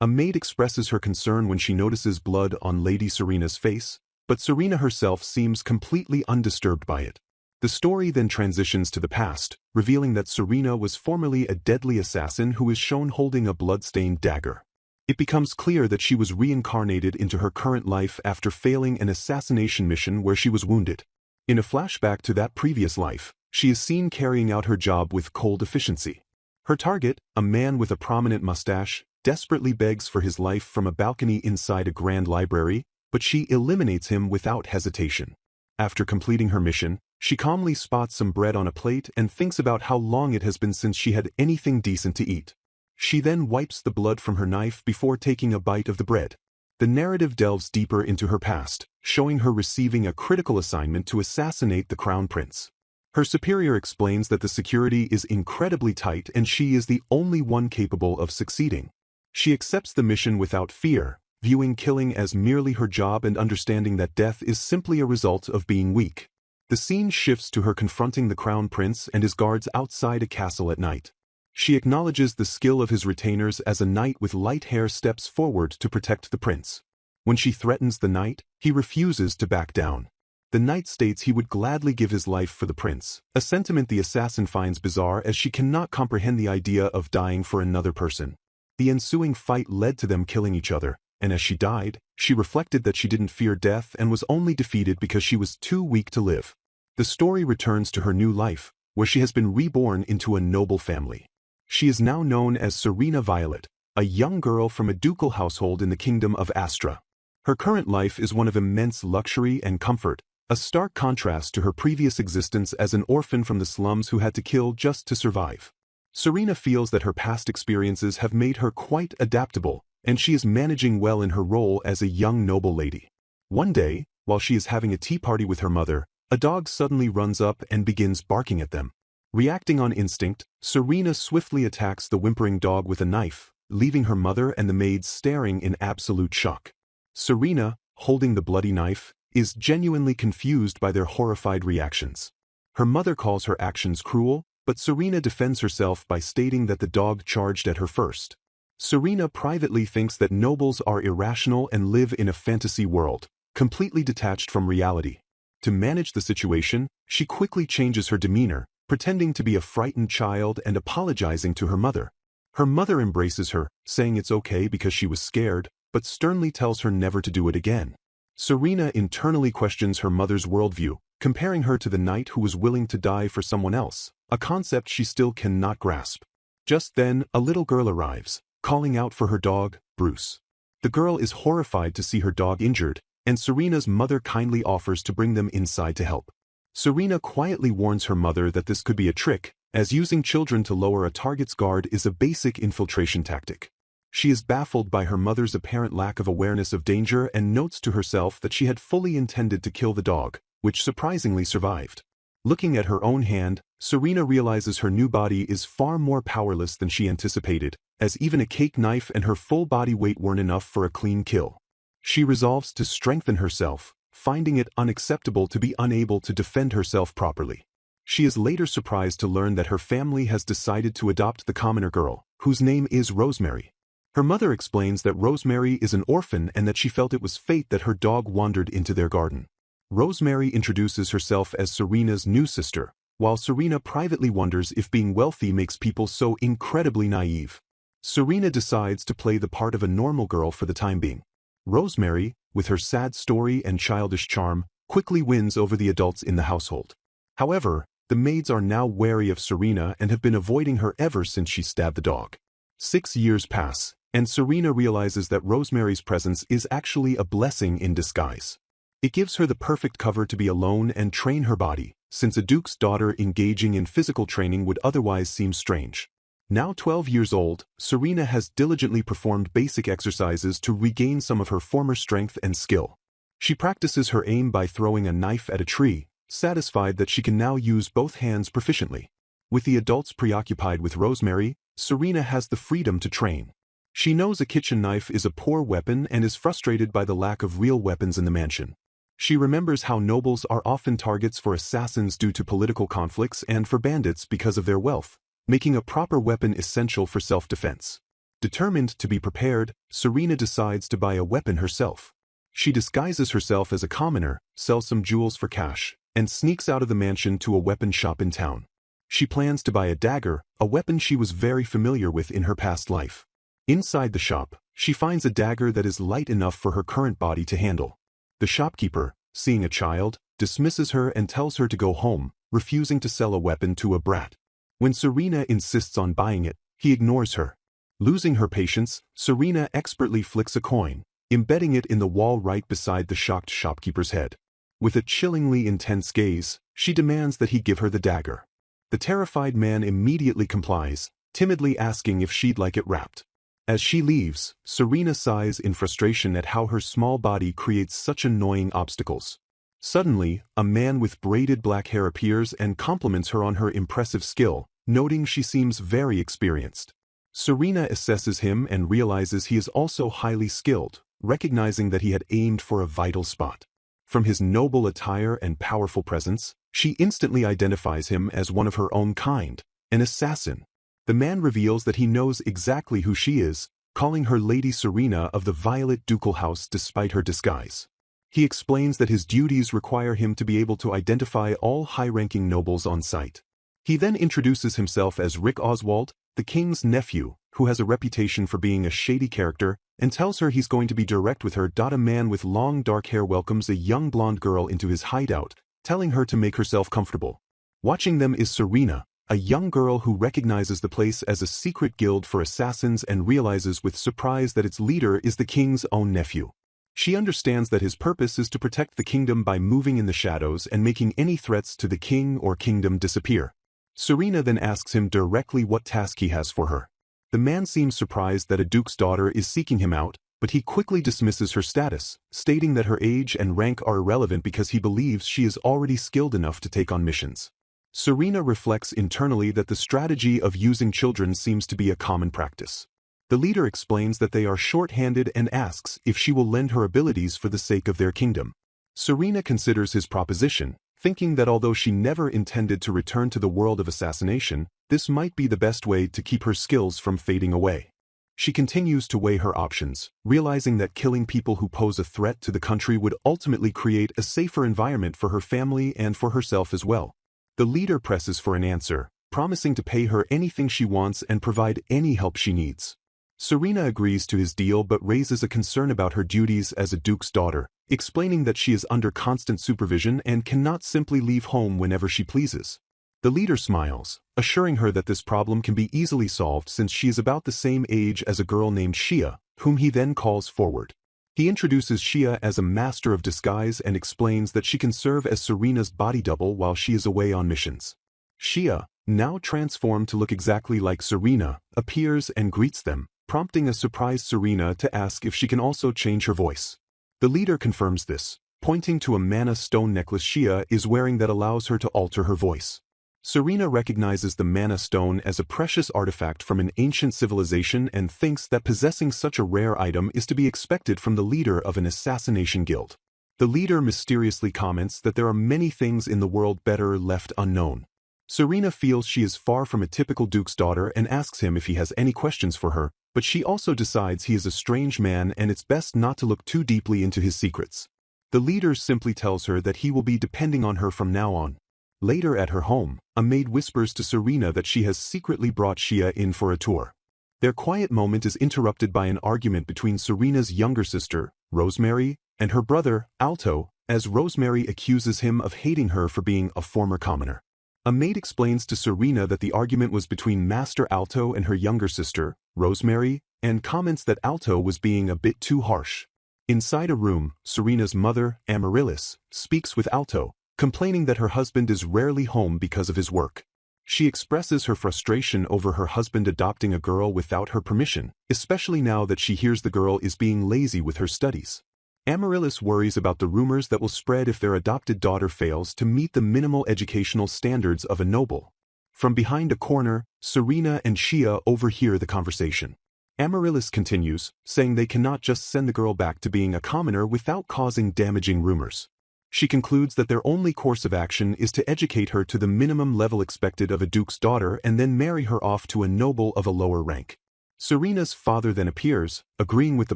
A maid expresses her concern when she notices blood on Lady Serena's face, but Serena herself seems completely undisturbed by it. The story then transitions to the past, revealing that Serena was formerly a deadly assassin who is shown holding a blood-stained dagger. It becomes clear that she was reincarnated into her current life after failing an assassination mission where she was wounded. In a flashback to that previous life, she is seen carrying out her job with cold efficiency. Her target, a man with a prominent mustache, desperately begs for his life from a balcony inside a grand library, but she eliminates him without hesitation. After completing her mission, she calmly spots some bread on a plate and thinks about how long it has been since she had anything decent to eat. She then wipes the blood from her knife before taking a bite of the bread. The narrative delves deeper into her past, showing her receiving a critical assignment to assassinate the crown prince. Her superior explains that the security is incredibly tight and she is the only one capable of succeeding. She accepts the mission without fear, viewing killing as merely her job and understanding that death is simply a result of being weak. The scene shifts to her confronting the crown prince and his guards outside a castle at night. She acknowledges the skill of his retainers as a knight with light hair steps forward to protect the prince. When she threatens the knight, he refuses to back down. The knight states he would gladly give his life for the prince, a sentiment the assassin finds bizarre as she cannot comprehend the idea of dying for another person. The ensuing fight led to them killing each other, and as she died, she reflected that she didn't fear death and was only defeated because she was too weak to live. The story returns to her new life, where she has been reborn into a noble family. She is now known as Serena Violet, a young girl from a ducal household in the kingdom of Astra. Her current life is one of immense luxury and comfort, a stark contrast to her previous existence as an orphan from the slums who had to kill just to survive. Serena feels that her past experiences have made her quite adaptable, and she is managing well in her role as a young noble lady. One day, while she is having a tea party with her mother, a dog suddenly runs up and begins barking at them. Reacting on instinct, Serena swiftly attacks the whimpering dog with a knife, leaving her mother and the maids staring in absolute shock. Serena, holding the bloody knife, is genuinely confused by their horrified reactions. Her mother calls her actions cruel, but Serena defends herself by stating that the dog charged at her first. Serena privately thinks that nobles are irrational and live in a fantasy world, completely detached from reality. To manage the situation, she quickly changes her demeanor, pretending to be a frightened child and apologizing to her mother. Her mother embraces her, saying it's okay because she was scared, but sternly tells her never to do it again. Serena internally questions her mother's worldview, comparing her to the knight who was willing to die for someone else, a concept she still cannot grasp. Just then, a little girl arrives, calling out for her dog, Bruce. The girl is horrified to see her dog injured, and Serena's mother kindly offers to bring them inside to help. Serena quietly warns her mother that this could be a trick, as using children to lower a target's guard is a basic infiltration tactic. She is baffled by her mother's apparent lack of awareness of danger and notes to herself that she had fully intended to kill the dog, which surprisingly survived. Looking at her own hand, Serena realizes her new body is far more powerless than she anticipated, as even a cake knife and her full body weight weren't enough for a clean kill. She resolves to strengthen herself, finding it unacceptable to be unable to defend herself properly. She is later surprised to learn that her family has decided to adopt the commoner girl, whose name is Rosemary. Her mother explains that Rosemary is an orphan and that she felt it was fate that her dog wandered into their garden. Rosemary introduces herself as Serena's new sister, while Serena privately wonders if being wealthy makes people so incredibly naive. Serena decides to play the part of a normal girl for the time being. Rosemary, with her sad story and childish charm, quickly wins over the adults in the household. However, the maids are now wary of Serena and have been avoiding her ever since she stabbed the dog. 6 years pass, and Serena realizes that Rosemary's presence is actually a blessing in disguise. It gives her the perfect cover to be alone and train her body, since a duke's daughter engaging in physical training would otherwise seem strange. Now 12 years old, Serena has diligently performed basic exercises to regain some of her former strength and skill. She practices her aim by throwing a knife at a tree, satisfied that she can now use both hands proficiently. With the adults preoccupied with Rosemary, Serena has the freedom to train. She knows a kitchen knife is a poor weapon and is frustrated by the lack of real weapons in the mansion. She remembers how nobles are often targets for assassins due to political conflicts and for bandits because of their wealth, making a proper weapon essential for self-defense. Determined to be prepared, Serena decides to buy a weapon herself. She disguises herself as a commoner, sells some jewels for cash, and sneaks out of the mansion to a weapon shop in town. She plans to buy a dagger, a weapon she was very familiar with in her past life. Inside the shop, she finds a dagger that is light enough for her current body to handle. The shopkeeper, seeing a child, dismisses her and tells her to go home, refusing to sell a weapon to a brat. When Serena insists on buying it, he ignores her. Losing her patience, Serena expertly flicks a coin, embedding it in the wall right beside the shocked shopkeeper's head. With a chillingly intense gaze, she demands that he give her the dagger. The terrified man immediately complies, timidly asking if she'd like it wrapped. As she leaves, Serena sighs in frustration at how her small body creates such annoying obstacles. Suddenly, a man with braided black hair appears and compliments her on her impressive skill, noting she seems very experienced. Serena assesses him and realizes he is also highly skilled, recognizing that he had aimed for a vital spot. From his noble attire and powerful presence, she instantly identifies him as one of her own kind, an assassin. The man reveals that he knows exactly who she is, calling her Lady Serena of the Violet Ducal House despite her disguise. He explains that his duties require him to be able to identify all high-ranking nobles on sight. He then introduces himself as Rick Oswald, the king's nephew, who has a reputation for being a shady character, and tells her he's going to be direct with her. A man with long dark hair welcomes a young blonde girl into his hideout, telling her to make herself comfortable. Watching them is Serena, a young girl who recognizes the place as a secret guild for assassins and realizes with surprise that its leader is the king's own nephew. She understands that his purpose is to protect the kingdom by moving in the shadows and making any threats to the king or kingdom disappear. Serena then asks him directly what task he has for her. The man seems surprised that a duke's daughter is seeking him out, but he quickly dismisses her status, stating that her age and rank are irrelevant because he believes she is already skilled enough to take on missions. Serena reflects internally that the strategy of using children seems to be a common practice. The leader explains that they are short-handed and asks if she will lend her abilities for the sake of their kingdom. Serena considers his proposition, thinking that although she never intended to return to the world of assassination, this might be the best way to keep her skills from fading away. She continues to weigh her options, realizing that killing people who pose a threat to the country would ultimately create a safer environment for her family and for herself as well. The leader presses for an answer, promising to pay her anything she wants and provide any help she needs. Serena agrees to his deal but raises a concern about her duties as a duke's daughter, explaining that she is under constant supervision and cannot simply leave home whenever she pleases. The leader smiles, assuring her that this problem can be easily solved since she is about the same age as a girl named Shia, whom he then calls forward. He introduces Shia as a master of disguise and explains that she can serve as Serena's body double while she is away on missions. Shia, now transformed to look exactly like Serena, appears and greets them, prompting a surprised Serena to ask if she can also change her voice. The leader confirms this, pointing to a mana stone necklace Shia is wearing that allows her to alter her voice. Serena recognizes the mana stone as a precious artifact from an ancient civilization and thinks that possessing such a rare item is to be expected from the leader of an assassination guild. The leader mysteriously comments that there are many things in the world better left unknown. Serena feels she is far from a typical duke's daughter and asks him if he has any questions for her, but she also decides he is a strange man and it's best not to look too deeply into his secrets. The leader simply tells her that he will be depending on her from now on. Later at her home, a maid whispers to Serena that she has secretly brought Shia in for a tour. Their quiet moment is interrupted by an argument between Serena's younger sister, Rosemary, and her brother, Alto, as Rosemary accuses him of hating her for being a former commoner. A maid explains to Serena that the argument was between Master Alto and her younger sister, Rosemary, and comments that Alto was being a bit too harsh. Inside a room, Serena's mother, Amaryllis, speaks with Alto, complaining that her husband is rarely home because of his work. She expresses her frustration over her husband adopting a girl without her permission, especially now that she hears the girl is being lazy with her studies. Amaryllis worries about the rumors that will spread if their adopted daughter fails to meet the minimal educational standards of a noble. From behind a corner, Serena and Shia overhear the conversation. Amaryllis continues, saying they cannot just send the girl back to being a commoner without causing damaging rumors. She concludes that their only course of action is to educate her to the minimum level expected of a duke's daughter and then marry her off to a noble of a lower rank. Serena's father then appears, agreeing with the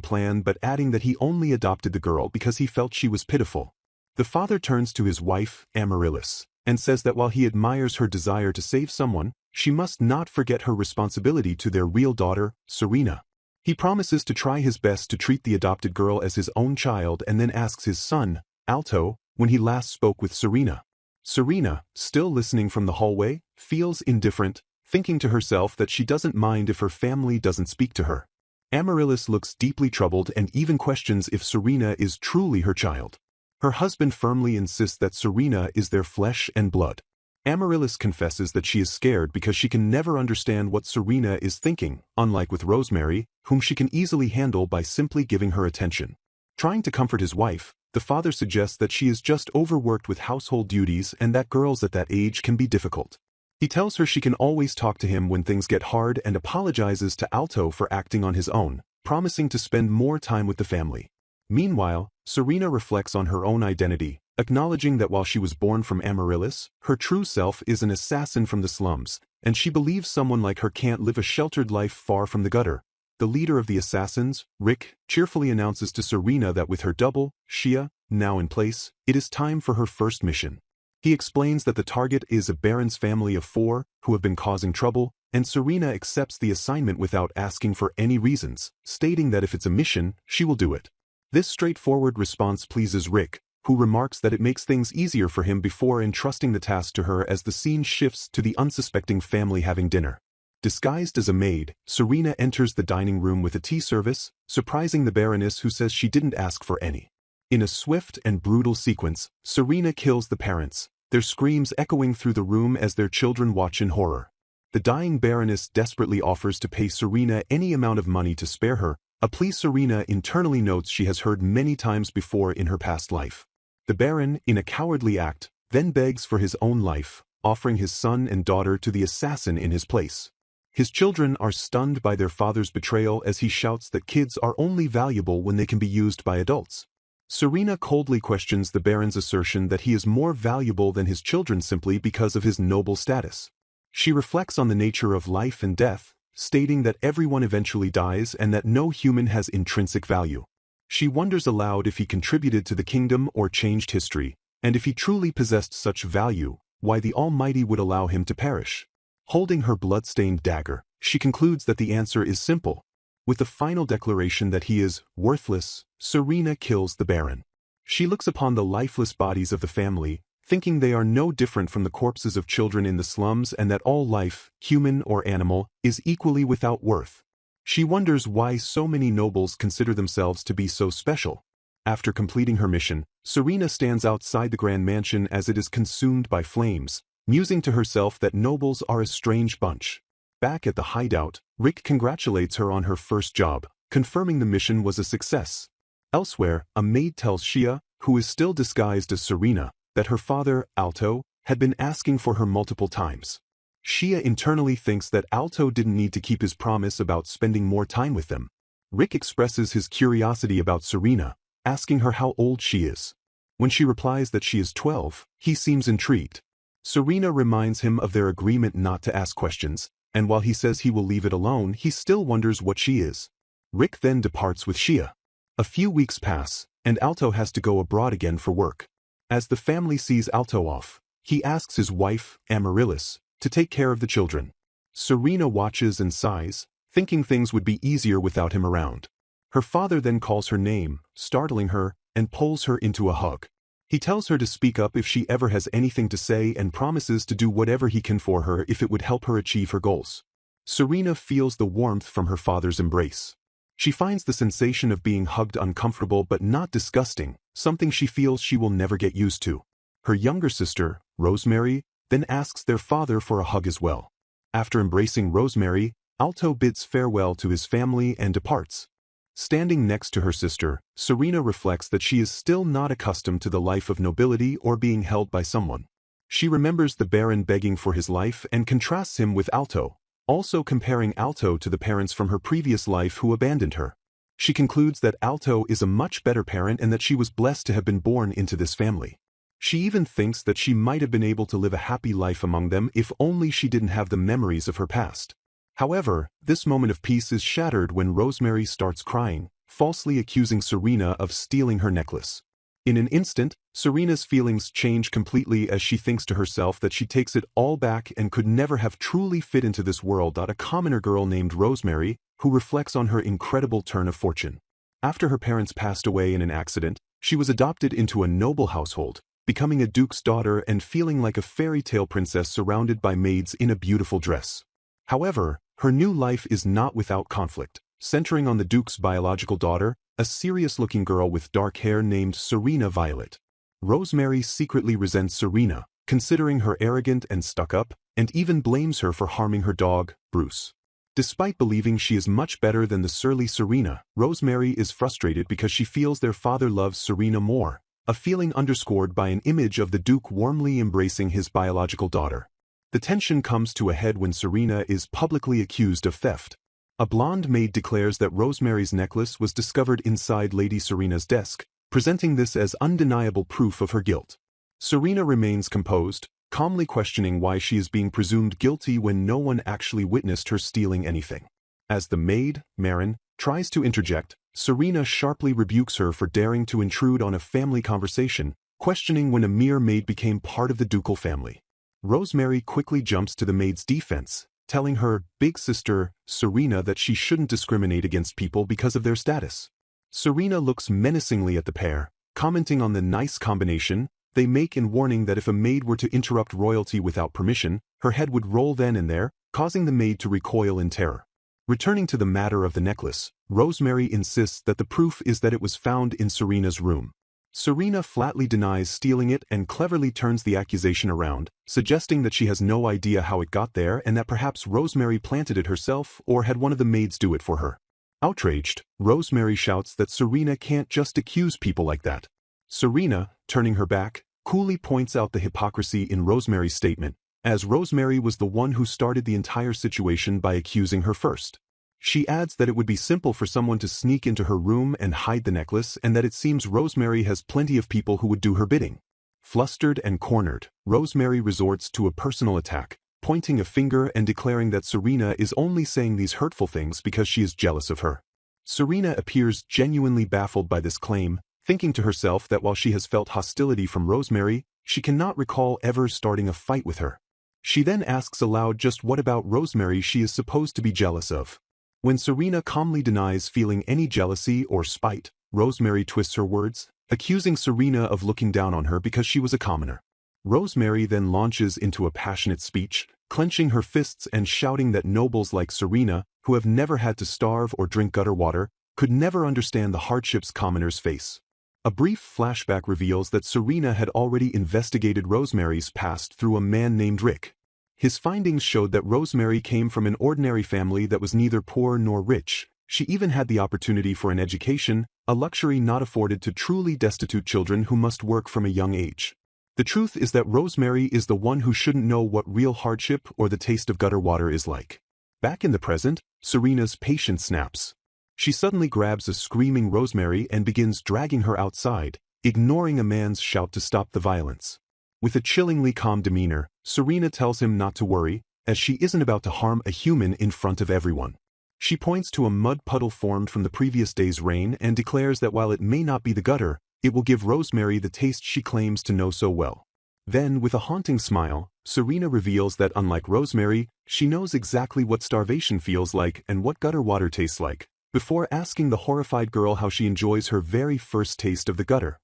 plan but adding that he only adopted the girl because he felt she was pitiful. The father turns to his wife, Amaryllis, and says that while he admires her desire to save someone, she must not forget her responsibility to their real daughter, Serena. He promises to try his best to treat the adopted girl as his own child and then asks his son, Alto, when he last spoke with Serena. Serena, still listening from the hallway, feels indifferent, thinking to herself that she doesn't mind if her family doesn't speak to her. Amaryllis looks deeply troubled and even questions if Serena is truly her child. Her husband firmly insists that Serena is their flesh and blood. Amaryllis confesses that she is scared because she can never understand what Serena is thinking, unlike with Rosemary, whom she can easily handle by simply giving her attention. Trying to comfort his wife, the father suggests that she is just overworked with household duties and that girls at that age can be difficult. He tells her she can always talk to him when things get hard and apologizes to Alto for acting on his own, promising to spend more time with the family. Meanwhile, Serena reflects on her own identity, acknowledging that while she was born from Amaryllis, her true self is an assassin from the slums, and she believes someone like her can't live a sheltered life far from the gutter. The leader of the assassins, Rick, cheerfully announces to Serena that with her double, Shia, now in place, it is time for her first mission. He explains that the target is a Baron's family of 4 who have been causing trouble, and Serena accepts the assignment without asking for any reasons, stating that if it's a mission, she will do it. This straightforward response pleases Rick, who remarks that it makes things easier for him before entrusting the task to her as the scene shifts to the unsuspecting family having dinner. Disguised as a maid, Serena enters the dining room with a tea service, surprising the Baroness who says she didn't ask for any. In a swift and brutal sequence, Serena kills the parents, their screams echoing through the room as their children watch in horror. The dying Baroness desperately offers to pay Serena any amount of money to spare her, a plea Serena internally notes she has heard many times before in her past life. The Baron, in a cowardly act, then begs for his own life, offering his son and daughter to the assassin in his place. His children are stunned by their father's betrayal as he shouts that kids are only valuable when they can be used by adults. Serena coldly questions the Baron's assertion that he is more valuable than his children simply because of his noble status. She reflects on the nature of life and death, stating that everyone eventually dies and that no human has intrinsic value. She wonders aloud if he contributed to the kingdom or changed history, and if he truly possessed such value, why the Almighty would allow him to perish. Holding her blood-stained dagger, she concludes that the answer is simple. With the final declaration that he is worthless, Serena kills the Baron. She looks upon the lifeless bodies of the family, thinking they are no different from the corpses of children in the slums and that all life, human or animal, is equally without worth. She wonders why so many nobles consider themselves to be so special. After completing her mission, Serena stands outside the grand mansion as it is consumed by flames, musing to herself that nobles are a strange bunch. Back at the hideout, Rick congratulates her on her first job, confirming the mission was a success. Elsewhere, a maid tells Shia, who is still disguised as Serena, that her father, Alto, had been asking for her multiple times. Shia internally thinks that Alto didn't need to keep his promise about spending more time with them. Rick expresses his curiosity about Serena, asking her how old she is. When she replies that she is 12, he seems intrigued. Serena reminds him of their agreement not to ask questions, and while he says he will leave it alone, he still wonders what she is. Rick then departs with Shia. A few weeks pass, and Alto has to go abroad again for work. As the family sees Alto off, he asks his wife, Amaryllis, to take care of the children. Serena watches and sighs, thinking things would be easier without him around. Her father then calls her name, startling her, and pulls her into a hug. He tells her to speak up if she ever has anything to say and promises to do whatever he can for her if it would help her achieve her goals. Serena feels the warmth from her father's embrace. She finds the sensation of being hugged uncomfortable but not disgusting, something she feels she will never get used to. Her younger sister, Rosemary, then asks their father for a hug as well. After embracing Rosemary, Alto bids farewell to his family and departs. Standing next to her sister, Serena reflects that she is still not accustomed to the life of nobility or being held by someone. She remembers the Baron begging for his life and contrasts him with Alto, also comparing Alto to the parents from her previous life who abandoned her. She concludes that Alto is a much better parent and that she was blessed to have been born into this family. She even thinks that she might have been able to live a happy life among them if only she didn't have the memories of her past. However, this moment of peace is shattered when Rosemary starts crying, falsely accusing Serena of stealing her necklace. In an instant, Serena's feelings change completely as she thinks to herself that she takes it all back and could never have truly fit into this world. A commoner girl named Rosemary, who reflects on her incredible turn of fortune. After her parents passed away in an accident, she was adopted into a noble household, becoming a duke's daughter and feeling like a fairy tale princess surrounded by maids in a beautiful dress. However, her new life is not without conflict, centering on the duke's biological daughter, a serious-looking girl with dark hair named Serena Violet. Rosemary secretly resents Serena, considering her arrogant and stuck-up, and even blames her for harming her dog, Bruce. Despite believing she is much better than the surly Serena, Rosemary is frustrated because she feels their father loves Serena more, a feeling underscored by an image of the Duke warmly embracing his biological daughter. The tension comes to a head when Serena is publicly accused of theft. A blonde maid declares that Rosemary's necklace was discovered inside Lady Serena's desk, presenting this as undeniable proof of her guilt. Serena remains composed, calmly questioning why she is being presumed guilty when no one actually witnessed her stealing anything. As the maid, Marin, tries to interject, Serena sharply rebukes her for daring to intrude on a family conversation, questioning when a mere maid became part of the ducal family. Rosemary quickly jumps to the maid's defense, telling her big sister, Serena, that she shouldn't discriminate against people because of their status. Serena looks menacingly at the pair, commenting on the nice combination they make and warning that if a maid were to interrupt royalty without permission, her head would roll then and there, causing the maid to recoil in terror. Returning to the matter of the necklace, Rosemary insists that the proof is that it was found in Serena's room. Serena flatly denies stealing it and cleverly turns the accusation around, suggesting that she has no idea how it got there and that perhaps Rosemary planted it herself or had one of the maids do it for her. Outraged, Rosemary shouts that Serena can't just accuse people like that. Serena, turning her back, coolly points out the hypocrisy in Rosemary's statement, as Rosemary was the one who started the entire situation by accusing her first. She adds that it would be simple for someone to sneak into her room and hide the necklace and that it seems Rosemary has plenty of people who would do her bidding. Flustered and cornered, Rosemary resorts to a personal attack, pointing a finger and declaring that Serena is only saying these hurtful things because she is jealous of her. Serena appears genuinely baffled by this claim, thinking to herself that while she has felt hostility from Rosemary, she cannot recall ever starting a fight with her. She then asks aloud just what about Rosemary she is supposed to be jealous of. When Serena calmly denies feeling any jealousy or spite, Rosemary twists her words, accusing Serena of looking down on her because she was a commoner. Rosemary then launches into a passionate speech, clenching her fists and shouting that nobles like Serena, who have never had to starve or drink gutter water, could never understand the hardships commoners face. A brief flashback reveals that Serena had already investigated Rosemary's past through a man named Rick. His findings showed that Rosemary came from an ordinary family that was neither poor nor rich. She even had the opportunity for an education, a luxury not afforded to truly destitute children who must work from a young age. The truth is that Rosemary is the one who shouldn't know what real hardship or the taste of gutter water is like. Back in the present, Serena's patience snaps. She suddenly grabs a screaming Rosemary and begins dragging her outside, ignoring a man's shout to stop the violence. With a chillingly calm demeanor, Serena tells him not to worry, as she isn't about to harm a human in front of everyone. She points to a mud puddle formed from the previous day's rain and declares that while it may not be the gutter, it will give Rosemary the taste she claims to know so well. Then, with a haunting smile, Serena reveals that unlike Rosemary, she knows exactly what starvation feels like and what gutter water tastes like, before asking the horrified girl how she enjoys her very first taste of the gutter.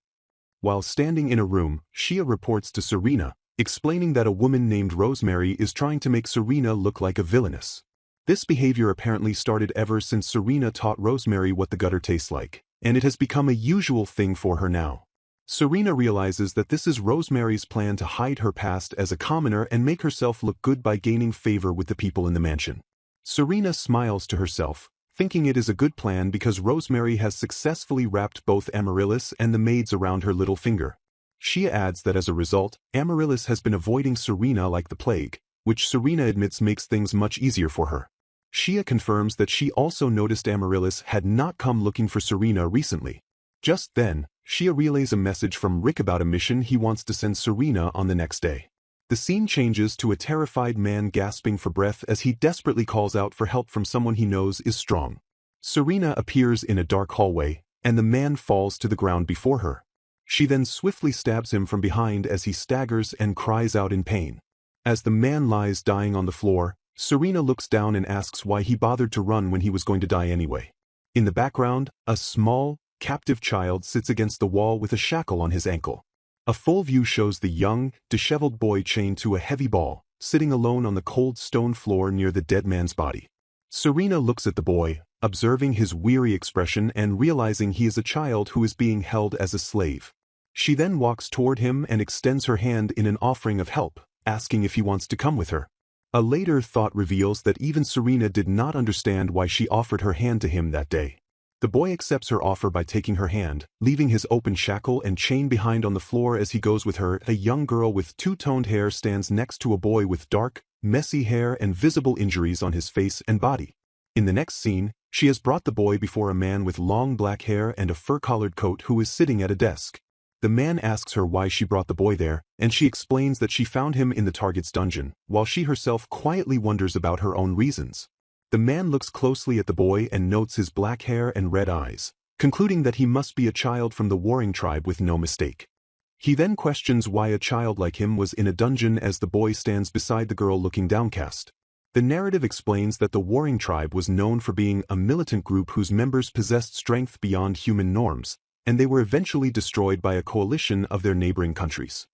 While standing in a room, Shia reports to Serena, explaining that a woman named Rosemary is trying to make Serena look like a villainess. This behavior apparently started ever since Serena taught Rosemary what the gutter tastes like, and it has become a usual thing for her now. Serena realizes that this is Rosemary's plan to hide her past as a commoner and make herself look good by gaining favor with the people in the mansion. Serena smiles to herself, thinking it is a good plan because Rosemary has successfully wrapped both Amaryllis and the maids around her little finger. Shia adds that as a result, Amaryllis has been avoiding Serena like the plague, which Serena admits makes things much easier for her. Shia confirms that she also noticed Amaryllis had not come looking for Serena recently. Just then, Shia relays a message from Rick about a mission he wants to send Serena on the next day. The scene changes to a terrified man gasping for breath as he desperately calls out for help from someone he knows is strong. Serena appears in a dark hallway, and the man falls to the ground before her. She then swiftly stabs him from behind as he staggers and cries out in pain. As the man lies dying on the floor, Serena looks down and asks why he bothered to run when he was going to die anyway. In the background, a small, captive child sits against the wall with a shackle on his ankle. A full view shows the young, disheveled boy chained to a heavy ball, sitting alone on the cold stone floor near the dead man's body. Serena looks at the boy, observing his weary expression and realizing he is a child who is being held as a slave. She then walks toward him and extends her hand in an offering of help, asking if he wants to come with her. A later thought reveals that even Serena did not understand why she offered her hand to him that day. The boy accepts her offer by taking her hand, leaving his open shackle and chain behind on the floor as he goes with her. A young girl with two-toned hair stands next to a boy with dark, messy hair and visible injuries on his face and body. In the next scene, she has brought the boy before a man with long black hair and a fur-collared coat who is sitting at a desk. The man asks her why she brought the boy there, and she explains that she found him in the target's dungeon, while she herself quietly wonders about her own reasons. The man looks closely at the boy and notes his black hair and red eyes, concluding that he must be a child from the warring tribe with no mistake. He then questions why a child like him was in a dungeon as the boy stands beside the girl looking downcast. The narrative explains that the warring tribe was known for being a militant group whose members possessed strength beyond human norms, and they were eventually destroyed by a coalition of their neighboring countries.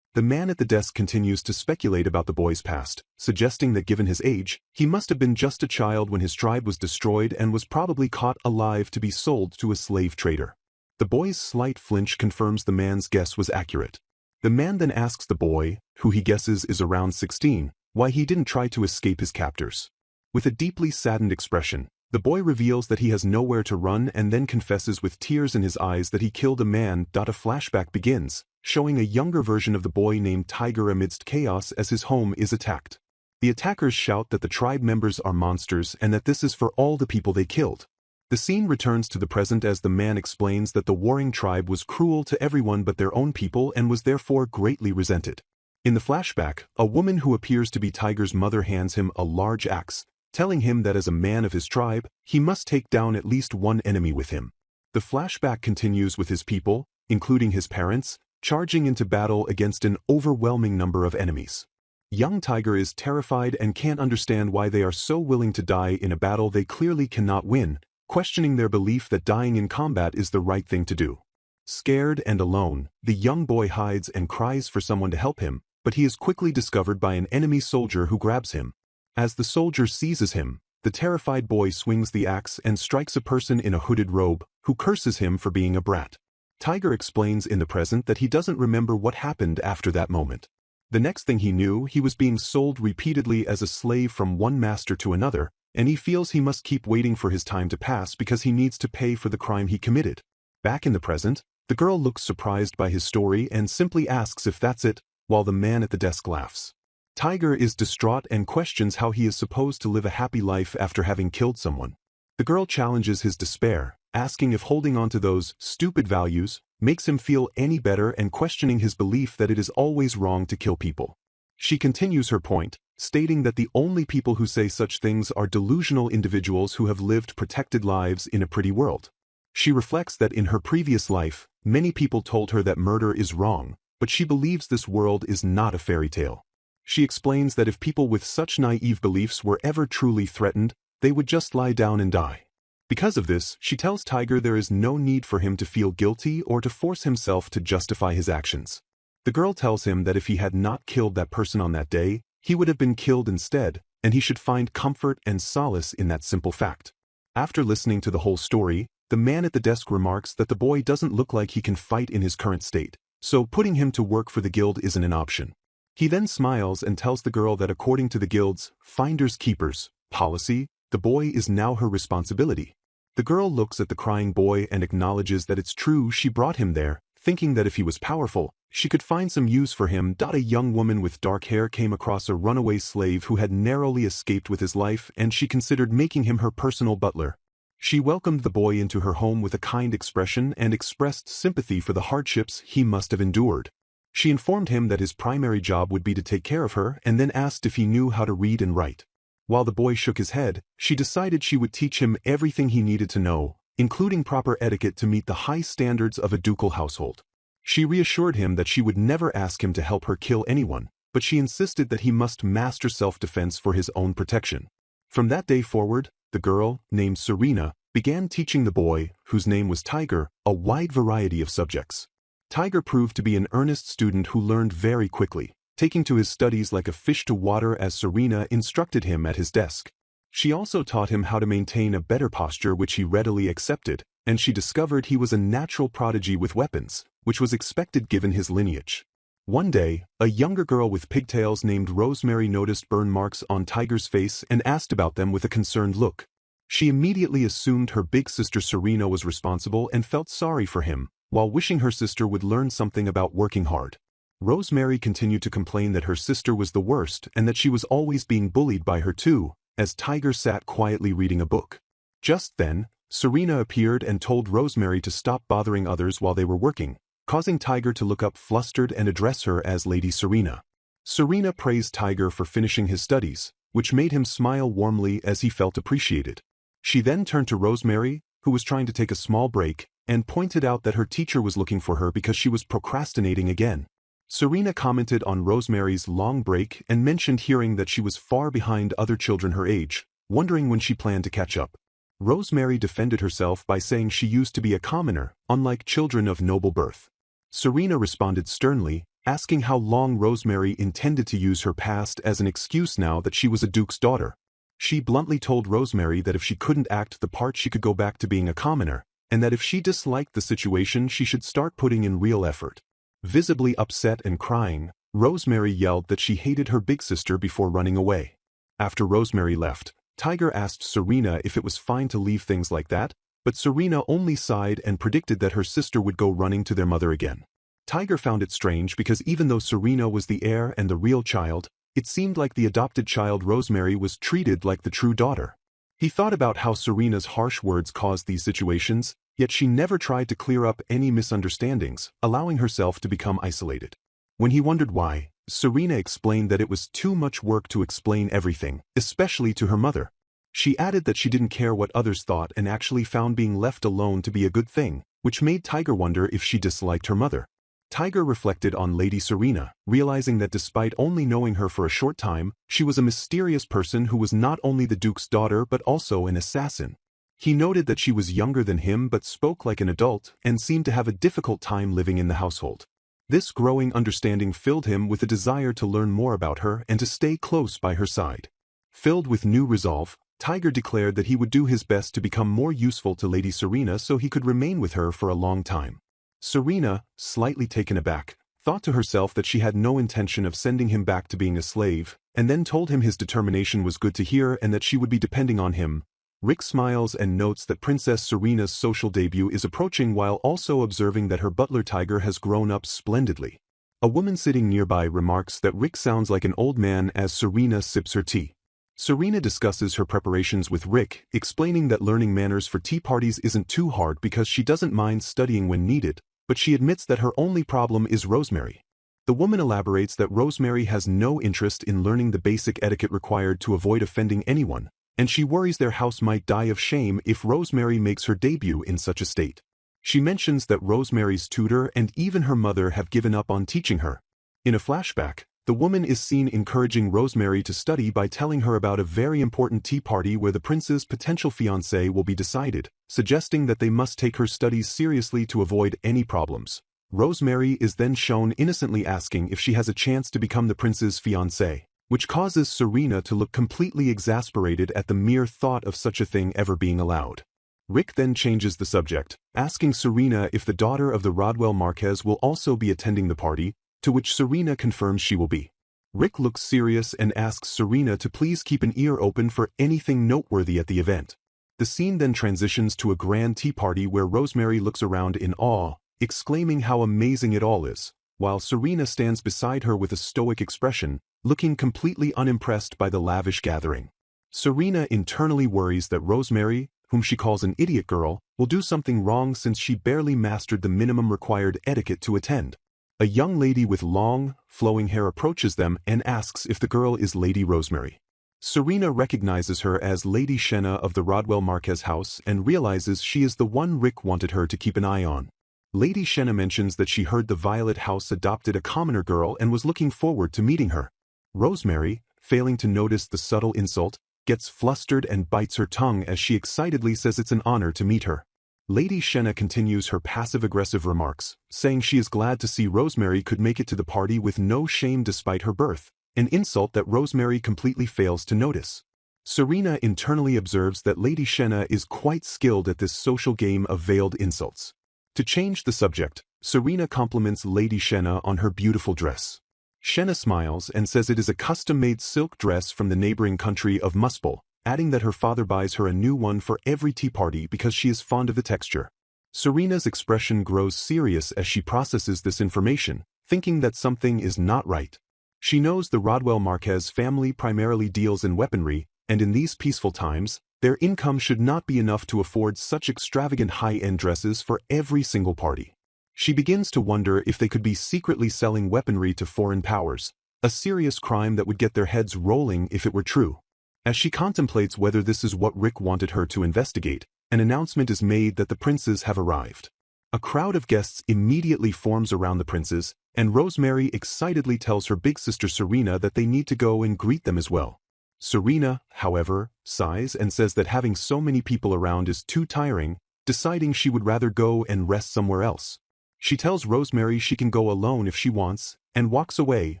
The man at the desk continues to speculate about the boy's past, suggesting that given his age, he must have been just a child when his tribe was destroyed and was probably caught alive to be sold to a slave trader. The boy's slight flinch confirms the man's guess was accurate. The man then asks the boy, who he guesses is around 16, why he didn't try to escape his captors. With a deeply saddened expression, the boy reveals that he has nowhere to run and then confesses with tears in his eyes that he killed a man. A flashback begins, showing a younger version of the boy named Tiger amidst chaos as his home is attacked. The attackers shout that the tribe members are monsters and that this is for all the people they killed. The scene returns to the present as the man explains that the warring tribe was cruel to everyone but their own people and was therefore greatly resented. In the flashback, a woman who appears to be Tiger's mother hands him a large axe, telling him that as a man of his tribe, he must take down at least one enemy with him. The flashback continues with his people, including his parents, charging into battle against an overwhelming number of enemies. Young Tiger is terrified and can't understand why they are so willing to die in a battle they clearly cannot win, questioning their belief that dying in combat is the right thing to do. Scared and alone, the young boy hides and cries for someone to help him, but he is quickly discovered by an enemy soldier who grabs him. As the soldier seizes him, the terrified boy swings the axe and strikes a person in a hooded robe, who curses him for being a brat. Tiger explains in the present that he doesn't remember what happened after that moment. The next thing he knew, he was being sold repeatedly as a slave from one master to another, and he feels he must keep waiting for his time to pass because he needs to pay for the crime he committed. Back in the present, the girl looks surprised by his story and simply asks if that's it, while the man at the desk laughs. Tiger is distraught and questions how he is supposed to live a happy life after having killed someone. The girl challenges his despair, asking if holding on to those stupid values makes him feel any better and questioning his belief that it is always wrong to kill people. She continues her point, stating that the only people who say such things are delusional individuals who have lived protected lives in a pretty world. She reflects that in her previous life, many people told her that murder is wrong, but she believes this world is not a fairy tale. She explains that if people with such naive beliefs were ever truly threatened, they would just lie down and die. Because of this, she tells Tiger there is no need for him to feel guilty or to force himself to justify his actions. The girl tells him that if he had not killed that person on that day, he would have been killed instead, and he should find comfort and solace in that simple fact. After listening to the whole story, the man at the desk remarks that the boy doesn't look like he can fight in his current state, so putting him to work for the guild isn't an option. He then smiles and tells the girl that according to the guild's finders keepers policy, the boy is now her responsibility. The girl looks at the crying boy and acknowledges that it's true she brought him there, thinking that if he was powerful, she could find some use for him. A young woman with dark hair came across a runaway slave who had narrowly escaped with his life, and she considered making him her personal butler. She welcomed the boy into her home with a kind expression and expressed sympathy for the hardships he must have endured. She informed him that his primary job would be to take care of her and then asked if he knew how to read and write. While the boy shook his head, she decided she would teach him everything he needed to know, including proper etiquette to meet the high standards of a ducal household. She reassured him that she would never ask him to help her kill anyone, but she insisted that he must master self-defense for his own protection. From that day forward, the girl, named Serena, began teaching the boy, whose name was Tiger, a wide variety of subjects. Tiger proved to be an earnest student who learned very quickly, taking to his studies like a fish to water as Serena instructed him at his desk. She also taught him how to maintain a better posture, which he readily accepted, and she discovered he was a natural prodigy with weapons, which was expected given his lineage. One day, a younger girl with pigtails named Rosemary noticed burn marks on Tiger's face and asked about them with a concerned look. She immediately assumed her big sister Serena was responsible and felt sorry for him, while wishing her sister would learn something about working hard. Rosemary continued to complain that her sister was the worst and that she was always being bullied by her too, as Tiger sat quietly reading a book. Just then, Serena appeared and told Rosemary to stop bothering others while they were working, causing Tiger to look up flustered and address her as Lady Serena. Serena praised Tiger for finishing his studies, which made him smile warmly as he felt appreciated. She then turned to Rosemary, who was trying to take a small break, and pointed out that her teacher was looking for her because she was procrastinating again. Serena commented on Rosemary's long break and mentioned hearing that she was far behind other children her age, wondering when she planned to catch up. Rosemary defended herself by saying she used to be a commoner, unlike children of noble birth. Serena responded sternly, asking how long Rosemary intended to use her past as an excuse now that she was a duke's daughter. She bluntly told Rosemary that if she couldn't act the part she could go back to being a commoner, and that if she disliked the situation she should start putting in real effort. Visibly upset and crying, Rosemary yelled that she hated her big sister before running away. After Rosemary left, Tiger asked Serena if it was fine to leave things like that, but Serena only sighed and predicted that her sister would go running to their mother again. Tiger found it strange because even though Serena was the heir and the real child, it seemed like the adopted child Rosemary was treated like the true daughter. He thought about how Serena's harsh words caused these situations, yet she never tried to clear up any misunderstandings, allowing herself to become isolated. When he wondered why, Serena explained that it was too much work to explain everything, especially to her mother. She added that she didn't care what others thought and actually found being left alone to be a good thing, which made Tiger wonder if she disliked her mother. Tiger reflected on Lady Serena, realizing that despite only knowing her for a short time, she was a mysterious person who was not only the Duke's daughter but also an assassin. He noted that she was younger than him but spoke like an adult and seemed to have a difficult time living in the household. This growing understanding filled him with a desire to learn more about her and to stay close by her side. Filled with new resolve, Tiger declared that he would do his best to become more useful to Lady Serena so he could remain with her for a long time. Serena, slightly taken aback, thought to herself that she had no intention of sending him back to being a slave, and then told him his determination was good to hear and that she would be depending on him. Rick smiles and notes that Princess Serena's social debut is approaching while also observing that her butler Tiger has grown up splendidly. A woman sitting nearby remarks that Rick sounds like an old man as Serena sips her tea. Serena discusses her preparations with Rick, explaining that learning manners for tea parties isn't too hard because she doesn't mind studying when needed, but she admits that her only problem is Rosemary. The woman elaborates that Rosemary has no interest in learning the basic etiquette required to avoid offending anyone, and she worries their house might die of shame if Rosemary makes her debut in such a state. She mentions that Rosemary's tutor and even her mother have given up on teaching her. In a flashback, the woman is seen encouraging Rosemary to study by telling her about a very important tea party where the prince's potential fiancé will be decided, suggesting that they must take her studies seriously to avoid any problems. Rosemary is then shown innocently asking if she has a chance to become the prince's fiancé, which causes Serena to look completely exasperated at the mere thought of such a thing ever being allowed. Rick then changes the subject, asking Serena if the daughter of the Rodwell Marquez will also be attending the party, to which Serena confirms she will be. Rick looks serious and asks Serena to please keep an ear open for anything noteworthy at the event. The scene then transitions to a grand tea party where Rosemary looks around in awe, exclaiming how amazing it all is, while Serena stands beside her with a stoic expression, looking completely unimpressed by the lavish gathering. Serena internally worries that Rosemary, whom she calls an idiot girl, will do something wrong since she barely mastered the minimum required etiquette to attend. A young lady with long, flowing hair approaches them and asks if the girl is Lady Rosemary. Serena recognizes her as Lady Shenna of the Rodwell Marquez house and realizes she is the one Rick wanted her to keep an eye on. Lady Shenna mentions that she heard the Violet house adopted a commoner girl and was looking forward to meeting her. Rosemary, failing to notice the subtle insult, gets flustered and bites her tongue as she excitedly says it's an honor to meet her. Lady Shenna continues her passive-aggressive remarks, saying she is glad to see Rosemary could make it to the party with no shame despite her birth, an insult that Rosemary completely fails to notice. Serena internally observes that Lady Shenna is quite skilled at this social game of veiled insults. To change the subject, Serena compliments Lady Shenna on her beautiful dress. Shenna smiles and says it is a custom-made silk dress from the neighboring country of Muspel, adding that her father buys her a new one for every tea party because she is fond of the texture. Serena's expression grows serious as she processes this information, thinking that something is not right. She knows the Rodwell Marquez family primarily deals in weaponry, and in these peaceful times, their income should not be enough to afford such extravagant high-end dresses for every single party. She begins to wonder if they could be secretly selling weaponry to foreign powers, a serious crime that would get their heads rolling if it were true. As she contemplates whether this is what Rick wanted her to investigate, an announcement is made that the princes have arrived. A crowd of guests immediately forms around the princes, and Rosemary excitedly tells her big sister Serena that they need to go and greet them as well. Serena, however, sighs and says that having so many people around is too tiring, deciding she would rather go and rest somewhere else. She tells Rosemary she can go alone if she wants, and walks away,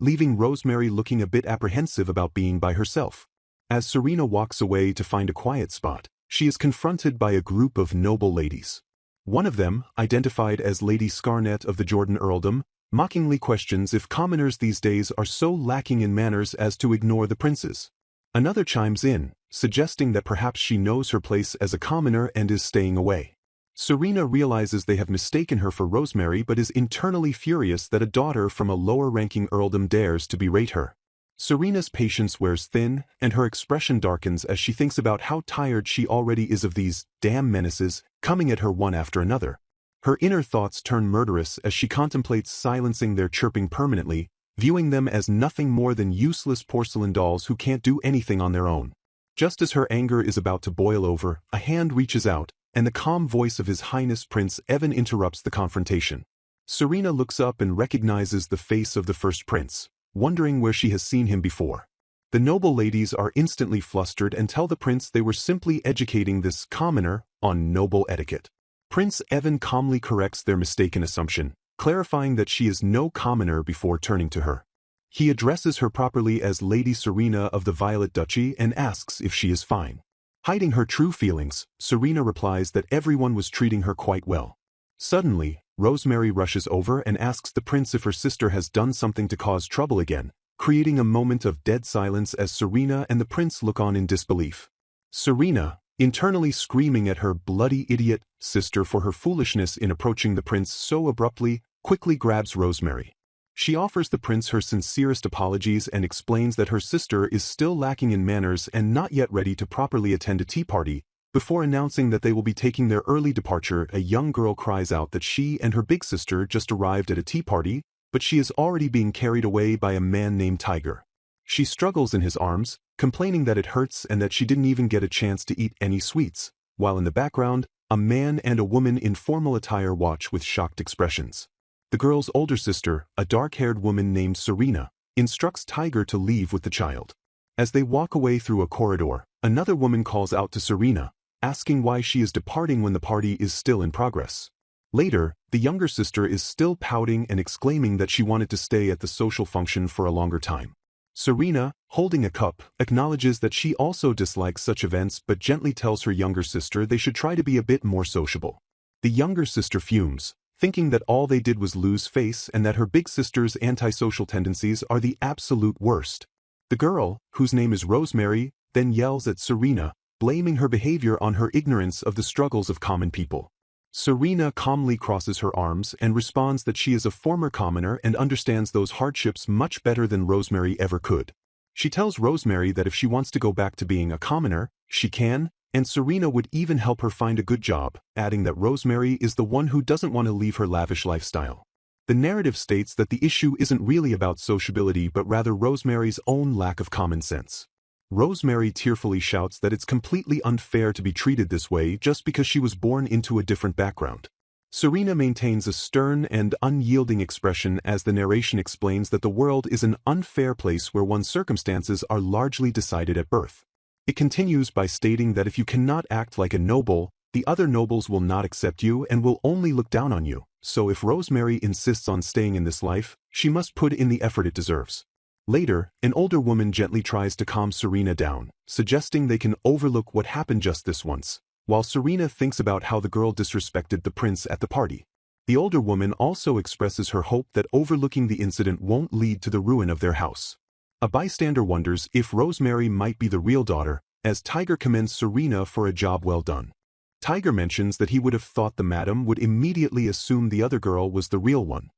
leaving Rosemary looking a bit apprehensive about being by herself. As Serena walks away to find a quiet spot, she is confronted by a group of noble ladies. One of them, identified as Lady Scarnett of the Jordan earldom, mockingly questions if commoners these days are so lacking in manners as to ignore the princes. Another chimes in, suggesting that perhaps she knows her place as a commoner and is staying away. Serena realizes they have mistaken her for Rosemary but is internally furious that a daughter from a lower-ranking earldom dares to berate her. Serena's patience wears thin, and her expression darkens as she thinks about how tired she already is of these damn menaces coming at her one after another. Her inner thoughts turn murderous as she contemplates silencing their chirping permanently, viewing them as nothing more than useless porcelain dolls who can't do anything on their own. Just as her anger is about to boil over, a hand reaches out, and the calm voice of His Highness Prince Evan interrupts the confrontation. Serena looks up and recognizes the face of the first prince, wondering where she has seen him before. The noble ladies are instantly flustered and tell the prince they were simply educating this commoner on noble etiquette. Prince Evan calmly corrects their mistaken assumption, clarifying that she is no commoner before turning to her. He addresses her properly as Lady Serena of the Violet Duchy and asks if she is fine. Hiding her true feelings, Serena replies that everyone was treating her quite well. Suddenly, Rosemary rushes over and asks the prince if her sister has done something to cause trouble again, creating a moment of dead silence as Serena and the prince look on in disbelief. Serena, internally screaming at her bloody idiot sister for her foolishness in approaching the prince so abruptly, quickly grabs Rosemary. She offers the prince her sincerest apologies and explains that her sister is still lacking in manners and not yet ready to properly attend a tea party. Before announcing that they will be taking their early departure, a young girl cries out that she and her big sister just arrived at a tea party, but she is already being carried away by a man named Tiger. She struggles in his arms, complaining that it hurts and that she didn't even get a chance to eat any sweets, while in the background, a man and a woman in formal attire watch with shocked expressions. The girl's older sister, a dark-haired woman named Serena, instructs Tiger to leave with the child. As they walk away through a corridor, another woman calls out to Serena, asking why she is departing when the party is still in progress. Later, the younger sister is still pouting and exclaiming that she wanted to stay at the social function for a longer time. Serena, holding a cup, acknowledges that she also dislikes such events but gently tells her younger sister they should try to be a bit more sociable. The younger sister fumes, thinking that all they did was lose face and that her big sister's antisocial tendencies are the absolute worst. The girl, whose name is Rosemary, then yells at Serena, blaming her behavior on her ignorance of the struggles of common people. Serena calmly crosses her arms and responds that she is a former commoner and understands those hardships much better than Rosemary ever could. She tells Rosemary that if she wants to go back to being a commoner, she can, and Serena would even help her find a good job, adding that Rosemary is the one who doesn't want to leave her lavish lifestyle. The narrative states that the issue isn't really about sociability but rather Rosemary's own lack of common sense. Rosemary tearfully shouts that it's completely unfair to be treated this way just because she was born into a different background. Serena maintains a stern and unyielding expression as the narration explains that the world is an unfair place where one's circumstances are largely decided at birth. It continues by stating that if you cannot act like a noble, the other nobles will not accept you and will only look down on you, so if Rosemary insists on staying in this life, she must put in the effort it deserves. Later, an older woman gently tries to calm Serena down, suggesting they can overlook what happened just this once, while Serena thinks about how the girl disrespected the prince at the party. The older woman also expresses her hope that overlooking the incident won't lead to the ruin of their house. A bystander wonders if Rosemary might be the real daughter, as Tiger commends Serena for a job well done. Tiger mentions that he would have thought the madam would immediately assume the other girl was the real one.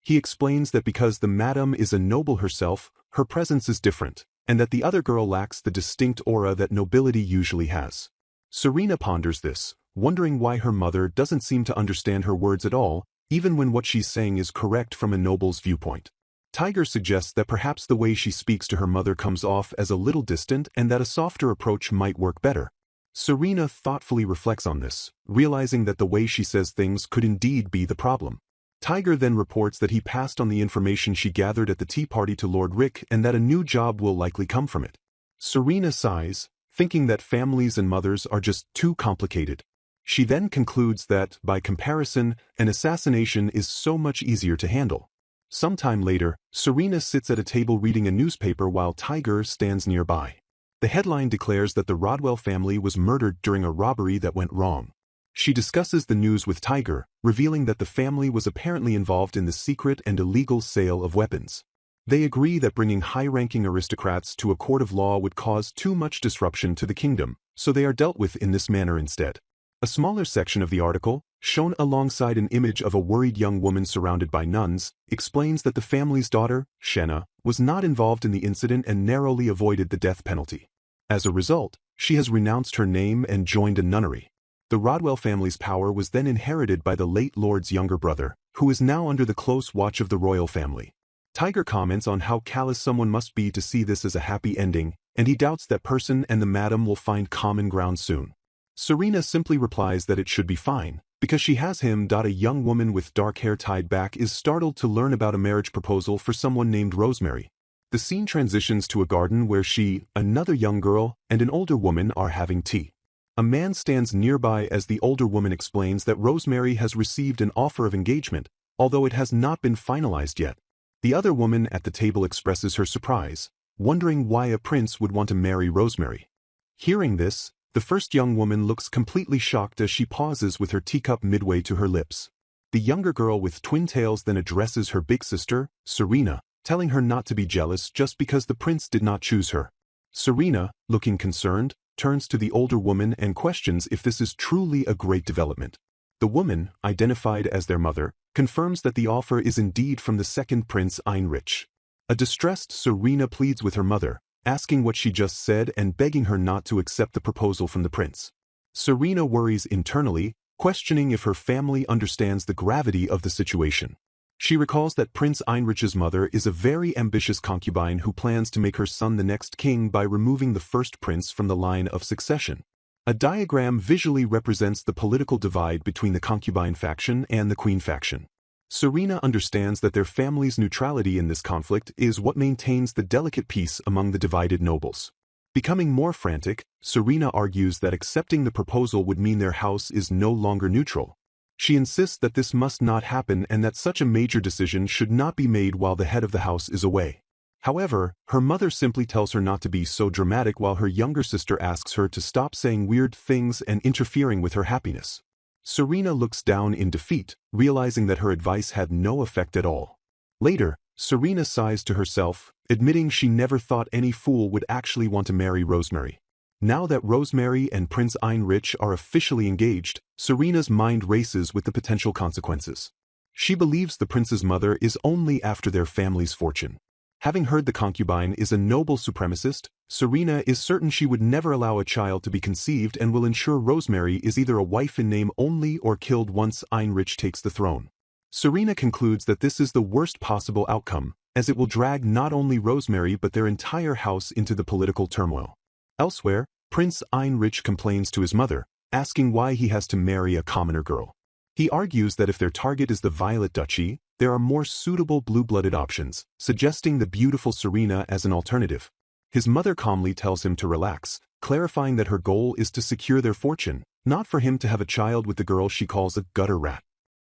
He explains that because the madam is a noble herself, her presence is different, and that the other girl lacks the distinct aura that nobility usually has. Serena ponders this, wondering why her mother doesn't seem to understand her words at all, even when what she's saying is correct from a noble's viewpoint. Tiger suggests that perhaps the way she speaks to her mother comes off as a little distant and that a softer approach might work better. Serena thoughtfully reflects on this, realizing that the way she says things could indeed be the problem. Tiger then reports that he passed on the information she gathered at the tea party to Lord Rick and that a new job will likely come from it. Serena sighs, thinking that families and mothers are just too complicated. She then concludes that, by comparison, an assassination is so much easier to handle. Sometime later, Serena sits at a table reading a newspaper while Tiger stands nearby. The headline declares that the Rodwell family was murdered during a robbery that went wrong. She discusses the news with Tiger, revealing that the family was apparently involved in the secret and illegal sale of weapons. They agree that bringing high-ranking aristocrats to a court of law would cause too much disruption to the kingdom, so they are dealt with in this manner instead. A smaller section of the article, shown alongside an image of a worried young woman surrounded by nuns, explains that the family's daughter, Shenna, was not involved in the incident and narrowly avoided the death penalty. As a result, she has renounced her name and joined a nunnery. The Rodwell family's power was then inherited by the late lord's younger brother, who is now under the close watch of the royal family. Tiger comments on how callous someone must be to see this as a happy ending, and he doubts that person and the madam will find common ground soon. Serena simply replies that it should be fine, because she has him. A young woman with dark hair tied back is startled to learn about a marriage proposal for someone named Rosemary. The scene transitions to a garden where she, another young girl, and an older woman are having tea. A man stands nearby as the older woman explains that Rosemary has received an offer of engagement, although it has not been finalized yet. The other woman at the table expresses her surprise, wondering why a prince would want to marry Rosemary. Hearing this, the first young woman looks completely shocked as she pauses with her teacup midway to her lips. The younger girl with twin tails then addresses her big sister, Serena, telling her not to be jealous just because the prince did not choose her. Serena, looking concerned, turns to the older woman and questions if this is truly a great development. The woman, identified as their mother, confirms that the offer is indeed from the second Prince Heinrich. A distressed Serena pleads with her mother, asking what she just said and begging her not to accept the proposal from the prince. Serena worries internally, questioning if her family understands the gravity of the situation. She recalls that Prince Heinrich's mother is a very ambitious concubine who plans to make her son the next king by removing the first prince from the line of succession. A diagram visually represents the political divide between the concubine faction and the queen faction. Serena understands that their family's neutrality in this conflict is what maintains the delicate peace among the divided nobles. Becoming more frantic, Serena argues that accepting the proposal would mean their house is no longer neutral. She insists that this must not happen and that such a major decision should not be made while the head of the house is away. However, her mother simply tells her not to be so dramatic while her younger sister asks her to stop saying weird things and interfering with her happiness. Serena looks down in defeat, realizing that her advice had no effect at all. Later, Serena sighs to herself, admitting she never thought any fool would actually want to marry Rosemary. Now that Rosemary and Prince Heinrich are officially engaged, Serena's mind races with the potential consequences. She believes the prince's mother is only after their family's fortune. Having heard the concubine is a noble supremacist, Serena is certain she would never allow a child to be conceived and will ensure Rosemary is either a wife in name only or killed once Heinrich takes the throne. Serena concludes that this is the worst possible outcome, as it will drag not only Rosemary but their entire house into the political turmoil. Elsewhere, Prince Heinrich complains to his mother, asking why he has to marry a commoner girl. He argues that if their target is the Violet Duchy, there are more suitable blue-blooded options, suggesting the beautiful Serena as an alternative. His mother calmly tells him to relax, clarifying that her goal is to secure their fortune, not for him to have a child with the girl she calls a gutter rat.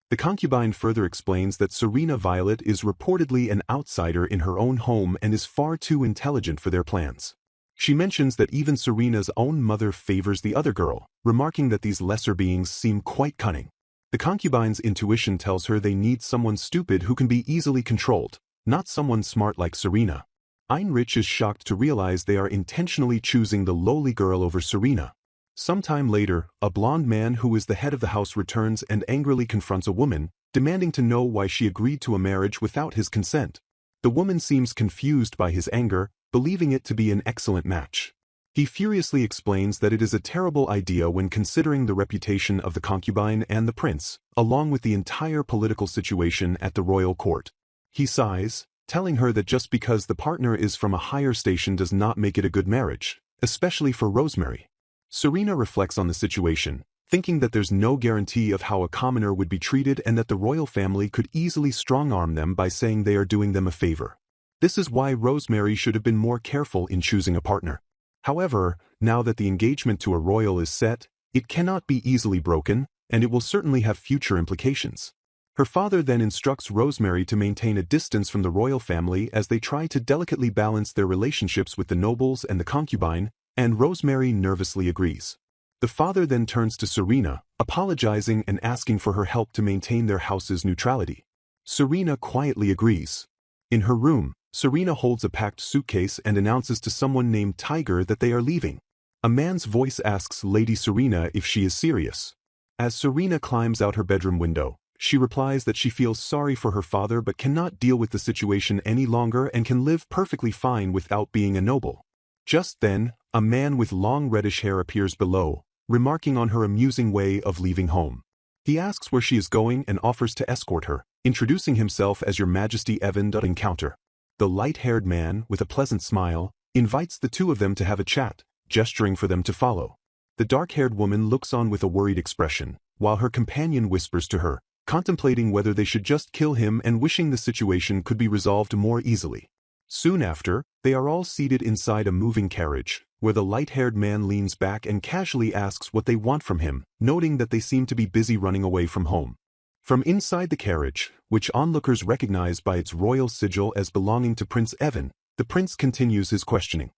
The concubine further explains that Serena Violet is reportedly an outsider in her own home and is far too intelligent for their plans. She mentions that even Serena's own mother favors the other girl, remarking that these lesser beings seem quite cunning. The concubine's intuition tells her they need someone stupid who can be easily controlled, not someone smart like Serena. Heinrich is shocked to realize they are intentionally choosing the lowly girl over Serena. Sometime later, a blonde man who is the head of the house returns and angrily confronts a woman, demanding to know why she agreed to a marriage without his consent. The woman seems confused by his anger, believing it to be an excellent match. He furiously explains that it is a terrible idea when considering the reputation of the concubine and the prince, along with the entire political situation at the royal court. He sighs, telling her that just because the partner is from a higher station does not make it a good marriage, especially for Rosemary. Serena reflects on the situation, thinking that there's no guarantee of how a commoner would be treated and that the royal family could easily strong-arm them by saying they are doing them a favor. This is why Rosemary should have been more careful in choosing a partner. However, now that the engagement to a royal is set, it cannot be easily broken, and it will certainly have future implications. Her father then instructs Rosemary to maintain a distance from the royal family as they try to delicately balance their relationships with the nobles and the concubine, and Rosemary nervously agrees. The father then turns to Serena, apologizing and asking for her help to maintain their house's neutrality. Serena quietly agrees. In her room, Serena holds a packed suitcase and announces to someone named Tiger that they are leaving. A man's voice asks Lady Serena if she is serious. As Serena climbs out her bedroom window, she replies that she feels sorry for her father but cannot deal with the situation any longer and can live perfectly fine without being a noble. Just then, a man with long reddish hair appears below, remarking on her amusing way of leaving home. He asks where she is going and offers to escort her, introducing himself as Your Majesty Evan Encounter. The light-haired man, with a pleasant smile, invites the two of them to have a chat, gesturing for them to follow. The dark-haired woman looks on with a worried expression, while her companion whispers to her, contemplating whether they should just kill him and wishing the situation could be resolved more easily. Soon after, they are all seated inside a moving carriage, where the light-haired man leans back and casually asks what they want from him, noting that they seem to be busy running away from home. From inside the carriage, which onlookers recognize by its royal sigil as belonging to Prince Evan, the prince continues his questioning.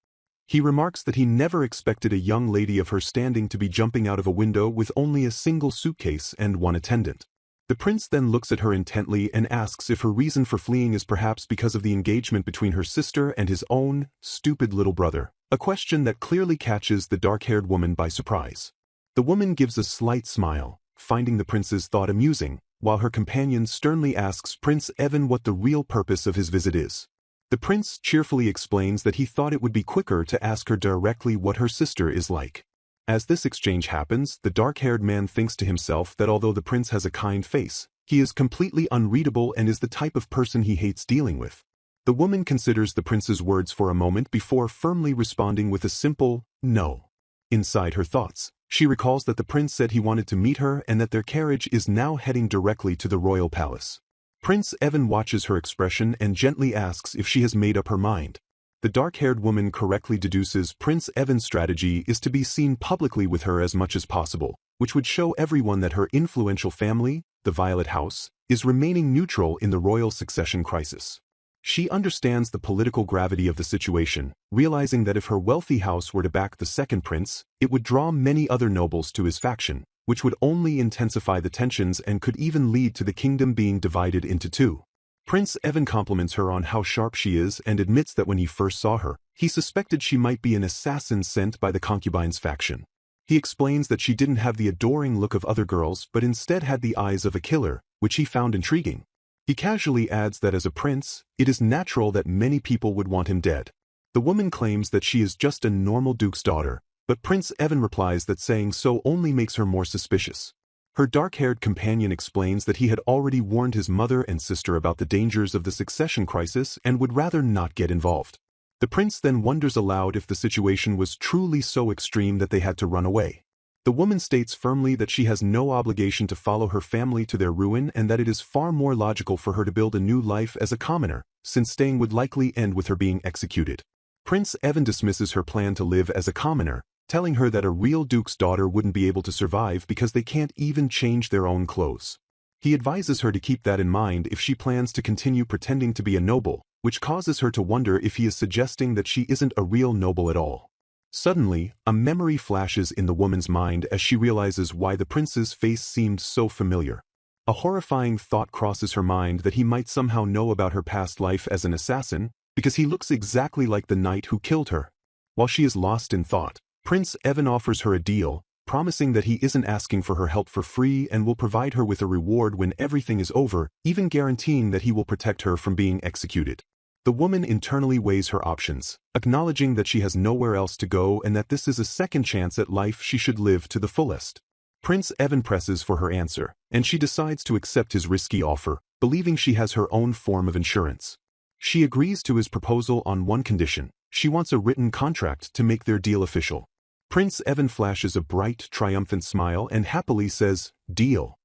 He remarks that he never expected a young lady of her standing to be jumping out of a window with only a single suitcase and one attendant. The prince then looks at her intently and asks if her reason for fleeing is perhaps because of the engagement between her sister and his own stupid little brother, a question that clearly catches the dark-haired woman by surprise. The woman gives a slight smile, finding the prince's thought amusing, while her companion sternly asks Prince Evan what the real purpose of his visit is. The prince cheerfully explains that he thought it would be quicker to ask her directly what her sister is like. As this exchange happens, the dark-haired man thinks to himself that although the prince has a kind face, he is completely unreadable and is the type of person he hates dealing with. The woman considers the prince's words for a moment before firmly responding with a simple, no. Inside her thoughts, she recalls that the prince said he wanted to meet her and that their carriage is now heading directly to the royal palace. Prince Evan watches her expression and gently asks if she has made up her mind. The dark-haired woman correctly deduces Prince Evan's strategy is to be seen publicly with her as much as possible, which would show everyone that her influential family, the Violet House, is remaining neutral in the royal succession crisis. She understands the political gravity of the situation, realizing that if her wealthy house were to back the second prince, it would draw many other nobles to his faction, which would only intensify the tensions and could even lead to the kingdom being divided into two. Prince Evan compliments her on how sharp she is and admits that when he first saw her, he suspected she might be an assassin sent by the concubine's faction. He explains that she didn't have the adoring look of other girls but instead had the eyes of a killer, which he found intriguing. He casually adds that as a prince, it is natural that many people would want him dead. The woman claims that she is just a normal duke's daughter, but Prince Evan replies that saying so only makes her more suspicious. Her dark-haired companion explains that he had already warned his mother and sister about the dangers of the succession crisis and would rather not get involved. The prince then wonders aloud if the situation was truly so extreme that they had to run away. The woman states firmly that she has no obligation to follow her family to their ruin and that it is far more logical for her to build a new life as a commoner, since staying would likely end with her being executed. Prince Evan dismisses her plan to live as a commoner, telling her that a real duke's daughter wouldn't be able to survive because they can't even change their own clothes. He advises her to keep that in mind if she plans to continue pretending to be a noble, which causes her to wonder if he is suggesting that she isn't a real noble at all. Suddenly, a memory flashes in the woman's mind as she realizes why the prince's face seemed so familiar. A horrifying thought crosses her mind that he might somehow know about her past life as an assassin, because he looks exactly like the knight who killed her. While she is lost in thought, Prince Evan offers her a deal, promising that he isn't asking for her help for free and will provide her with a reward when everything is over, even guaranteeing that he will protect her from being executed. The woman internally weighs her options, acknowledging that she has nowhere else to go and that this is a second chance at life she should live to the fullest. Prince Evan presses for her answer, and she decides to accept his risky offer, believing she has her own form of insurance. She agrees to his proposal on one condition: she wants a written contract to make their deal official. Prince Evan flashes a bright, triumphant smile and happily says, "Deal."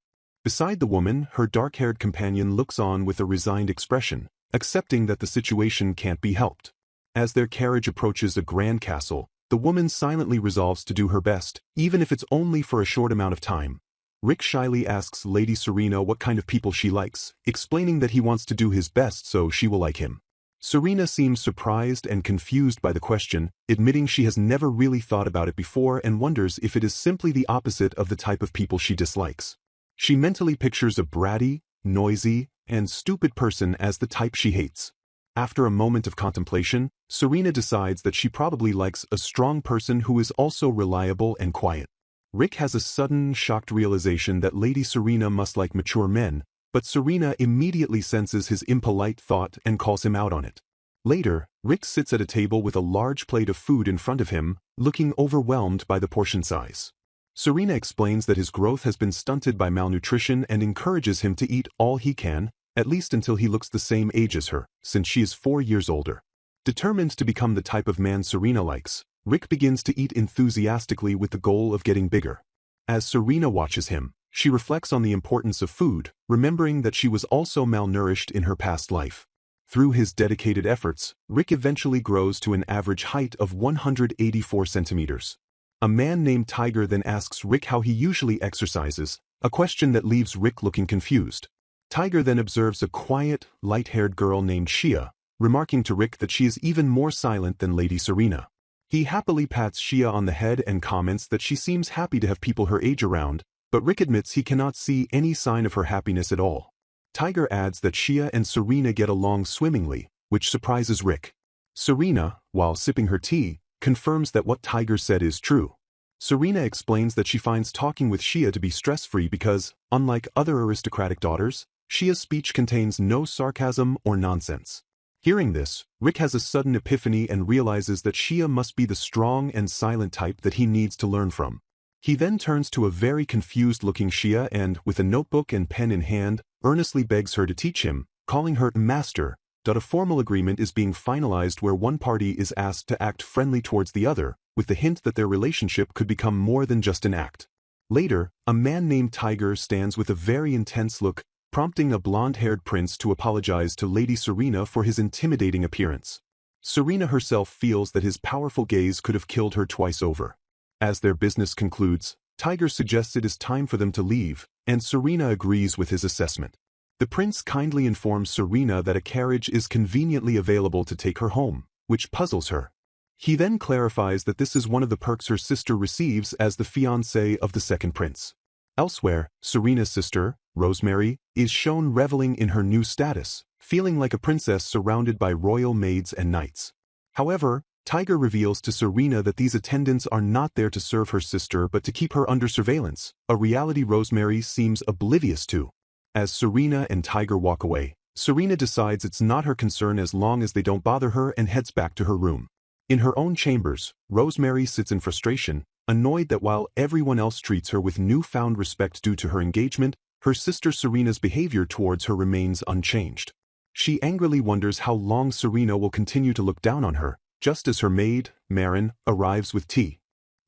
Beside the woman, her dark-haired companion looks on with a resigned expression, accepting that the situation can't be helped. As their carriage approaches a grand castle, the woman silently resolves to do her best, even if it's only for a short amount of time. Rick shyly asks Lady Serena what kind of people she likes, explaining that he wants to do his best so she will like him. Serena seems surprised and confused by the question, admitting she has never really thought about it before and wonders if it is simply the opposite of the type of people she dislikes. She mentally pictures a bratty, noisy, and stupid person as the type she hates. After a moment of contemplation, Serena decides that she probably likes a strong person who is also reliable and quiet. Rick has a sudden, shocked realization that Lady Serena must like mature men, but Serena immediately senses his impolite thought and calls him out on it. Later, Rick sits at a table with a large plate of food in front of him, looking overwhelmed by the portion size. Serena explains that his growth has been stunted by malnutrition and encourages him to eat all he can, at least until he looks the same age as her, since she is 4 years older. Determined to become the type of man Serena likes, Rick begins to eat enthusiastically with the goal of getting bigger. As Serena watches him, she reflects on the importance of food, remembering that she was also malnourished in her past life. Through his dedicated efforts, Rick eventually grows to an average height of 184 centimeters. A man named Tiger then asks Rick how he usually exercises, a question that leaves Rick looking confused. Tiger then observes a quiet, light-haired girl named Shia, remarking to Rick that she is even more silent than Lady Serena. He happily pats Shia on the head and comments that she seems happy to have people her age around, but Rick admits he cannot see any sign of her happiness at all. Tiger adds that Shia and Serena get along swimmingly, which surprises Rick. Serena, while sipping her tea, confirms that what Tiger said is true. Serena explains that she finds talking with Shia to be stress-free because, unlike other aristocratic daughters, Shia's speech contains no sarcasm or nonsense. Hearing this, Rick has a sudden epiphany and realizes that Shia must be the strong and silent type that he needs to learn from. He then turns to a very confused-looking Shia and, with a notebook and pen in hand, earnestly begs her to teach him, calling her master. A formal agreement is being finalized where one party is asked to act friendly towards the other, with the hint that their relationship could become more than just an act. Later, a man named Tiger stands with a very intense look, prompting a blonde-haired prince to apologize to Lady Serena for his intimidating appearance. Serena herself feels that his powerful gaze could have killed her twice over. As their business concludes, Tiger suggests it is time for them to leave, and Serena agrees with his assessment. The prince kindly informs Serena that a carriage is conveniently available to take her home, which puzzles her. He then clarifies that this is one of the perks her sister receives as the fiancée of the second prince. Elsewhere, Serena's sister, Rosemary, is shown reveling in her new status, feeling like a princess surrounded by royal maids and knights. However, Tiger reveals to Serena that these attendants are not there to serve her sister but to keep her under surveillance, a reality Rosemary seems oblivious to. As Serena and Tiger walk away, Serena decides it's not her concern as long as they don't bother her and heads back to her room. In her own chambers, Rosemary sits in frustration, annoyed that while everyone else treats her with newfound respect due to her engagement, her sister Serena's behavior towards her remains unchanged. She angrily wonders how long Serena will continue to look down on her, just as her maid, Marin, arrives with tea.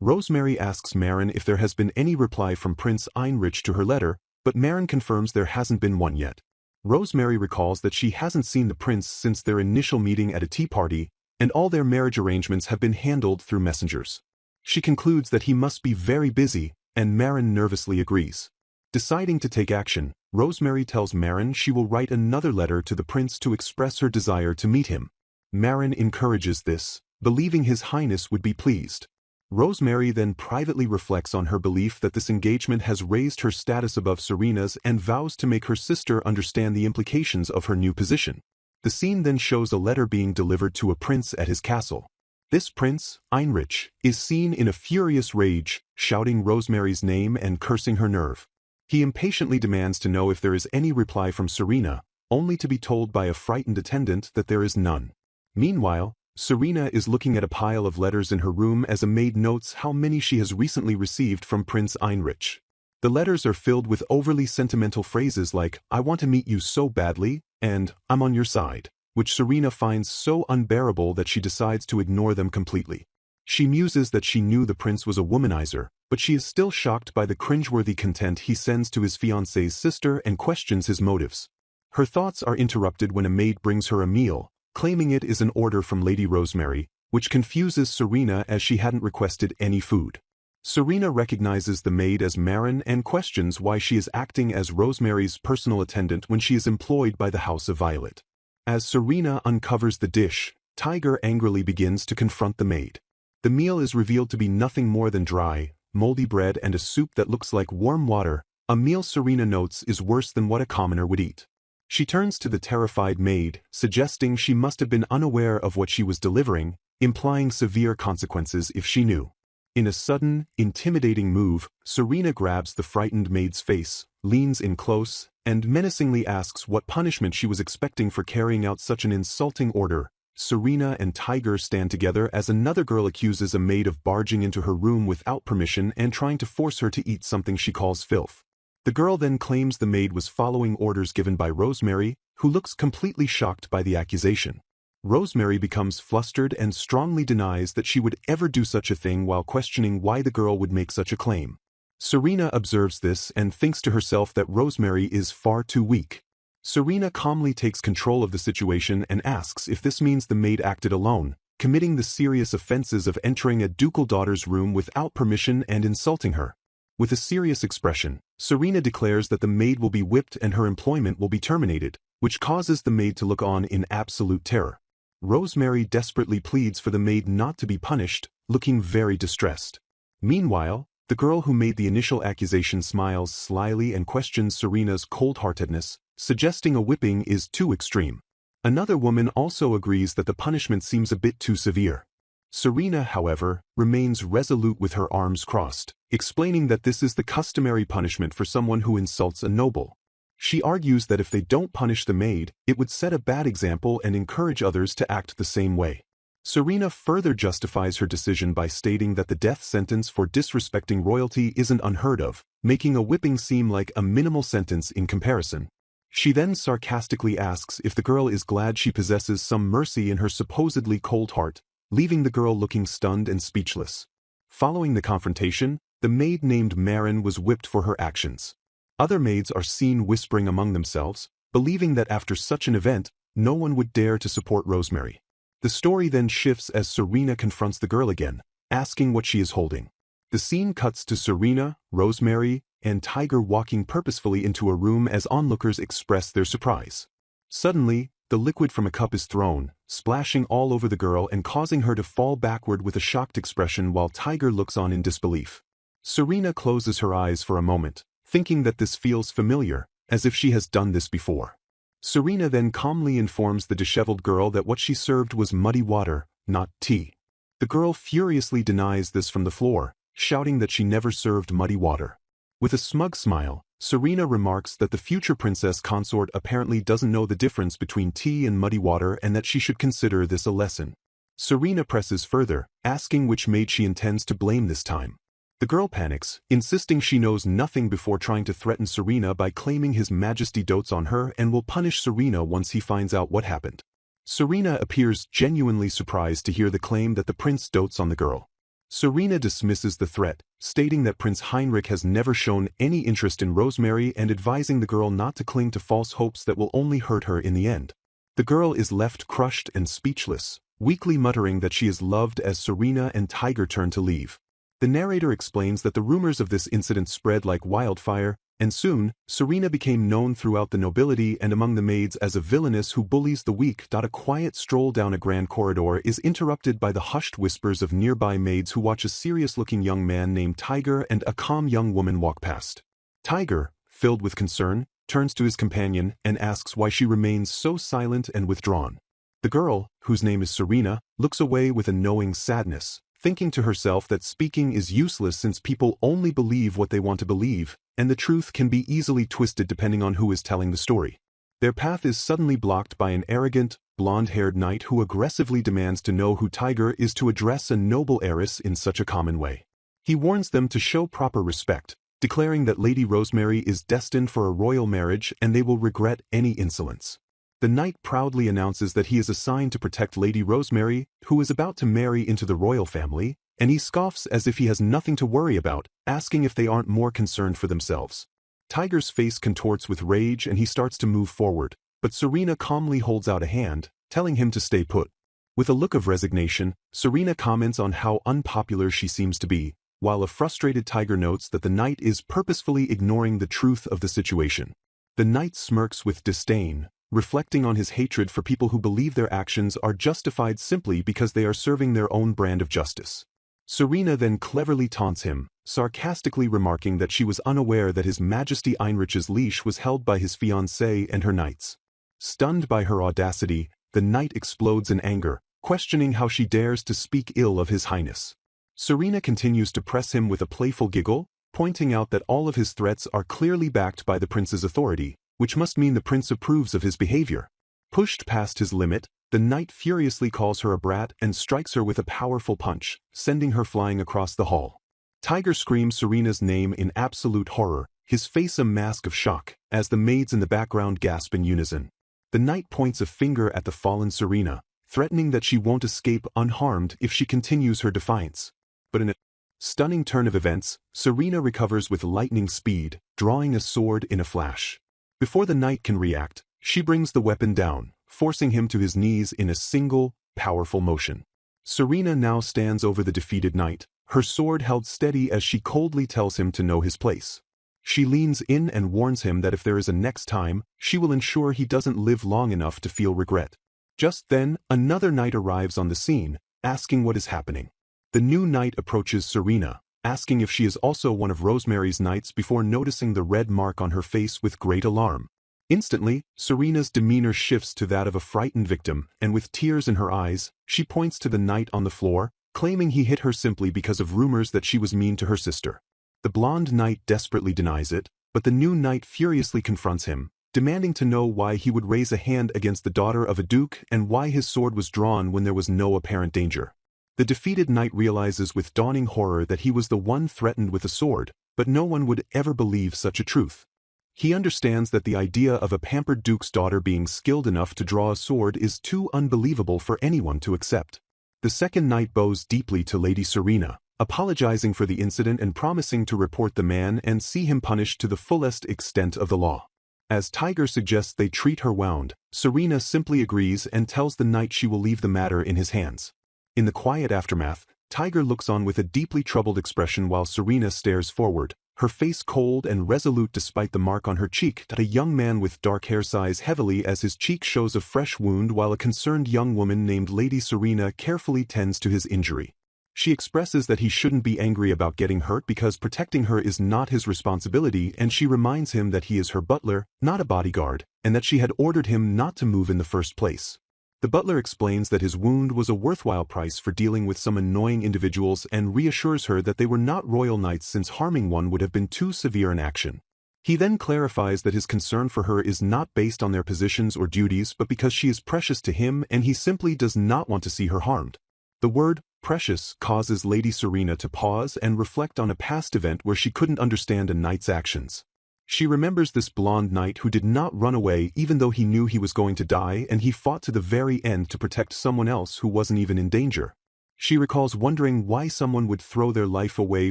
Rosemary asks Marin if there has been any reply from Prince Heinrich to her letter, but Marin confirms there hasn't been one yet. Rosemary recalls that she hasn't seen the prince since their initial meeting at a tea party, and all their marriage arrangements have been handled through messengers. She concludes that he must be very busy, and Marin nervously agrees. Deciding to take action, Rosemary tells Marin she will write another letter to the prince to express her desire to meet him. Marin encourages this, believing His Highness would be pleased. Rosemary then privately reflects on her belief that this engagement has raised her status above Serena's and vows to make her sister understand the implications of her new position. The scene then shows a letter being delivered to a prince at his castle. This prince, Heinrich, is seen in a furious rage, shouting Rosemary's name and cursing her nerve. He impatiently demands to know if there is any reply from Serena, only to be told by a frightened attendant that there is none. Meanwhile, Serena is looking at a pile of letters in her room as a maid notes how many she has recently received from Prince Heinrich. The letters are filled with overly sentimental phrases like, "I want to meet you so badly," and "I'm on your side," which Serena finds so unbearable that she decides to ignore them completely. She muses that she knew the prince was a womanizer, but she is still shocked by the cringeworthy content he sends to his fiancée's sister and questions his motives. Her thoughts are interrupted when a maid brings her a meal, claiming it is an order from Lady Rosemary, which confuses Serena as she hadn't requested any food. Serena recognizes the maid as Marin and questions why she is acting as Rosemary's personal attendant when she is employed by the House of Violet. As Serena uncovers the dish, Tiger angrily begins to confront the maid. The meal is revealed to be nothing more than dry, moldy bread and a soup that looks like warm water, a meal Serena notes is worse than what a commoner would eat. She turns to the terrified maid, suggesting she must have been unaware of what she was delivering, implying severe consequences if she knew. In a sudden, intimidating move, Serena grabs the frightened maid's face, leans in close, and menacingly asks what punishment she was expecting for carrying out such an insulting order. Serena and Tiger stand together as another girl accuses a maid of barging into her room without permission and trying to force her to eat something she calls filth. The girl then claims the maid was following orders given by Rosemary, who looks completely shocked by the accusation. Rosemary becomes flustered and strongly denies that she would ever do such a thing while questioning why the girl would make such a claim. Serena observes this and thinks to herself that Rosemary is far too weak. Serena calmly takes control of the situation and asks if this means the maid acted alone, committing the serious offenses of entering a ducal daughter's room without permission and insulting her. With a serious expression, Serena declares that the maid will be whipped and her employment will be terminated, which causes the maid to look on in absolute terror. Rosemary desperately pleads for the maid not to be punished, looking very distressed. Meanwhile, the girl who made the initial accusation smiles slyly and questions Serena's cold-heartedness, suggesting a whipping is too extreme. Another woman also agrees that the punishment seems a bit too severe. Serena, however, remains resolute with her arms crossed, explaining that this is the customary punishment for someone who insults a noble. She argues that if they don't punish the maid, it would set a bad example and encourage others to act the same way. Serena further justifies her decision by stating that the death sentence for disrespecting royalty isn't unheard of, making a whipping seem like a minimal sentence in comparison. She then sarcastically asks if the girl is glad she possesses some mercy in her supposedly cold heart, leaving the girl looking stunned and speechless. Following the confrontation, the maid named Marin was whipped for her actions. Other maids are seen whispering among themselves, believing that after such an event, no one would dare to support Rosemary. The story then shifts as Serena confronts the girl again, asking what she is holding. The scene cuts to Serena, Rosemary, and Tiger walking purposefully into a room as onlookers express their surprise. Suddenly, the liquid from a cup is thrown, splashing all over the girl and causing her to fall backward with a shocked expression while Tiger looks on in disbelief. Serena closes her eyes for a moment, thinking that this feels familiar, as if she has done this before. Serena then calmly informs the disheveled girl that what she served was muddy water, not tea. The girl furiously denies this from the floor, shouting that she never served muddy water. With a smug smile, Serena remarks that the future princess consort apparently doesn't know the difference between tea and muddy water and that she should consider this a lesson. Serena presses further, asking which maid she intends to blame this time. The girl panics, insisting she knows nothing before trying to threaten Serena by claiming His Majesty dotes on her and will punish Serena once he finds out what happened. Serena appears genuinely surprised to hear the claim that the prince dotes on the girl. Serena dismisses the threat, stating that Prince Heinrich has never shown any interest in Rosemary and advising the girl not to cling to false hopes that will only hurt her in the end. The girl is left crushed and speechless, weakly muttering that she is loved as Serena and Tiger turn to leave. The narrator explains that the rumors of this incident spread like wildfire, and soon, Serena became known throughout the nobility and among the maids as a villainess who bullies the weak. A quiet stroll down a grand corridor is interrupted by the hushed whispers of nearby maids who watch a serious-looking young man named Tiger and a calm young woman walk past. Tiger, filled with concern, turns to his companion and asks why she remains so silent and withdrawn. The girl, whose name is Serena, looks away with a knowing sadness, thinking to herself that speaking is useless since people only believe what they want to believe, and the truth can be easily twisted depending on who is telling the story. Their path is suddenly blocked by an arrogant, blonde-haired knight who aggressively demands to know who Tiger is to address a noble heiress in such a common way. He warns them to show proper respect, declaring that Lady Rosemary is destined for a royal marriage and they will regret any insolence. The knight proudly announces that he is assigned to protect Lady Rosemary, who is about to marry into the royal family, and he scoffs as if he has nothing to worry about, asking if they aren't more concerned for themselves. Tiger's face contorts with rage and he starts to move forward, but Serena calmly holds out a hand, telling him to stay put. With a look of resignation, Serena comments on how unpopular she seems to be, while a frustrated Tiger notes that the knight is purposefully ignoring the truth of the situation. The knight smirks with disdain, reflecting on his hatred for people who believe their actions are justified simply because they are serving their own brand of justice. Serena then cleverly taunts him, sarcastically remarking that she was unaware that His Majesty Heinrich's leash was held by his fiancée and her knights. Stunned by her audacity, the knight explodes in anger, questioning how she dares to speak ill of His Highness. Serena continues to press him with a playful giggle, pointing out that all of his threats are clearly backed by the prince's authority, which must mean the prince approves of his behavior. Pushed past his limit, the knight furiously calls her a brat and strikes her with a powerful punch, sending her flying across the hall. Tiger screams Serena's name in absolute horror, his face a mask of shock, as the maids in the background gasp in unison. The knight points a finger at the fallen Serena, threatening that she won't escape unharmed if she continues her defiance. But in a stunning turn of events, Serena recovers with lightning speed, drawing a sword in a flash. Before the knight can react, she brings the weapon down, forcing him to his knees in a single, powerful motion. Serena now stands over the defeated knight, her sword held steady as she coldly tells him to know his place. She leans in and warns him that if there is a next time, she will ensure he doesn't live long enough to feel regret. Just then, another knight arrives on the scene, asking what is happening. The new knight approaches Serena, asking if she is also one of Rosemary's knights before noticing the red mark on her face with great alarm. Instantly, Serena's demeanor shifts to that of a frightened victim, and with tears in her eyes, she points to the knight on the floor, claiming he hit her simply because of rumors that she was mean to her sister. The blonde knight desperately denies it, but the new knight furiously confronts him, demanding to know why he would raise a hand against the daughter of a duke and why his sword was drawn when there was no apparent danger. The defeated knight realizes with dawning horror that he was the one threatened with a sword, but no one would ever believe such a truth. He understands that the idea of a pampered duke's daughter being skilled enough to draw a sword is too unbelievable for anyone to accept. The second knight bows deeply to Lady Serena, apologizing for the incident and promising to report the man and see him punished to the fullest extent of the law. As Tiger suggests they treat her wound, Serena simply agrees and tells the knight she will leave the matter in his hands. In the quiet aftermath, Tiger looks on with a deeply troubled expression while Serena stares forward, her face cold and resolute despite the mark on her cheek. A young man with dark hair sighs heavily as his cheek shows a fresh wound while a concerned young woman named Lady Serena carefully tends to his injury. She expresses that he shouldn't be angry about getting hurt because protecting her is not his responsibility, and she reminds him that he is her butler, not a bodyguard, and that she had ordered him not to move in the first place. The butler explains that his wound was a worthwhile price for dealing with some annoying individuals and reassures her that they were not royal knights since harming one would have been too severe an action. He then clarifies that his concern for her is not based on their positions or duties but because she is precious to him and he simply does not want to see her harmed. The word precious, causes Lady Serena to pause and reflect on a past event where she couldn't understand a knight's actions. She remembers this blonde knight who did not run away even though he knew he was going to die, and he fought to the very end to protect someone else who wasn't even in danger. She recalls wondering why someone would throw their life away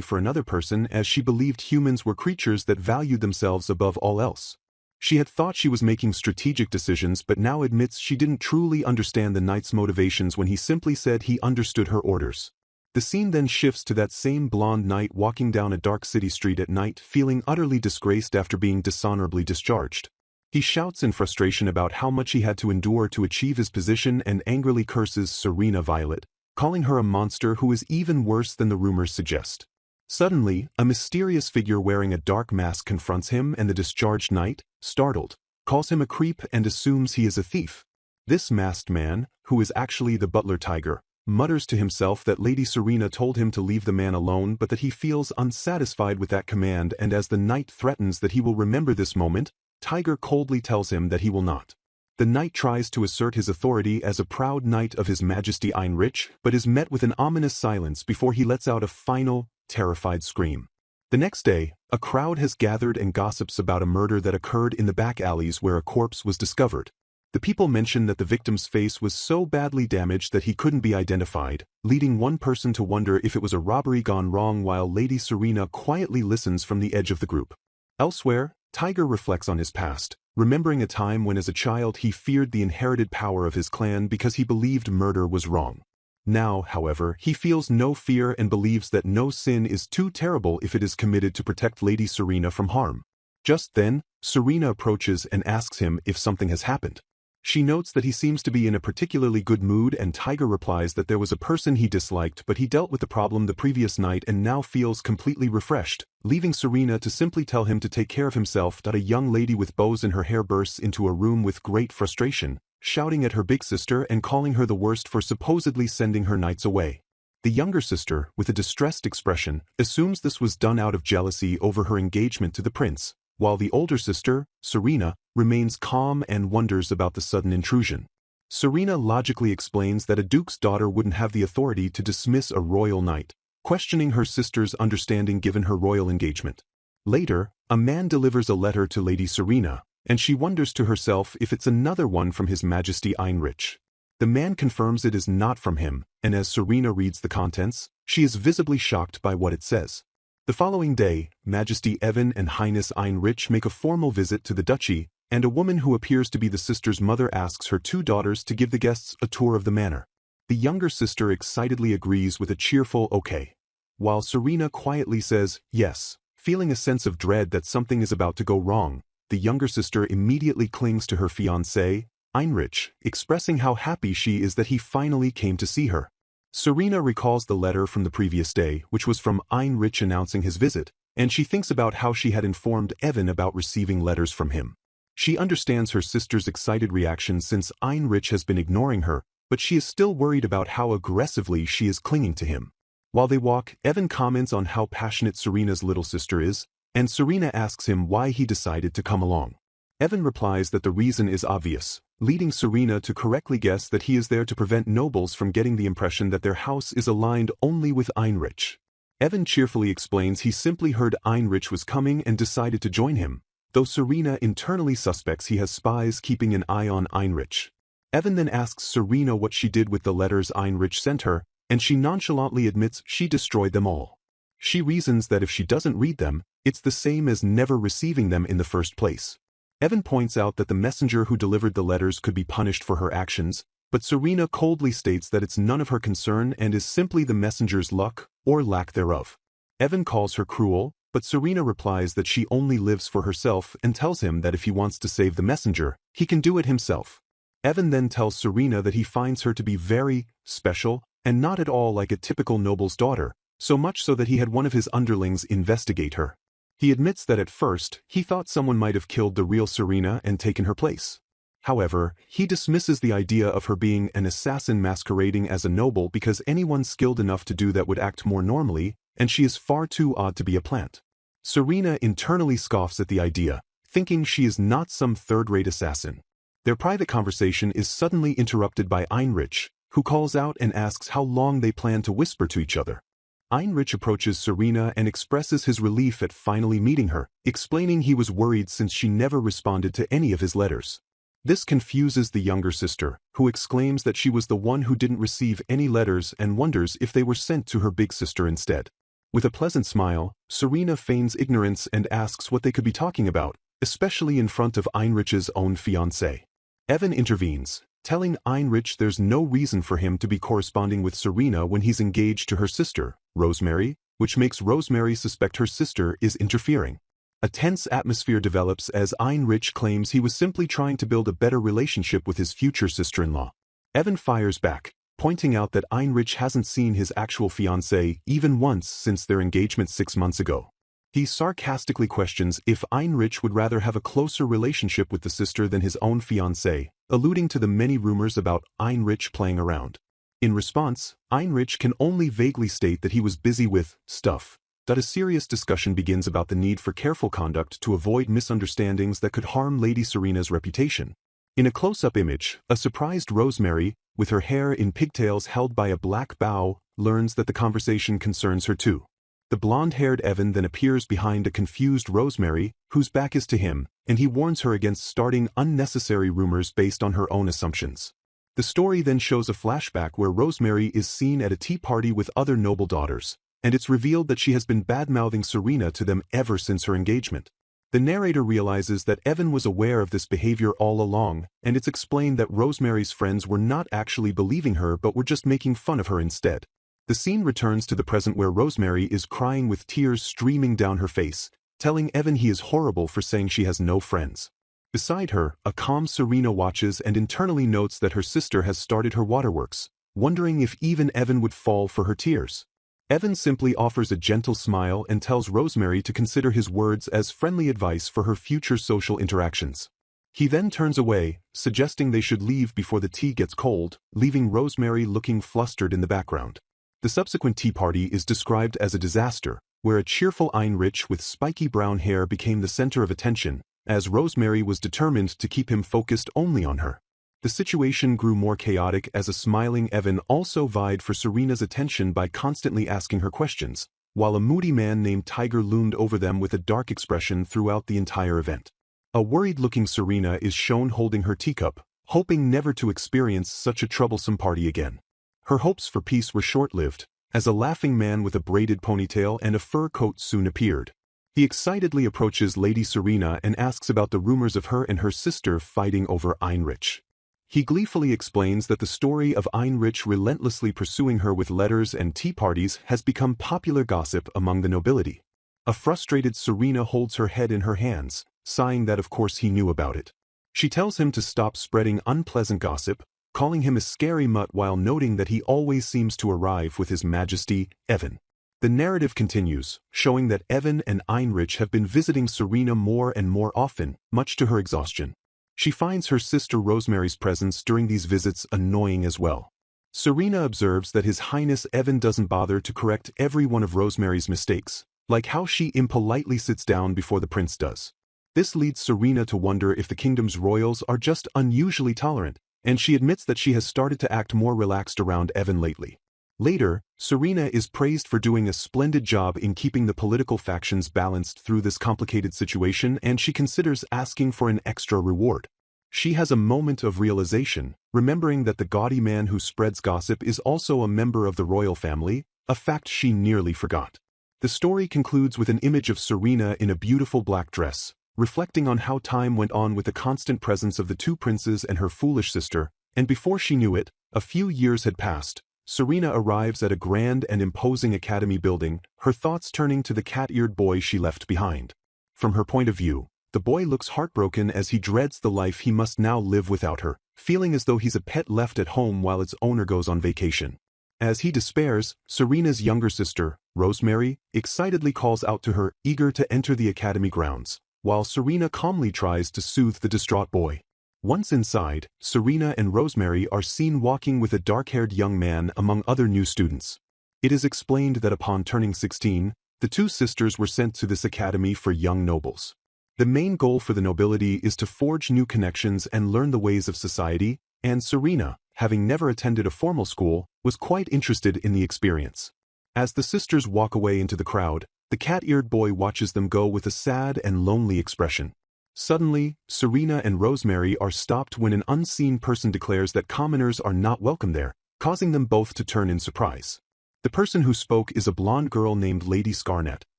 for another person, as she believed humans were creatures that valued themselves above all else. She had thought she was making strategic decisions, but now admits she didn't truly understand the knight's motivations when he simply said he understood her orders. The scene then shifts to that same blonde knight walking down a dark city street at night, feeling utterly disgraced after being dishonorably discharged. He shouts in frustration about how much he had to endure to achieve his position and angrily curses Serena Violet, calling her a monster who is even worse than the rumors suggest. Suddenly, a mysterious figure wearing a dark mask confronts him, and the discharged knight, startled, calls him a creep and assumes he is a thief. This masked man, who is actually the butler Tiger, mutters to himself that Lady Serena told him to leave the man alone, but that he feels unsatisfied with that command, and as the knight threatens that he will remember this moment, Tiger coldly tells him that he will not. The knight tries to assert his authority as a proud knight of His Majesty Heinrich, but is met with an ominous silence before he lets out a final, terrified scream. The next day, a crowd has gathered and gossips about a murder that occurred in the back alleys where a corpse was discovered. The people mention that the victim's face was so badly damaged that he couldn't be identified, leading one person to wonder if it was a robbery gone wrong, while Lady Serena quietly listens from the edge of the group. Elsewhere, Tiger reflects on his past, remembering a time when as a child he feared the inherited power of his clan because he believed murder was wrong. Now, however, he feels no fear and believes that no sin is too terrible if it is committed to protect Lady Serena from harm. Just then, Serena approaches and asks him if something has happened. She notes that he seems to be in a particularly good mood, and Tiger replies that there was a person he disliked, but he dealt with the problem the previous night and now feels completely refreshed, leaving Serena to simply tell him to take care of himself. A young lady with bows in her hair bursts into a room with great frustration, shouting at her big sister and calling her the worst for supposedly sending her knights away. The younger sister, with a distressed expression, assumes this was done out of jealousy over her engagement to the prince, while the older sister, Serena, remains calm and wonders about the sudden intrusion. Serena logically explains that a duke's daughter wouldn't have the authority to dismiss a royal knight, questioning her sister's understanding given her royal engagement. Later, a man delivers a letter to Lady Serena, and she wonders to herself if it's another one from His Majesty Heinrich. The man confirms it is not from him, and as Serena reads the contents, she is visibly shocked by what it says. The following day, Majesty Evan and Highness Heinrich make a formal visit to the duchy, and a woman who appears to be the sister's mother asks her two daughters to give the guests a tour of the manor. The younger sister excitedly agrees with a cheerful okay, while Serena quietly says yes, feeling a sense of dread that something is about to go wrong. The younger sister immediately clings to her fiancé, Heinrich, expressing how happy she is that he finally came to see her. Serena recalls the letter from the previous day, which was from Heinrich announcing his visit, and she thinks about how she had informed Evan about receiving letters from him. She understands her sister's excited reaction since Heinrich has been ignoring her, but she is still worried about how aggressively she is clinging to him. While they walk, Evan comments on how passionate Serena's little sister is, and Serena asks him why he decided to come along. Evan replies that the reason is obvious, leading Serena to correctly guess that he is there to prevent nobles from getting the impression that their house is aligned only with Heinrich. Evan cheerfully explains he simply heard Heinrich was coming and decided to join him, though Serena internally suspects he has spies keeping an eye on Heinrich. Evan then asks Serena what she did with the letters Heinrich sent her, and she nonchalantly admits she destroyed them all. She reasons that if she doesn't read them, it's the same as never receiving them in the first place. Evan points out that the messenger who delivered the letters could be punished for her actions, but Serena coldly states that it's none of her concern and is simply the messenger's luck, or lack thereof. Evan calls her cruel, but Serena replies that she only lives for herself and tells him that if he wants to save the messenger, he can do it himself. Evan then tells Serena that he finds her to be very special and not at all like a typical noble's daughter, so much so that he had one of his underlings investigate her. He admits that at first, he thought someone might have killed the real Serena and taken her place. However, he dismisses the idea of her being an assassin masquerading as a noble because anyone skilled enough to do that would act more normally, and she is far too odd to be a plant. Serena internally scoffs at the idea, thinking she is not some third-rate assassin. Their private conversation is suddenly interrupted by Heinrich, who calls out and asks how long they plan to whisper to each other. Heinrich approaches Serena and expresses his relief at finally meeting her, explaining he was worried since she never responded to any of his letters. This confuses the younger sister, who exclaims that she was the one who didn't receive any letters and wonders if they were sent to her big sister instead. With a pleasant smile, Serena feigns ignorance and asks what they could be talking about, especially in front of Heinrich's own fiancé. Evan intervenes, telling Heinrich there's no reason for him to be corresponding with Serena when he's engaged to her sister, Rosemary, which makes Rosemary suspect her sister is interfering. A tense atmosphere develops as Heinrich claims he was simply trying to build a better relationship with his future sister-in-law. Evan fires back, pointing out that Heinrich hasn't seen his actual fiancée even once since their engagement 6 months ago. He sarcastically questions if Heinrich would rather have a closer relationship with the sister than his own fiancée, alluding to the many rumors about Heinrich playing around. In response, Heinrich can only vaguely state that he was busy with stuff. A serious discussion begins about the need for careful conduct to avoid misunderstandings that could harm Lady Serena's reputation. In a close-up image, a surprised Rosemary, with her hair in pigtails held by a black bow, learns that the conversation concerns her too. The blonde-haired Evan then appears behind a confused Rosemary, whose back is to him, and he warns her against starting unnecessary rumors based on her own assumptions. The story then shows a flashback where Rosemary is seen at a tea party with other noble daughters, and it's revealed that she has been bad-mouthing Serena to them ever since her engagement. The narrator realizes that Evan was aware of this behavior all along, and it's explained that Rosemary's friends were not actually believing her but were just making fun of her instead. The scene returns to the present where Rosemary is crying with tears streaming down her face, telling Evan he is horrible for saying she has no friends. Beside her, a calm Serena watches and internally notes that her sister has started her waterworks, wondering if even Evan would fall for her tears. Evan simply offers a gentle smile and tells Rosemary to consider his words as friendly advice for her future social interactions. He then turns away, suggesting they should leave before the tea gets cold, leaving Rosemary looking flustered in the background. The subsequent tea party is described as a disaster, where a cheerful Heinrich with spiky brown hair became the center of attention, as Rosemary was determined to keep him focused only on her. The situation grew more chaotic as a smiling Evan also vied for Serena's attention by constantly asking her questions, while a moody man named Tiger loomed over them with a dark expression throughout the entire event. A worried-looking Serena is shown holding her teacup, hoping never to experience such a troublesome party again. Her hopes for peace were short-lived, as a laughing man with a braided ponytail and a fur coat soon appeared. He excitedly approaches Lady Serena and asks about the rumors of her and her sister fighting over Heinrich. He gleefully explains that the story of Heinrich relentlessly pursuing her with letters and tea parties has become popular gossip among the nobility. A frustrated Serena holds her head in her hands, sighing that of course he knew about it. She tells him to stop spreading unpleasant gossip, calling him a scary mutt while noting that he always seems to arrive with His Majesty, Evan. The narrative continues, showing that Evan and Heinrich have been visiting Serena more and more often, much to her exhaustion. She finds her sister Rosemary's presence during these visits annoying as well. Serena observes that His Highness Evan doesn't bother to correct every one of Rosemary's mistakes, like how she impolitely sits down before the prince does. This leads Serena to wonder if the kingdom's royals are just unusually tolerant, and she admits that she has started to act more relaxed around Evan lately. Later, Serena is praised for doing a splendid job in keeping the political factions balanced through this complicated situation, and she considers asking for an extra reward. She has a moment of realization, remembering that the gaudy man who spreads gossip is also a member of the royal family, a fact she nearly forgot. The story concludes with an image of Serena in a beautiful black dress, reflecting on how time went on with the constant presence of the two princes and her foolish sister, and before she knew it, a few years had passed. Serena arrives at a grand and imposing academy building, her thoughts turning to the cat-eared boy she left behind. From her point of view, the boy looks heartbroken as he dreads the life he must now live without her, feeling as though he's a pet left at home while its owner goes on vacation. As he despairs, Serena's younger sister, Rosemary, excitedly calls out to her, eager to enter the academy grounds, while Serena calmly tries to soothe the distraught boy. Once inside, Serena and Rosemary are seen walking with a dark-haired young man among other new students. It is explained that upon turning 16, the two sisters were sent to this academy for young nobles. The main goal for the nobility is to forge new connections and learn the ways of society, and Serena, having never attended a formal school, was quite interested in the experience. As the sisters walk away into the crowd, the cat-eared boy watches them go with a sad and lonely expression. Suddenly, Serena and Rosemary are stopped when an unseen person declares that commoners are not welcome there, causing them both to turn in surprise. The person who spoke is a blonde girl named Lady Scarnet,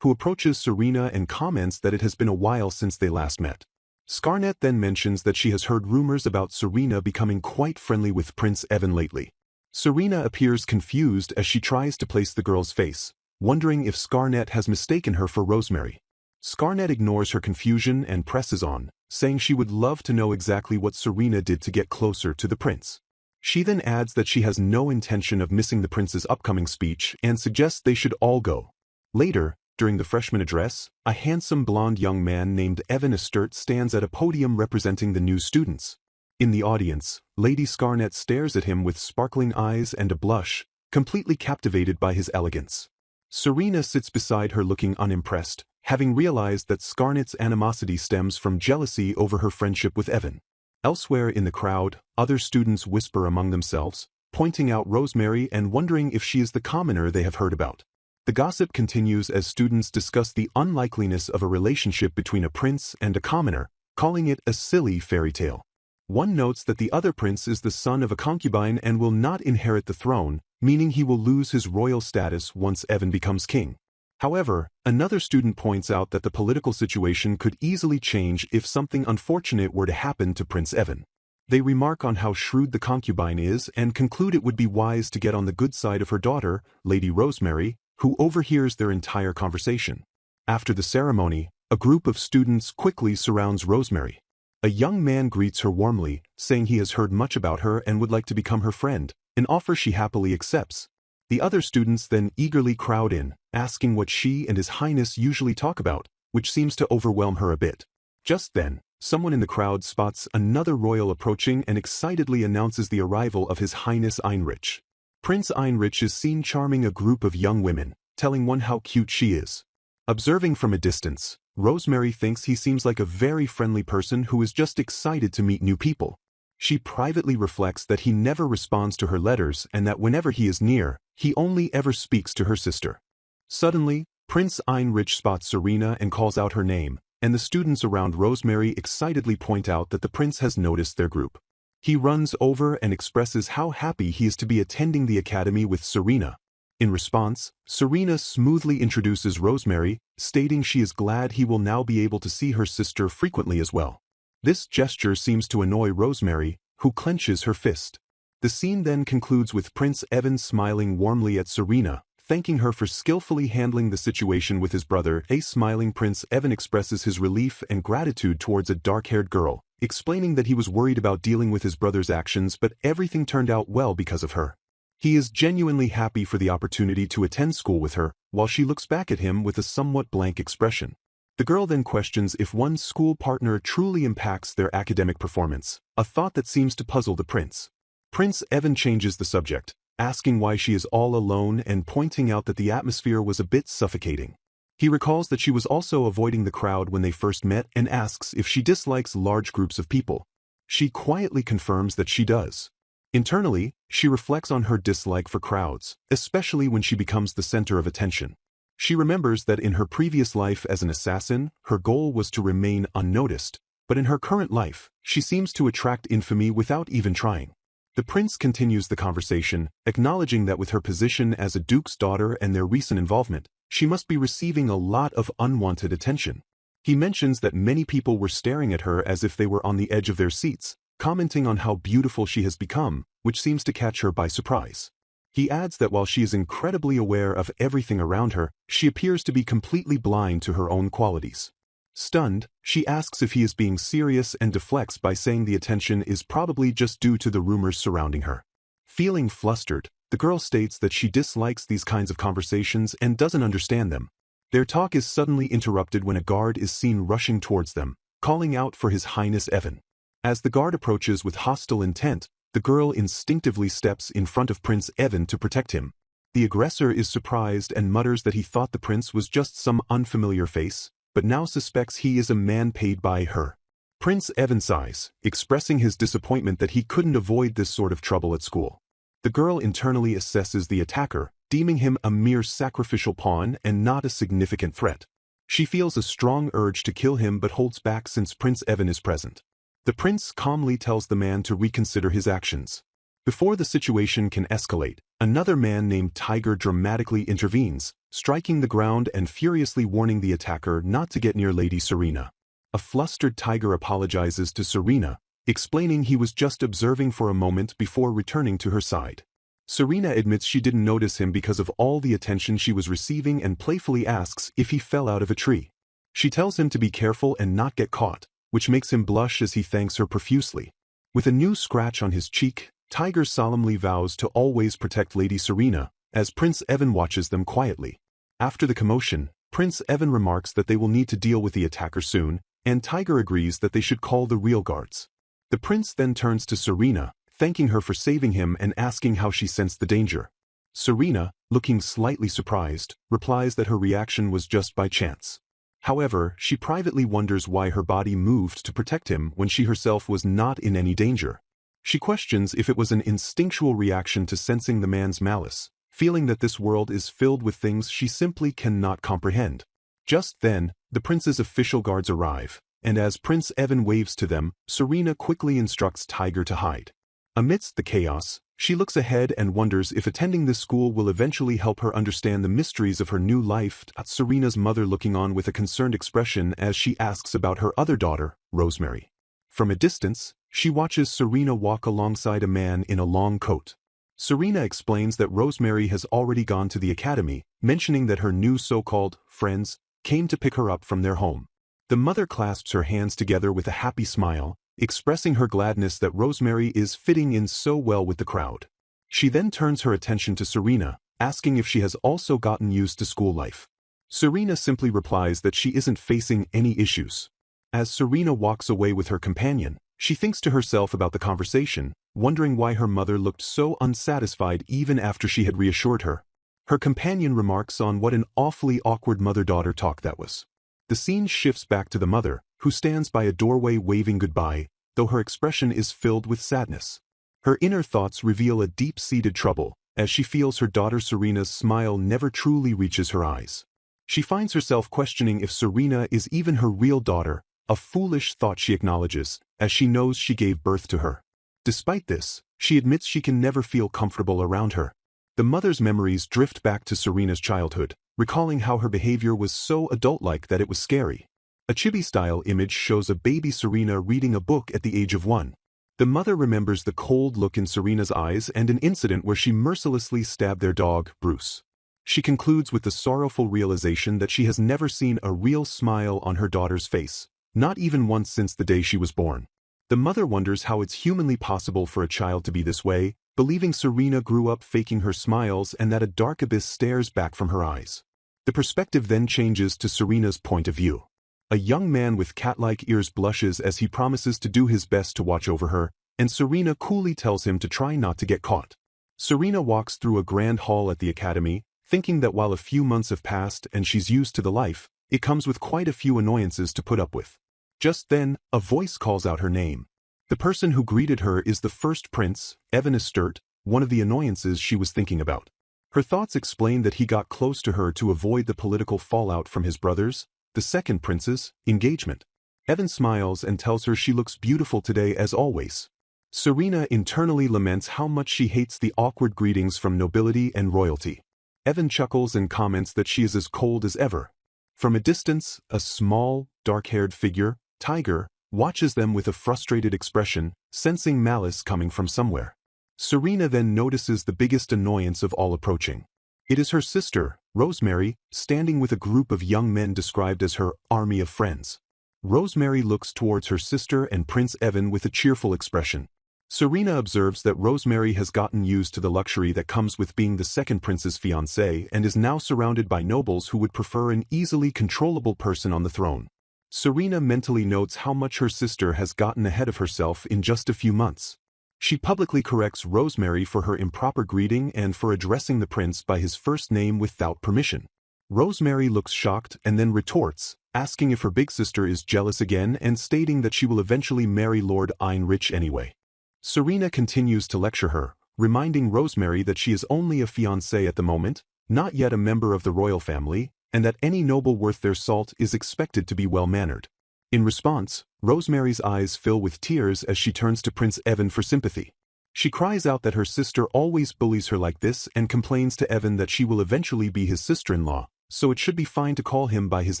who approaches Serena and comments that it has been a while since they last met. Scarnet then mentions that she has heard rumors about Serena becoming quite friendly with Prince Evan lately. Serena appears confused as she tries to place the girl's face, wondering if Scarnet has mistaken her for Rosemary. Scarnet ignores her confusion and presses on, saying she would love to know exactly what Serena did to get closer to the prince. She then adds that she has no intention of missing the prince's upcoming speech and suggests they should all go. Later, during the freshman address, a handsome blonde young man named Evan Estert stands at a podium representing the new students. In the audience, Lady Scarnet stares at him with sparkling eyes and a blush, completely captivated by his elegance. Serena sits beside her looking unimpressed, having realized that Scarnet's animosity stems from jealousy over her friendship with Evan. Elsewhere in the crowd, other students whisper among themselves, pointing out Rosemary and wondering if she is the commoner they have heard about. The gossip continues as students discuss the unlikeliness of a relationship between a prince and a commoner, calling it a silly fairy tale. One notes that the other prince is the son of a concubine and will not inherit the throne, meaning he will lose his royal status once Evan becomes king. However, another student points out that the political situation could easily change if something unfortunate were to happen to Prince Evan. They remark on how shrewd the concubine is and conclude it would be wise to get on the good side of her daughter, Lady Rosemary, who overhears their entire conversation. After the ceremony, a group of students quickly surrounds Rosemary. A young man greets her warmly, saying he has heard much about her and would like to become her friend, an offer she happily accepts. The other students then eagerly crowd in, asking what she and His Highness usually talk about, which seems to overwhelm her a bit. Just then, someone in the crowd spots another royal approaching and excitedly announces the arrival of His Highness Einrich. Prince Einrich is seen charming a group of young women, telling one how cute she is. Observing from a distance, Rosemary thinks he seems like a very friendly person who is just excited to meet new people. She privately reflects that he never responds to her letters and that whenever he is near, he only ever speaks to her sister. Suddenly, Prince Einrich spots Serena and calls out her name, and the students around Rosemary excitedly point out that the prince has noticed their group. He runs over and expresses how happy he is to be attending the academy with Serena. In response, Serena smoothly introduces Rosemary, stating she is glad he will now be able to see her sister frequently as well. This gesture seems to annoy Rosemary, who clenches her fist. The scene then concludes with Prince Evan smiling warmly at Serena, thanking her for skillfully handling the situation with his brother. A smiling Prince Evan expresses his relief and gratitude towards a dark-haired girl, explaining that he was worried about dealing with his brother's actions but everything turned out well because of her. He is genuinely happy for the opportunity to attend school with her, while she looks back at him with a somewhat blank expression. The girl then questions if one's school partner truly impacts their academic performance, a thought that seems to puzzle the prince. Prince Evan changes the subject, asking why she is all alone and pointing out that the atmosphere was a bit suffocating. He recalls that she was also avoiding the crowd when they first met and asks if she dislikes large groups of people. She quietly confirms that she does. Internally, she reflects on her dislike for crowds, especially when she becomes the center of attention. She remembers that in her previous life as an assassin, her goal was to remain unnoticed, but in her current life, she seems to attract infamy without even trying. The prince continues the conversation, acknowledging that with her position as a duke's daughter and their recent involvement, she must be receiving a lot of unwanted attention. He mentions that many people were staring at her as if they were on the edge of their seats, commenting on how beautiful she has become, which seems to catch her by surprise. He adds that while she is incredibly aware of everything around her, she appears to be completely blind to her own qualities. Stunned, she asks if he is being serious and deflects by saying the attention is probably just due to the rumors surrounding her. Feeling flustered, the girl states that she dislikes these kinds of conversations and doesn't understand them. Their talk is suddenly interrupted when a guard is seen rushing towards them, calling out for His Highness Evan. As the guard approaches with hostile intent, the girl instinctively steps in front of Prince Evan to protect him. The aggressor is surprised and mutters that he thought the prince was just some unfamiliar face, but now suspects he is a man paid by her. Prince Evan sighs, expressing his disappointment that he couldn't avoid this sort of trouble at school. The girl internally assesses the attacker, deeming him a mere sacrificial pawn and not a significant threat. She feels a strong urge to kill him but holds back since Prince Evan is present. The prince calmly tells the man to reconsider his actions. Before the situation can escalate, another man named Tiger dramatically intervenes, striking the ground and furiously warning the attacker not to get near Lady Serena. A flustered Tiger apologizes to Serena, explaining he was just observing for a moment before returning to her side. Serena admits she didn't notice him because of all the attention she was receiving and playfully asks if he fell out of a tree. She tells him to be careful and not get caught, which makes him blush as he thanks her profusely. With a new scratch on his cheek, Tiger solemnly vows to always protect Lady Serena, as Prince Evan watches them quietly. After the commotion, Prince Evan remarks that they will need to deal with the attacker soon, and Tiger agrees that they should call the real guards. The prince then turns to Serena, thanking her for saving him and asking how she sensed the danger. Serena, looking slightly surprised, replies that her reaction was just by chance. However, she privately wonders why her body moved to protect him when she herself was not in any danger. She questions if it was an instinctual reaction to sensing the man's malice, feeling that this world is filled with things she simply cannot comprehend. Just then, the prince's official guards arrive, and as Prince Evan waves to them, Serena quickly instructs Tiger to hide. Amidst the chaos, she looks ahead and wonders if attending this school will eventually help her understand the mysteries of her new life. Serena's mother looking on with a concerned expression as she asks about her other daughter, Rosemary. From a distance, she watches Serena walk alongside a man in a long coat. Serena explains that Rosemary has already gone to the academy, mentioning that her new so-called friends came to pick her up from their home. The mother clasps her hands together with a happy smile, expressing her gladness that Rosemary is fitting in so well with the crowd. She then turns her attention to Serena, asking if she has also gotten used to school life. Serena simply replies that she isn't facing any issues. As Serena walks away with her companion, she thinks to herself about the conversation, wondering why her mother looked so unsatisfied even after she had reassured her. Her companion remarks on what an awfully awkward mother-daughter talk that was. The scene shifts back to the mother, who stands by a doorway waving goodbye, though her expression is filled with sadness. Her inner thoughts reveal a deep-seated trouble, as she feels her daughter Serena's smile never truly reaches her eyes. She finds herself questioning if Serena is even her real daughter, a foolish thought she acknowledges, as she knows she gave birth to her. Despite this, she admits she can never feel comfortable around her. The mother's memories drift back to Serena's childhood, recalling how her behavior was so adult-like that it was scary. A chibi-style image shows a baby Serena reading a book at the age of 1. The mother remembers the cold look in Serena's eyes and an incident where she mercilessly stabbed their dog, Bruce. She concludes with the sorrowful realization that she has never seen a real smile on her daughter's face, not even once since the day she was born. The mother wonders how it's humanly possible for a child to be this way, believing Serena grew up faking her smiles and that a dark abyss stares back from her eyes. The perspective then changes to Serena's point of view. A young man with cat-like ears blushes as he promises to do his best to watch over her, and Serena coolly tells him to try not to get caught. Serena walks through a grand hall at the academy, thinking that while a few months have passed and she's used to the life, it comes with quite a few annoyances to put up with. Just then, a voice calls out her name. The person who greeted her is the first prince, Evan Estert, one of the annoyances she was thinking about. Her thoughts explain that he got close to her to avoid the political fallout from his brothers, the second prince's, engagement. Evan smiles and tells her she looks beautiful today as always. Serena internally laments how much she hates the awkward greetings from nobility and royalty. Evan chuckles and comments that she is as cold as ever. From a distance, a small, dark-haired figure, Tiger, watches them with a frustrated expression, sensing malice coming from somewhere. Serena then notices the biggest annoyance of all approaching. It is her sister, Rosemary, standing with a group of young men described as her army of friends. Rosemary looks towards her sister and Prince Evan with a cheerful expression. Serena observes that Rosemary has gotten used to the luxury that comes with being the second prince's fiancée and is now surrounded by nobles who would prefer an easily controllable person on the throne. Serena mentally notes how much her sister has gotten ahead of herself in just a few months. She publicly corrects Rosemary for her improper greeting and for addressing the prince by his first name without permission. Rosemary looks shocked and then retorts, asking if her big sister is jealous again and stating that she will eventually marry Lord Heinrich anyway. Serena continues to lecture her, reminding Rosemary that she is only a fiancée at the moment, not yet a member of the royal family, and that any noble worth their salt is expected to be well-mannered. In response, Rosemary's eyes fill with tears as she turns to Prince Evan for sympathy. She cries out that her sister always bullies her like this and complains to Evan that she will eventually be his sister-in-law, so it should be fine to call him by his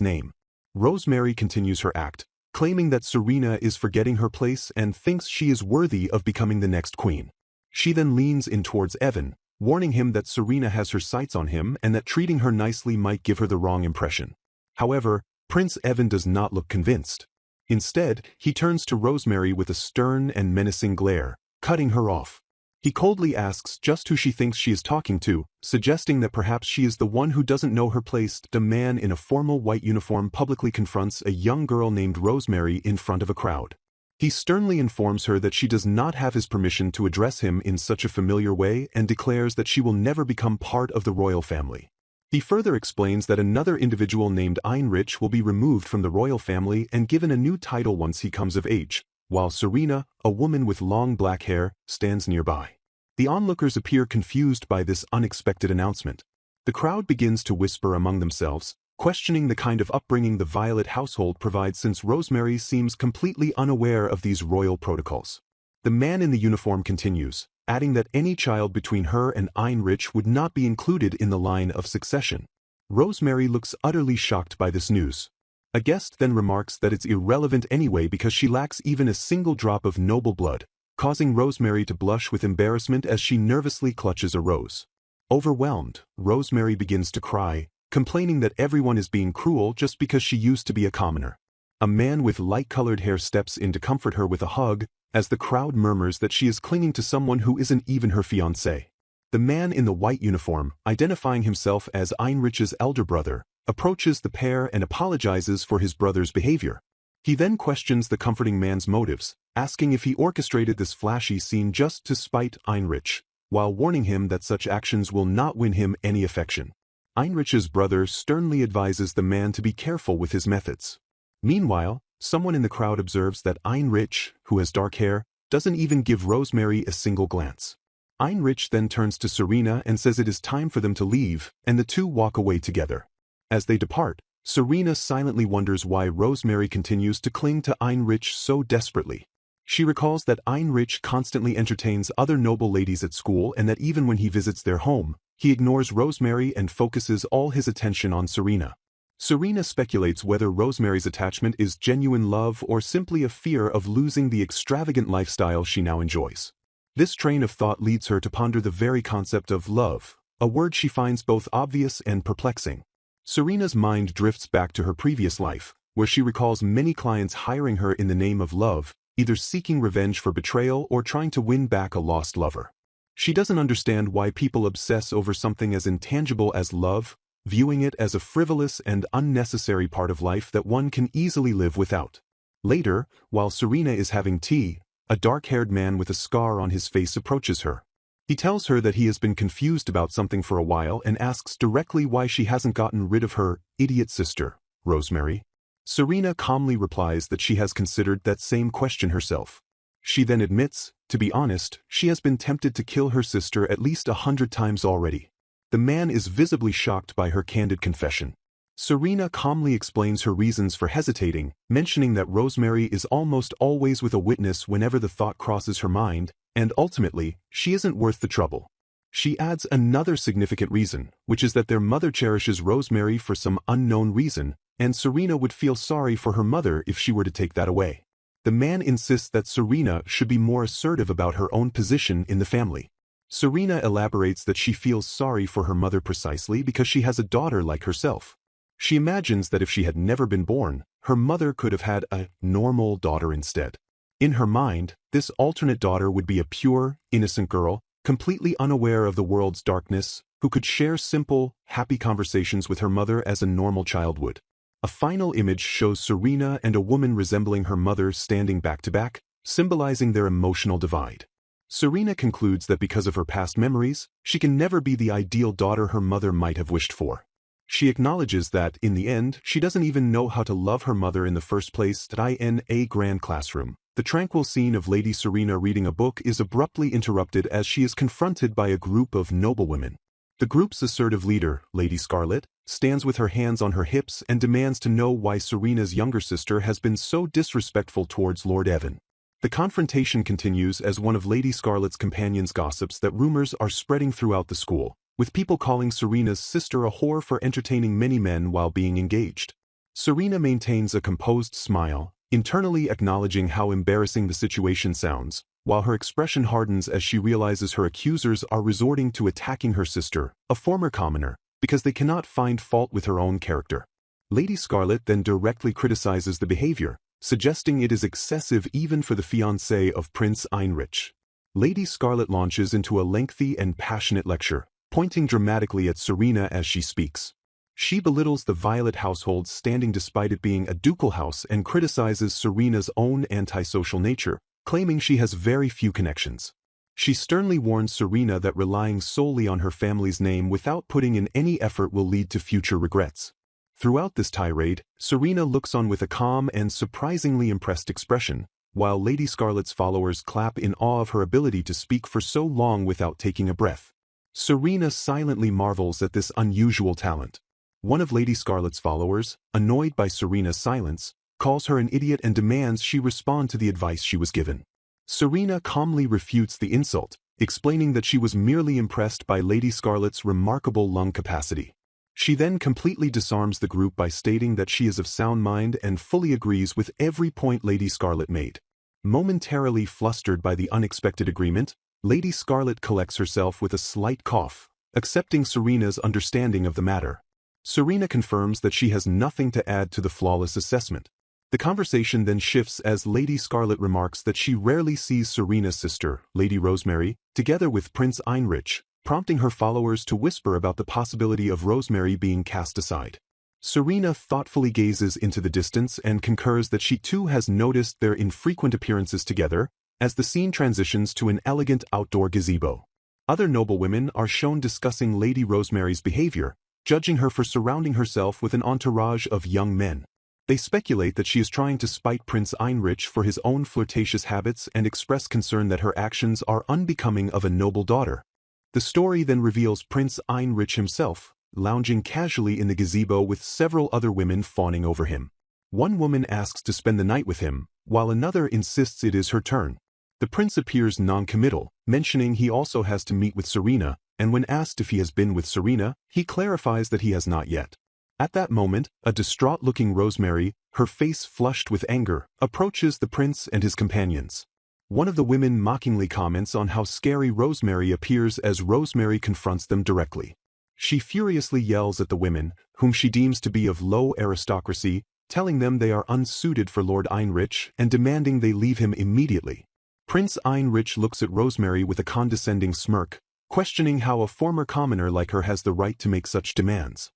name. Rosemary continues her act, claiming that Serena is forgetting her place and thinks she is worthy of becoming the next queen. She then leans in towards Evan, warning him that Serena has her sights on him and that treating her nicely might give her the wrong impression. However, Prince Evan does not look convinced. Instead, he turns to Rosemary with a stern and menacing glare, cutting her off. He coldly asks just who she thinks she is talking to, suggesting that perhaps she is the one who doesn't know her place. A man in a formal white uniform publicly confronts a young girl named Rosemary in front of a crowd. He sternly informs her that she does not have his permission to address him in such a familiar way and declares that she will never become part of the royal family. He further explains that another individual named Heinrich will be removed from the royal family and given a new title once he comes of age, while Serena, a woman with long black hair, stands nearby. The onlookers appear confused by this unexpected announcement. The crowd begins to whisper among themselves, questioning the kind of upbringing the Violet household provides since Rosemary seems completely unaware of these royal protocols. The man in the uniform continues, adding that any child between her and Heinrich would not be included in the line of succession. Rosemary looks utterly shocked by this news. A guest then remarks that it's irrelevant anyway because she lacks even a single drop of noble blood, causing Rosemary to blush with embarrassment as she nervously clutches a rose. Overwhelmed, Rosemary begins to cry, complaining that everyone is being cruel just because she used to be a commoner. A man with light-colored hair steps in to comfort her with a hug, as the crowd murmurs that she is clinging to someone who isn't even her fiancé. The man in the white uniform, identifying himself as Heinrich's elder brother, approaches the pair and apologizes for his brother's behavior. He then questions the comforting man's motives, asking if he orchestrated this flashy scene just to spite Heinrich, while warning him that such actions will not win him any affection. Heinrich's brother sternly advises the man to be careful with his methods. Meanwhile, someone in the crowd observes that Heinrich, who has dark hair, doesn't even give Rosemary a single glance. Heinrich then turns to Serena and says it is time for them to leave, and the two walk away together. As they depart, Serena silently wonders why Rosemary continues to cling to Heinrich so desperately. She recalls that Heinrich constantly entertains other noble ladies at school and that even when he visits their home, he ignores Rosemary and focuses all his attention on Serena. Serena speculates whether Rosemary's attachment is genuine love or simply a fear of losing the extravagant lifestyle she now enjoys. This train of thought leads her to ponder the very concept of love, a word she finds both obvious and perplexing. Serena's mind drifts back to her previous life, where she recalls many clients hiring her in the name of love, either seeking revenge for betrayal or trying to win back a lost lover. She doesn't understand why people obsess over something as intangible as love, viewing it as a frivolous and unnecessary part of life that one can easily live without. Later, while Serena is having tea, a dark-haired man with a scar on his face approaches her. He tells her that he has been confused about something for a while and asks directly why she hasn't gotten rid of her idiot sister, Rosemary. Serena calmly replies that she has considered that same question herself. She then admits, to be honest, she has been tempted to kill her sister at least 100 times already. The man is visibly shocked by her candid confession. Serena calmly explains her reasons for hesitating, mentioning that Rosemary is almost always with a witness whenever the thought crosses her mind, and ultimately, she isn't worth the trouble. She adds another significant reason, which is that their mother cherishes Rosemary for some unknown reason, and Serena would feel sorry for her mother if she were to take that away. The man insists that Serena should be more assertive about her own position in the family. Serena elaborates that she feels sorry for her mother precisely because she has a daughter like herself. She imagines that if she had never been born, her mother could have had a normal daughter instead. In her mind, this alternate daughter would be a pure, innocent girl, completely unaware of the world's darkness, who could share simple, happy conversations with her mother as a normal child would. A final image shows Serena and a woman resembling her mother standing back to back, symbolizing their emotional divide. Serena concludes that because of her past memories, she can never be the ideal daughter her mother might have wished for. She acknowledges that, in the end, she doesn't even know how to love her mother in the first place. In a grand classroom, the tranquil scene of Lady Serena reading a book is abruptly interrupted as she is confronted by a group of noblewomen. The group's assertive leader, Lady Scarlet, stands with her hands on her hips and demands to know why Serena's younger sister has been so disrespectful towards Lord Evan. The confrontation continues as one of Lady Scarlet's companions gossips that rumors are spreading throughout the school, with people calling Serena's sister a whore for entertaining many men while being engaged. Serena maintains a composed smile, internally acknowledging how embarrassing the situation sounds, while her expression hardens as she realizes her accusers are resorting to attacking her sister, a former commoner, because they cannot find fault with her own character. Lady Scarlet then directly criticizes the behavior, suggesting it is excessive even for the fiancé of Prince Heinrich. Lady Scarlet launches into a lengthy and passionate lecture, pointing dramatically at Serena as she speaks. She belittles the Violet household standing despite it being a ducal house and criticizes Serena's own antisocial nature, claiming she has very few connections. She sternly warns Serena that relying solely on her family's name without putting in any effort will lead to future regrets. Throughout this tirade, Serena looks on with a calm and surprisingly impressed expression, while Lady Scarlet's followers clap in awe of her ability to speak for so long without taking a breath. Serena silently marvels at this unusual talent. One of Lady Scarlet's followers, annoyed by Serena's silence, calls her an idiot and demands she respond to the advice she was given. Serena calmly refutes the insult, explaining that she was merely impressed by Lady Scarlet's remarkable lung capacity. She then completely disarms the group by stating that she is of sound mind and fully agrees with every point Lady Scarlet made. Momentarily flustered by the unexpected agreement, Lady Scarlet collects herself with a slight cough, accepting Serena's understanding of the matter. Serena confirms that she has nothing to add to the flawless assessment. The conversation then shifts as Lady Scarlet remarks that she rarely sees Serena's sister, Lady Rosemary, together with Prince Heinrich, prompting her followers to whisper about the possibility of Rosemary being cast aside. Serena thoughtfully gazes into the distance and concurs that she too has noticed their infrequent appearances together, as the scene transitions to an elegant outdoor gazebo. Other noblewomen are shown discussing Lady Rosemary's behavior, judging her for surrounding herself with an entourage of young men. They speculate that she is trying to spite Prince Heinrich for his own flirtatious habits and express concern that her actions are unbecoming of a noble daughter. The story then reveals Prince Heinrich himself, lounging casually in the gazebo with several other women fawning over him. One woman asks to spend the night with him, while another insists it is her turn. The prince appears non-committal, mentioning he also has to meet with Serena, and when asked if he has been with Serena, he clarifies that he has not yet. At that moment, a distraught-looking Rosemary, her face flushed with anger, approaches the prince and his companions. One of the women mockingly comments on how scary Rosemary appears as Rosemary confronts them directly. She furiously yells at the women, whom she deems to be of low aristocracy, telling them they are unsuited for Lord Heinrich and demanding they leave him immediately. Prince Heinrich looks at Rosemary with a condescending smirk, questioning how a former commoner like her has the right to make such demands.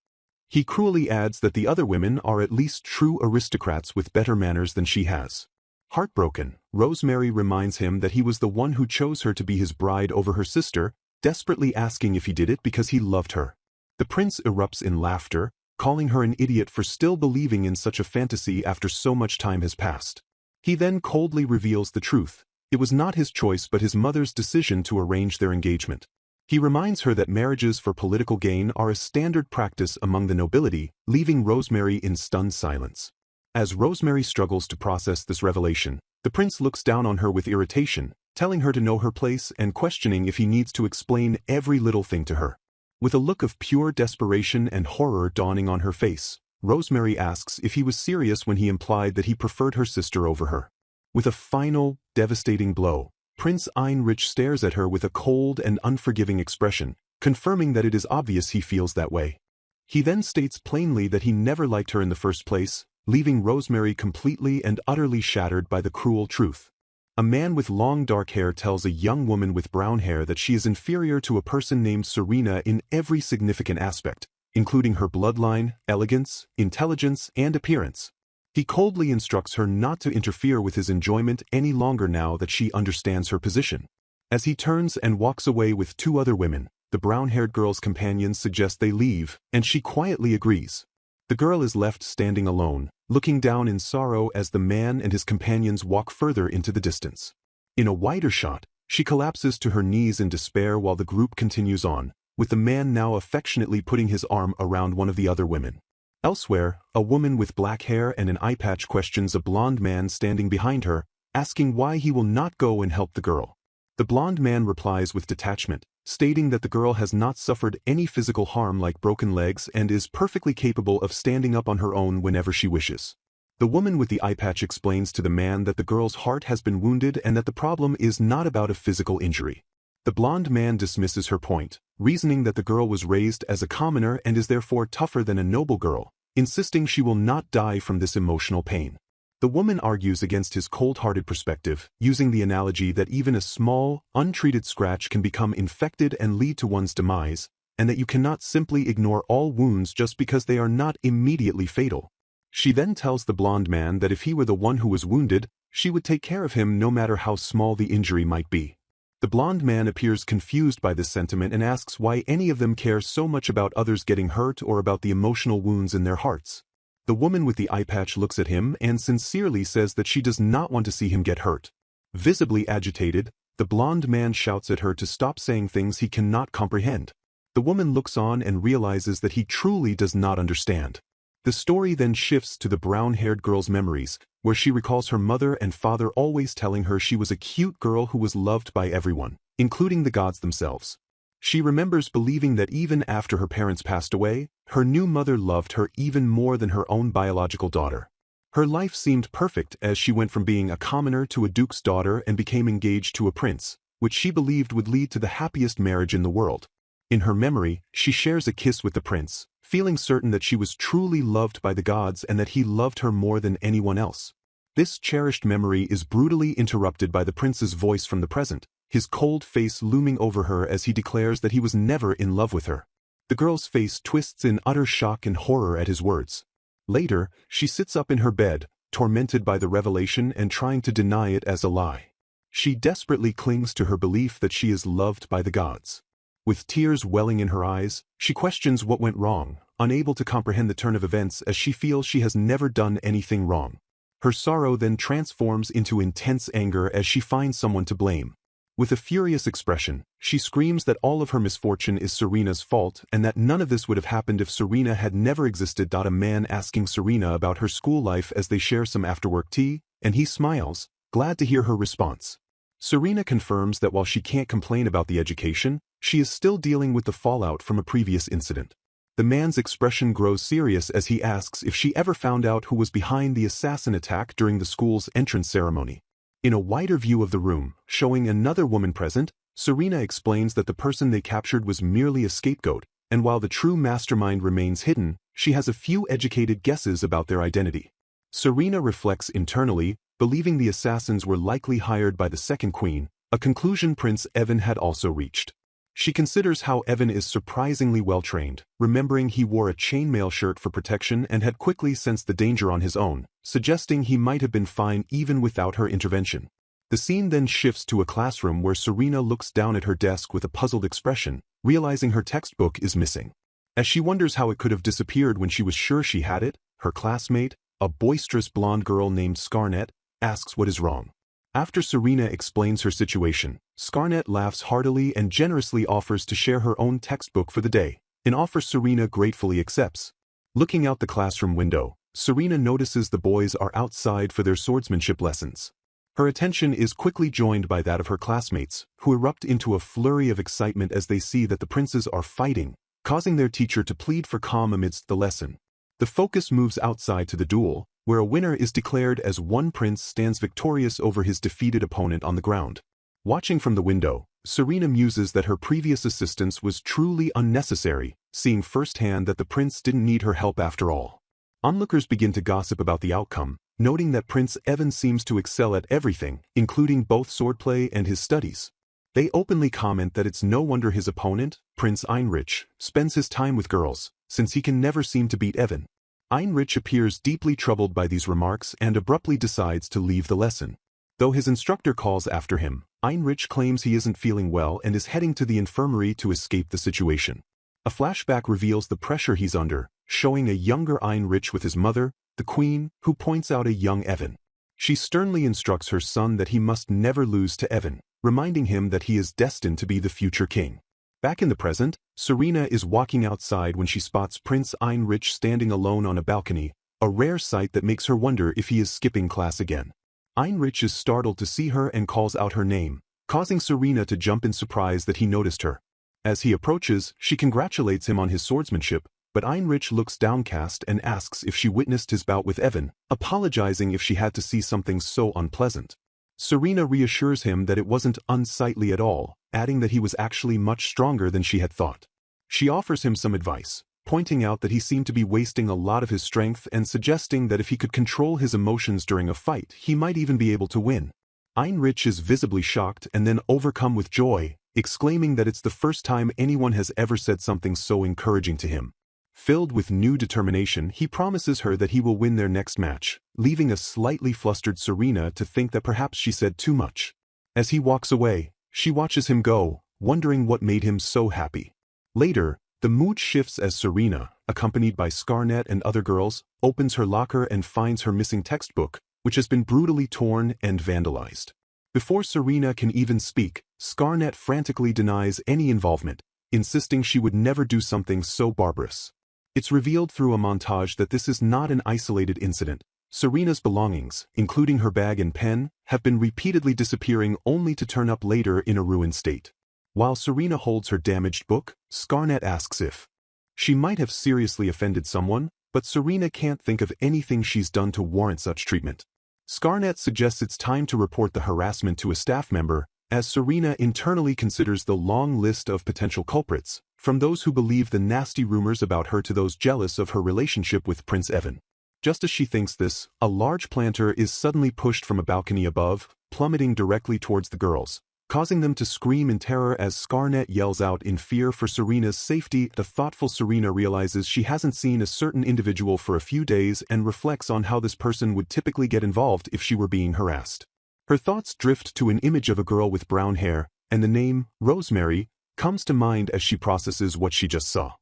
He cruelly adds that the other women are at least true aristocrats with better manners than she has. Heartbroken, Rosemary reminds him that he was the one who chose her to be his bride over her sister, desperately asking if he did it because he loved her. The prince erupts in laughter, calling her an idiot for still believing in such a fantasy after so much time has passed. He then coldly reveals the truth. It was not his choice but his mother's decision to arrange their engagement. He reminds her that marriages for political gain are a standard practice among the nobility, leaving Rosemary in stunned silence. As Rosemary struggles to process this revelation, the prince looks down on her with irritation, telling her to know her place and questioning if he needs to explain every little thing to her. With a look of pure desperation and horror dawning on her face, Rosemary asks if he was serious when he implied that he preferred her sister over her. With a final, devastating blow, Prince Heinrich stares at her with a cold and unforgiving expression, confirming that it is obvious he feels that way. He then states plainly that he never liked her in the first place, leaving Rosemary completely and utterly shattered by the cruel truth. A man with long dark hair tells a young woman with brown hair that she is inferior to a person named Serena in every significant aspect, including her bloodline, elegance, intelligence, and appearance. He coldly instructs her not to interfere with his enjoyment any longer now that she understands her position. As he turns and walks away with two other women, The brown-haired girl's companions suggest they leave, and she quietly agrees. The girl is left standing alone, looking down in sorrow as the man and his companions walk further into the distance. In a wider shot, she collapses to her knees in despair while the group continues on, with the man now affectionately putting his arm around one of the other women. Elsewhere, a woman with black hair and an eye patch questions a blonde man standing behind her, asking why he will not go and help the girl. The blonde man replies with detachment, stating that the girl has not suffered any physical harm like broken legs and is perfectly capable of standing up on her own whenever she wishes. The woman with the eye patch explains to the man that the girl's heart has been wounded and that the problem is not about a physical injury. The blonde man dismisses her point, reasoning that the girl was raised as a commoner and is therefore tougher than a noble girl, insisting she will not die from this emotional pain. The woman argues against his cold-hearted perspective, using the analogy that even a small, untreated scratch can become infected and lead to one's demise, and that you cannot simply ignore all wounds just because they are not immediately fatal. She then tells the blonde man that if he were the one who was wounded, she would take care of him no matter how small the injury might be. The blonde man appears confused by this sentiment and asks why any of them care so much about others getting hurt or about the emotional wounds in their hearts. The woman with the eye patch looks at him and sincerely says that she does not want to see him get hurt. Visibly agitated, the blonde man shouts at her to stop saying things he cannot comprehend. The woman looks on and realizes that he truly does not understand. The story then shifts to the brown-haired girl's memories, where she recalls her mother and father always telling her she was a cute girl who was loved by everyone, including the gods themselves. She remembers believing that even after her parents passed away, her new mother loved her even more than her own biological daughter. Her life seemed perfect as she went from being a commoner to a duke's daughter and became engaged to a prince, which she believed would lead to the happiest marriage in the world. In her memory, she shares a kiss with the prince, feeling certain that she was truly loved by the gods and that he loved her more than anyone else. This cherished memory is brutally interrupted by the prince's voice from the present, his cold face looming over her as he declares that he was never in love with her. The girl's face twists in utter shock and horror at his words. Later, she sits up in her bed, tormented by the revelation and trying to deny it as a lie. She desperately clings to her belief that she is loved by the gods. With tears welling in her eyes, she questions what went wrong, unable to comprehend the turn of events as she feels she has never done anything wrong. Her sorrow then transforms into intense anger as she finds someone to blame. With a furious expression, she screams that all of her misfortune is Serena's fault and that none of this would have happened if Serena had never existed. A man asking Serena about her school life as they share some after-work tea, and he smiles, glad to hear her response. Serena confirms that while she can't complain about the education, she is still dealing with the fallout from a previous incident. The man's expression grows serious as he asks if she ever found out who was behind the assassin attack during the school's entrance ceremony. In a wider view of the room, showing another woman present, Serena explains that the person they captured was merely a scapegoat, and while the true mastermind remains hidden, she has a few educated guesses about their identity. Serena reflects internally, believing the assassins were likely hired by the second queen, a conclusion Prince Evan had also reached. She considers how Evan is surprisingly well-trained, remembering he wore a chainmail shirt for protection and had quickly sensed the danger on his own, suggesting he might have been fine even without her intervention. The scene then shifts to a classroom where Serena looks down at her desk with a puzzled expression, realizing her textbook is missing. As she wonders how it could have disappeared when she was sure she had it, her classmate, a boisterous blonde girl named Scarnett, asks what is wrong. After Serena explains her situation, Scarnett laughs heartily and generously offers to share her own textbook for the day, an offer Serena gratefully accepts. Looking out the classroom window, Serena notices the boys are outside for their swordsmanship lessons. Her attention is quickly joined by that of her classmates, who erupt into a flurry of excitement as they see that the princes are fighting, causing their teacher to plead for calm amidst the lesson. The focus moves outside to the duel, where a winner is declared as one prince stands victorious over his defeated opponent on the ground. Watching from the window, Serena muses that her previous assistance was truly unnecessary, seeing firsthand that the prince didn't need her help after all. Onlookers begin to gossip about the outcome, noting that Prince Evan seems to excel at everything, including both swordplay and his studies. They openly comment that it's no wonder his opponent, Prince Heinrich, spends his time with girls, since he can never seem to beat Evan. Heinrich appears deeply troubled by these remarks and abruptly decides to leave the lesson. Though his instructor calls after him, Heinrich claims he isn't feeling well and is heading to the infirmary to escape the situation. A flashback reveals the pressure he's under, showing a younger Heinrich with his mother, the queen, who points out a young Evan. She sternly instructs her son that he must never lose to Evan, reminding him that he is destined to be the future king. Back in the present, Serena is walking outside when she spots Prince Heinrich standing alone on a balcony, a rare sight that makes her wonder if he is skipping class again. Heinrich is startled to see her and calls out her name, causing Serena to jump in surprise that he noticed her. As he approaches, she congratulates him on his swordsmanship, but Heinrich looks downcast and asks if she witnessed his bout with Evan, apologizing if she had to see something so unpleasant. Serena reassures him that it wasn't unsightly at all, adding that he was actually much stronger than she had thought. She offers him some advice, pointing out that he seemed to be wasting a lot of his strength and suggesting that if he could control his emotions during a fight, he might even be able to win. Heinrich is visibly shocked and then overcome with joy, exclaiming that it's the first time anyone has ever said something so encouraging to him. Filled with new determination, he promises her that he will win their next match, leaving a slightly flustered Serena to think that perhaps she said too much. As he walks away, she watches him go, wondering what made him so happy. Later, the mood shifts as Serena, accompanied by Scarnet and other girls, opens her locker and finds her missing textbook, which has been brutally torn and vandalized. Before Serena can even speak, Scarnet frantically denies any involvement, insisting she would never do something so barbarous. It's revealed through a montage that this is not an isolated incident. Serena's belongings, including her bag and pen, have been repeatedly disappearing only to turn up later in a ruined state. While Serena holds her damaged book, Scarnet asks if she might have seriously offended someone, but Serena can't think of anything she's done to warrant such treatment. Scarnet suggests it's time to report the harassment to a staff member, as Serena internally considers the long list of potential culprits, from those who believe the nasty rumors about her to those jealous of her relationship with Prince Evan. Just as she thinks this, a large planter is suddenly pushed from a balcony above, plummeting directly towards the girls, causing them to scream in terror as Scarnet yells out in fear for Serena's safety. The thoughtful Serena realizes she hasn't seen a certain individual for a few days and reflects on how this person would typically get involved if she were being harassed. Her thoughts drift to an image of a girl with brown hair, and the name, Rosemary, comes to mind as she processes what she just saw.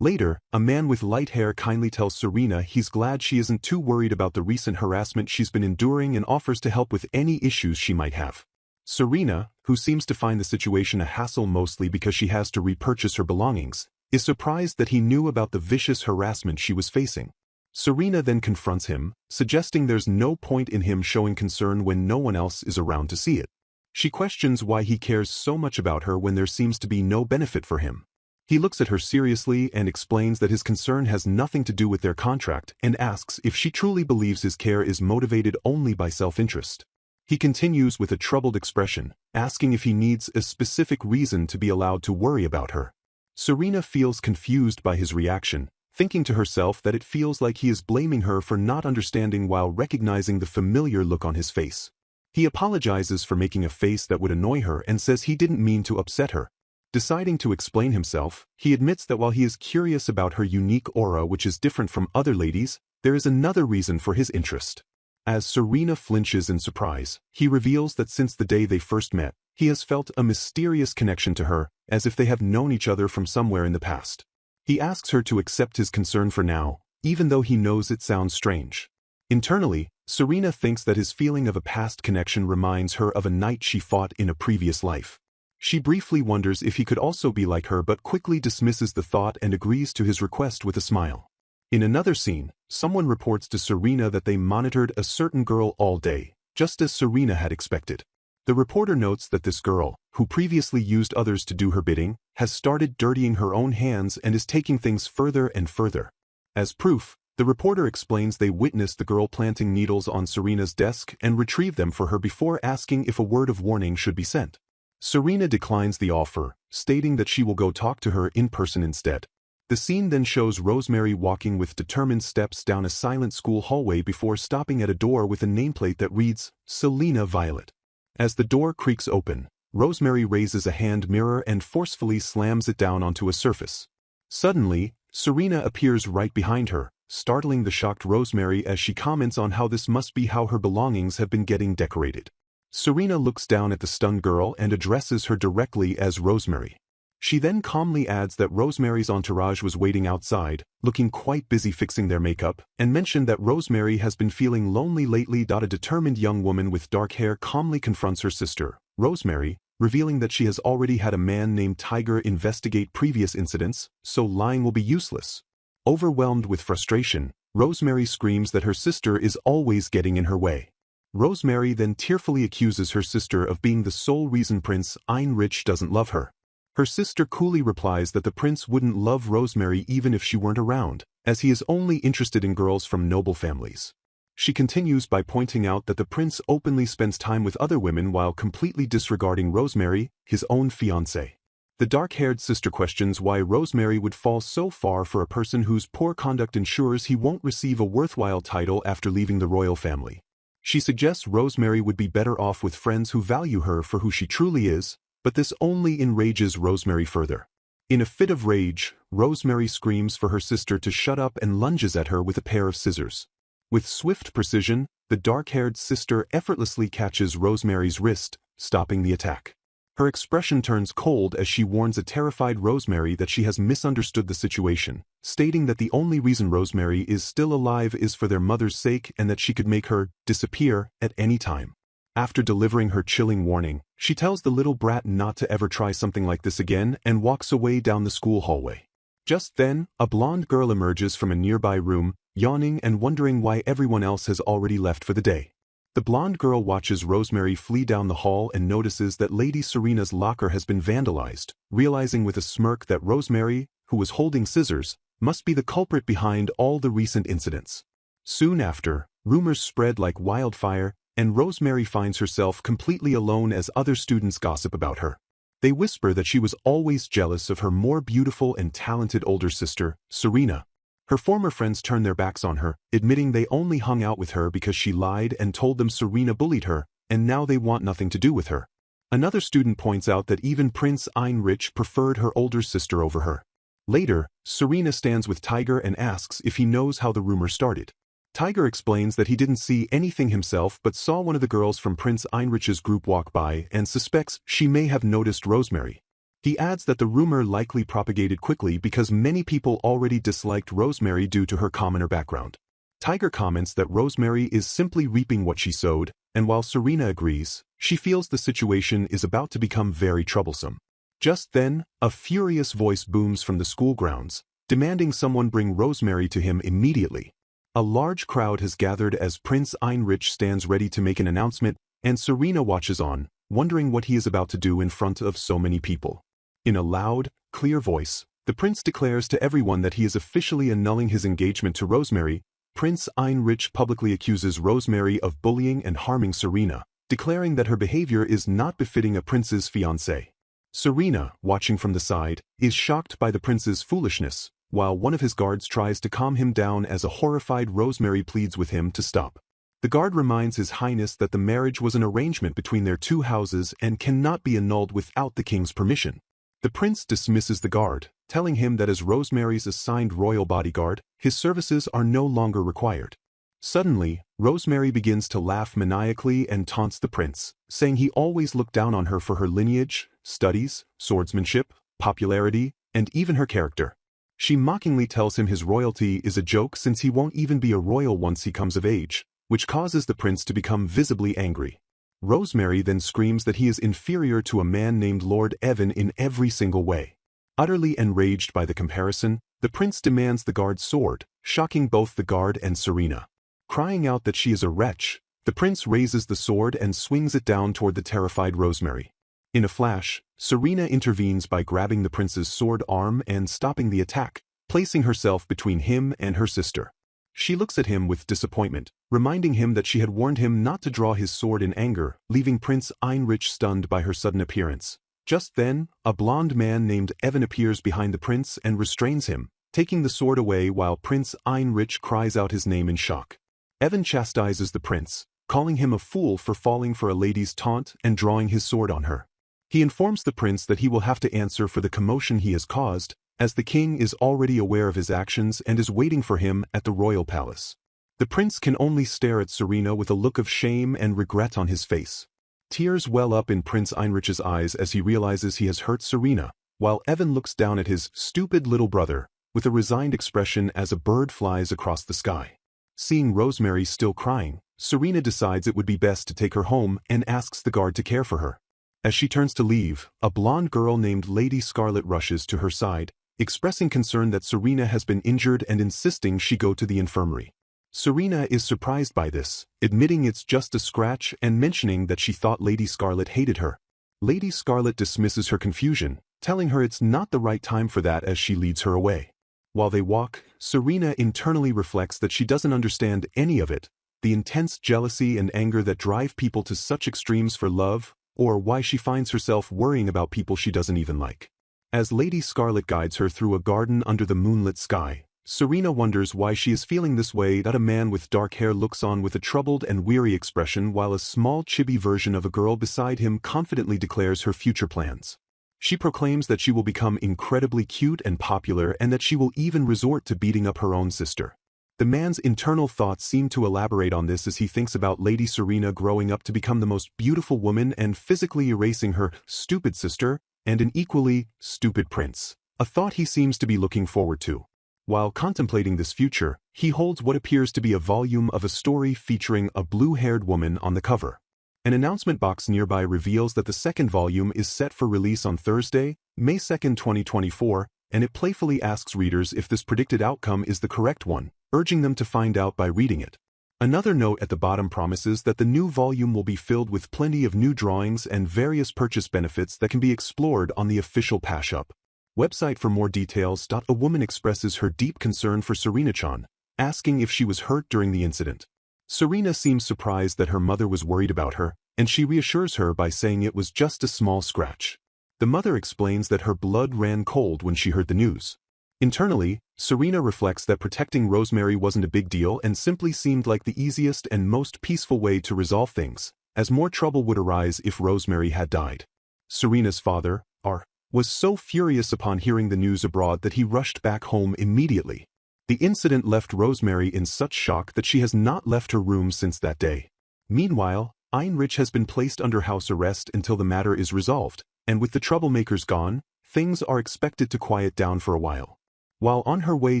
Later, a man with light hair kindly tells Serena he's glad she isn't too worried about the recent harassment she's been enduring and offers to help with any issues she might have. Serena, who seems to find the situation a hassle mostly because she has to repurchase her belongings, is surprised that he knew about the vicious harassment she was facing. Serena then confronts him, suggesting there's no point in him showing concern when no one else is around to see it. She questions why he cares so much about her when there seems to be no benefit for him. He looks at her seriously and explains that his concern has nothing to do with their contract and asks if she truly believes his care is motivated only by self-interest. He continues with a troubled expression, asking if he needs a specific reason to be allowed to worry about her. Serena feels confused by his reaction, thinking to herself that it feels like he is blaming her for not understanding while recognizing the familiar look on his face. He apologizes for making a face that would annoy her and says he didn't mean to upset her. Deciding to explain himself, he admits that while he is curious about her unique aura, which is different from other ladies, there is another reason for his interest. As Serena flinches in surprise, he reveals that since the day they first met, he has felt a mysterious connection to her, as if they have known each other from somewhere in the past. He asks her to accept his concern for now, even though he knows it sounds strange. Internally, Serena thinks that his feeling of a past connection reminds her of a knight she fought in a previous life. She briefly wonders if he could also be like her but quickly dismisses the thought and agrees to his request with a smile. In another scene, someone reports to Serena that they monitored a certain girl all day, just as Serena had expected. The reporter notes that this girl, who previously used others to do her bidding, has started dirtying her own hands and is taking things further and further. As proof, the reporter explains they witnessed the girl planting needles on Serena's desk and retrieved them for her before asking if a word of warning should be sent. Serena declines the offer, stating that she will go talk to her in person instead. The scene then shows Rosemary walking with determined steps down a silent school hallway before stopping at a door with a nameplate that reads, Selena Violet. As the door creaks open, Rosemary raises a hand mirror and forcefully slams it down onto a surface. Suddenly, Serena appears right behind her, startling the shocked Rosemary as she comments on how this must be how her belongings have been getting decorated. Serena looks down at the stunned girl and addresses her directly as Rosemary. She then calmly adds that Rosemary's entourage was waiting outside, looking quite busy fixing their makeup, and mentioned that Rosemary has been feeling lonely lately. A determined young woman with dark hair calmly confronts her sister, Rosemary, revealing that she has already had a man named Tiger investigate previous incidents, so lying will be useless. Overwhelmed with frustration, Rosemary screams that her sister is always getting in her way. Rosemary then tearfully accuses her sister of being the sole reason Prince Heinrich doesn't love her. Her sister coolly replies that the prince wouldn't love Rosemary even if she weren't around, as he is only interested in girls from noble families. She continues by pointing out that the prince openly spends time with other women while completely disregarding Rosemary, his own fiancée. The dark-haired sister questions why Rosemary would fall so far for a person whose poor conduct ensures he won't receive a worthwhile title after leaving the royal family. She suggests Rosemary would be better off with friends who value her for who she truly is, but this only enrages Rosemary further. In a fit of rage, Rosemary screams for her sister to shut up and lunges at her with a pair of scissors. With swift precision, the dark-haired sister effortlessly catches Rosemary's wrist, stopping the attack. Her expression turns cold as she warns a terrified Rosemary that she has misunderstood the situation, stating that the only reason Rosemary is still alive is for their mother's sake and that she could make her disappear at any time. After delivering her chilling warning, she tells the little brat not to ever try something like this again and walks away down the school hallway. Just then, a blonde girl emerges from a nearby room, yawning and wondering why everyone else has already left for the day. The blonde girl watches Rosemary flee down the hall and notices that Lady Serena's locker has been vandalized, realizing with a smirk that Rosemary, who was holding scissors, must be the culprit behind all the recent incidents. Soon after, rumors spread like wildfire, and Rosemary finds herself completely alone as other students gossip about her. They whisper that she was always jealous of her more beautiful and talented older sister, Serena. Her former friends turn their backs on her, admitting they only hung out with her because she lied and told them Serena bullied her, and now they want nothing to do with her. Another student points out that even Prince Heinrich preferred her older sister over her. Later, Serena stands with Tiger and asks if he knows how the rumor started. Tiger explains that he didn't see anything himself but saw one of the girls from Prince Heinrich's group walk by and suspects she may have noticed Rosemary. He adds that the rumor likely propagated quickly because many people already disliked Rosemary due to her commoner background. Tiger comments that Rosemary is simply reaping what she sowed, and while Serena agrees, she feels the situation is about to become very troublesome. Just then, a furious voice booms from the school grounds, demanding someone bring Rosemary to him immediately. A large crowd has gathered as Prince Heinrich stands ready to make an announcement, and Serena watches on, wondering what he is about to do in front of so many people. In a loud, clear voice, the prince declares to everyone that he is officially annulling his engagement to Rosemary. Prince Heinrich publicly accuses Rosemary of bullying and harming Serena, declaring that her behavior is not befitting a prince's fiancée. Serena, watching from the side, is shocked by the prince's foolishness, while one of his guards tries to calm him down as a horrified Rosemary pleads with him to stop. The guard reminds His Highness that the marriage was an arrangement between their two houses and cannot be annulled without the king's permission. The prince dismisses the guard, telling him that as Rosemary's assigned royal bodyguard, his services are no longer required. Suddenly, Rosemary begins to laugh maniacally and taunts the prince, saying he always looked down on her for her lineage, studies, swordsmanship, popularity, and even her character. She mockingly tells him his royalty is a joke since he won't even be a royal once he comes of age, which causes the prince to become visibly angry. Rosemary then screams that he is inferior to a man named Lord Evan in every single way. Utterly enraged by the comparison, the prince demands the guard's sword, shocking both the guard and Serena. Crying out that she is a wretch, the prince raises the sword and swings it down toward the terrified Rosemary. In a flash, Serena intervenes by grabbing the prince's sword arm and stopping the attack, placing herself between him and her sister. She looks at him with disappointment, reminding him that she had warned him not to draw his sword in anger, leaving Prince Heinrich stunned by her sudden appearance. Just then, a blonde man named Evan appears behind the prince and restrains him, taking the sword away while Prince Heinrich cries out his name in shock. Evan chastises the prince, calling him a fool for falling for a lady's taunt and drawing his sword on her. He informs the prince that he will have to answer for the commotion he has caused, as the king is already aware of his actions and is waiting for him at the royal palace. The prince can only stare at Serena with a look of shame and regret on his face. Tears well up in Prince Heinrich's eyes as he realizes he has hurt Serena, while Evan looks down at his stupid little brother with a resigned expression as a bird flies across the sky. Seeing Rosemary still crying, Serena decides it would be best to take her home and asks the guard to care for her. As she turns to leave, a blonde girl named Lady Scarlet rushes to her side, expressing concern that Serena has been injured and insisting she go to the infirmary. Serena is surprised by this, admitting it's just a scratch and mentioning that she thought Lady Scarlet hated her. Lady Scarlet dismisses her confusion, telling her it's not the right time for that as she leads her away. While they walk, Serena internally reflects that she doesn't understand any of it, the intense jealousy and anger that drive people to such extremes for love, or why she finds herself worrying about people she doesn't even like. As Lady Scarlet guides her through a garden under the moonlit sky, Serena wonders why she is feeling this way. That a man with dark hair looks on with a troubled and weary expression while a small chibi version of a girl beside him confidently declares her future plans. She proclaims that she will become incredibly cute and popular and that she will even resort to beating up her own sister. The man's internal thoughts seem to elaborate on this as he thinks about Lady Serena growing up to become the most beautiful woman and physically erasing her stupid sister and an equally stupid prince, a thought he seems to be looking forward to. While contemplating this future, he holds what appears to be a volume of a story featuring a blue-haired woman on the cover. An announcement box nearby reveals that the second volume is set for release on Thursday, May 2, 2024, and it playfully asks readers if this predicted outcome is the correct one, urging them to find out by reading it. Another note at the bottom promises that the new volume will be filled with plenty of new drawings and various purchase benefits that can be explored on the official Pashup website for more details. A woman expresses her deep concern for Serena-chan, asking if she was hurt during the incident. Serena seems surprised that her mother was worried about her, and she reassures her by saying it was just a small scratch. The mother explains that her blood ran cold when she heard the news. Internally, Serena reflects that protecting Rosemary wasn't a big deal and simply seemed like the easiest and most peaceful way to resolve things, as more trouble would arise if Rosemary had died. Serena's father, R., was so furious upon hearing the news abroad that he rushed back home immediately. The incident left Rosemary in such shock that she has not left her room since that day. Meanwhile, Heinrich has been placed under house arrest until the matter is resolved, and with the troublemakers gone, things are expected to quiet down for a while. While on her way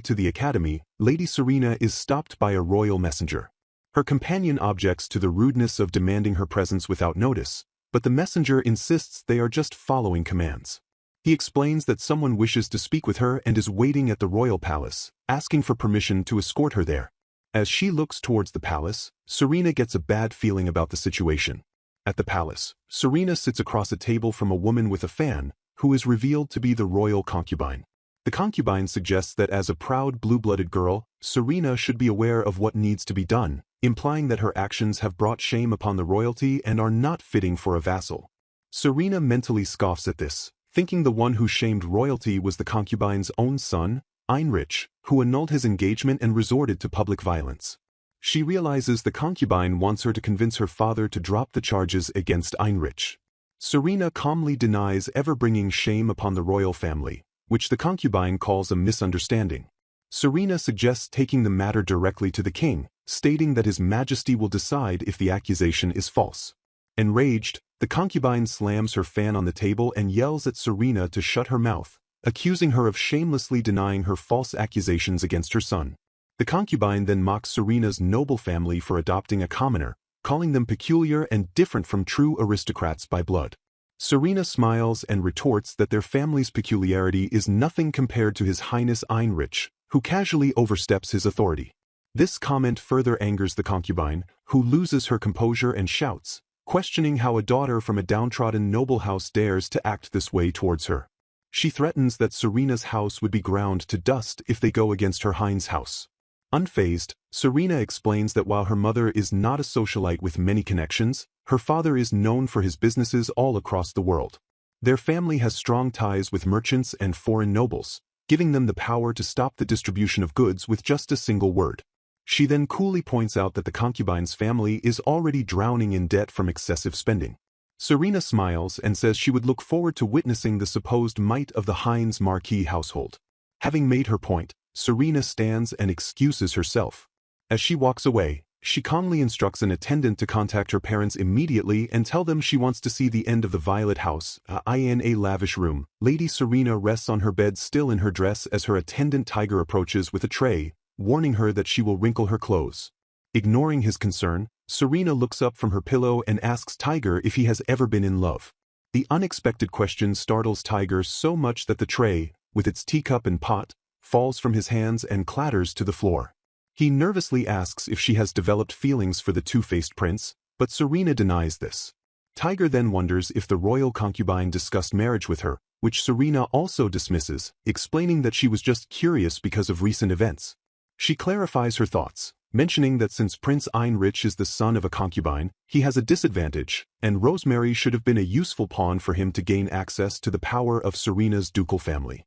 to the academy, Lady Serena is stopped by a royal messenger. Her companion objects to the rudeness of demanding her presence without notice, but the messenger insists they are just following commands. He explains that someone wishes to speak with her and is waiting at the royal palace, asking for permission to escort her there. As she looks towards the palace, Serena gets a bad feeling about the situation. At the palace, Serena sits across a table from a woman with a fan, who is revealed to be the royal concubine. The concubine suggests that as a proud blue-blooded girl, Serena should be aware of what needs to be done, implying that her actions have brought shame upon the royalty and are not fitting for a vassal. Serena mentally scoffs at this, thinking the one who shamed royalty was the concubine's own son, Heinrich, who annulled his engagement and resorted to public violence. She realizes the concubine wants her to convince her father to drop the charges against Heinrich. Serena calmly denies ever bringing shame upon the royal family, which the concubine calls a misunderstanding. Serena suggests taking the matter directly to the king, stating that His Majesty will decide if the accusation is false. Enraged, the concubine slams her fan on the table and yells at Serena to shut her mouth, accusing her of shamelessly denying her false accusations against her son. The concubine then mocks Serena's noble family for adopting a commoner, calling them peculiar and different from true aristocrats by blood. Serena smiles and retorts that their family's peculiarity is nothing compared to His Highness Heinrich, who casually oversteps his authority. This comment further angers the concubine, who loses her composure and shouts, questioning how a daughter from a downtrodden noble house dares to act this way towards her. She threatens that Serena's house would be ground to dust if they go against her Hein's house. Unfazed, Serena explains that while her mother is not a socialite with many connections, her father is known for his businesses all across the world. Their family has strong ties with merchants and foreign nobles, giving them the power to stop the distribution of goods with just a single word. She then coolly points out that the concubine's family is already drowning in debt from excessive spending. Serena smiles and says she would look forward to witnessing the supposed might of the Heinz Marquis household. Having made her point, Serena stands and excuses herself. As she walks away, She calmly instructs an attendant to contact her parents immediately and tell them she wants to see the end of the Violet House. In a lavish room, Lady Serena rests on her bed still in her dress as her attendant Tiger approaches with a tray, warning her that she will wrinkle her clothes. Ignoring his concern, Serena looks up from her pillow and asks Tiger if he has ever been in love. The unexpected question startles Tiger so much that the tray, with its teacup and pot, falls from his hands and clatters to the floor. He nervously asks if she has developed feelings for the two-faced prince, but Serena denies this. Tiger then wonders if the royal concubine discussed marriage with her, which Serena also dismisses, explaining that she was just curious because of recent events. She clarifies her thoughts, mentioning that since Prince Heinrich is the son of a concubine, he has a disadvantage, and Rosemary should have been a useful pawn for him to gain access to the power of Serena's ducal family.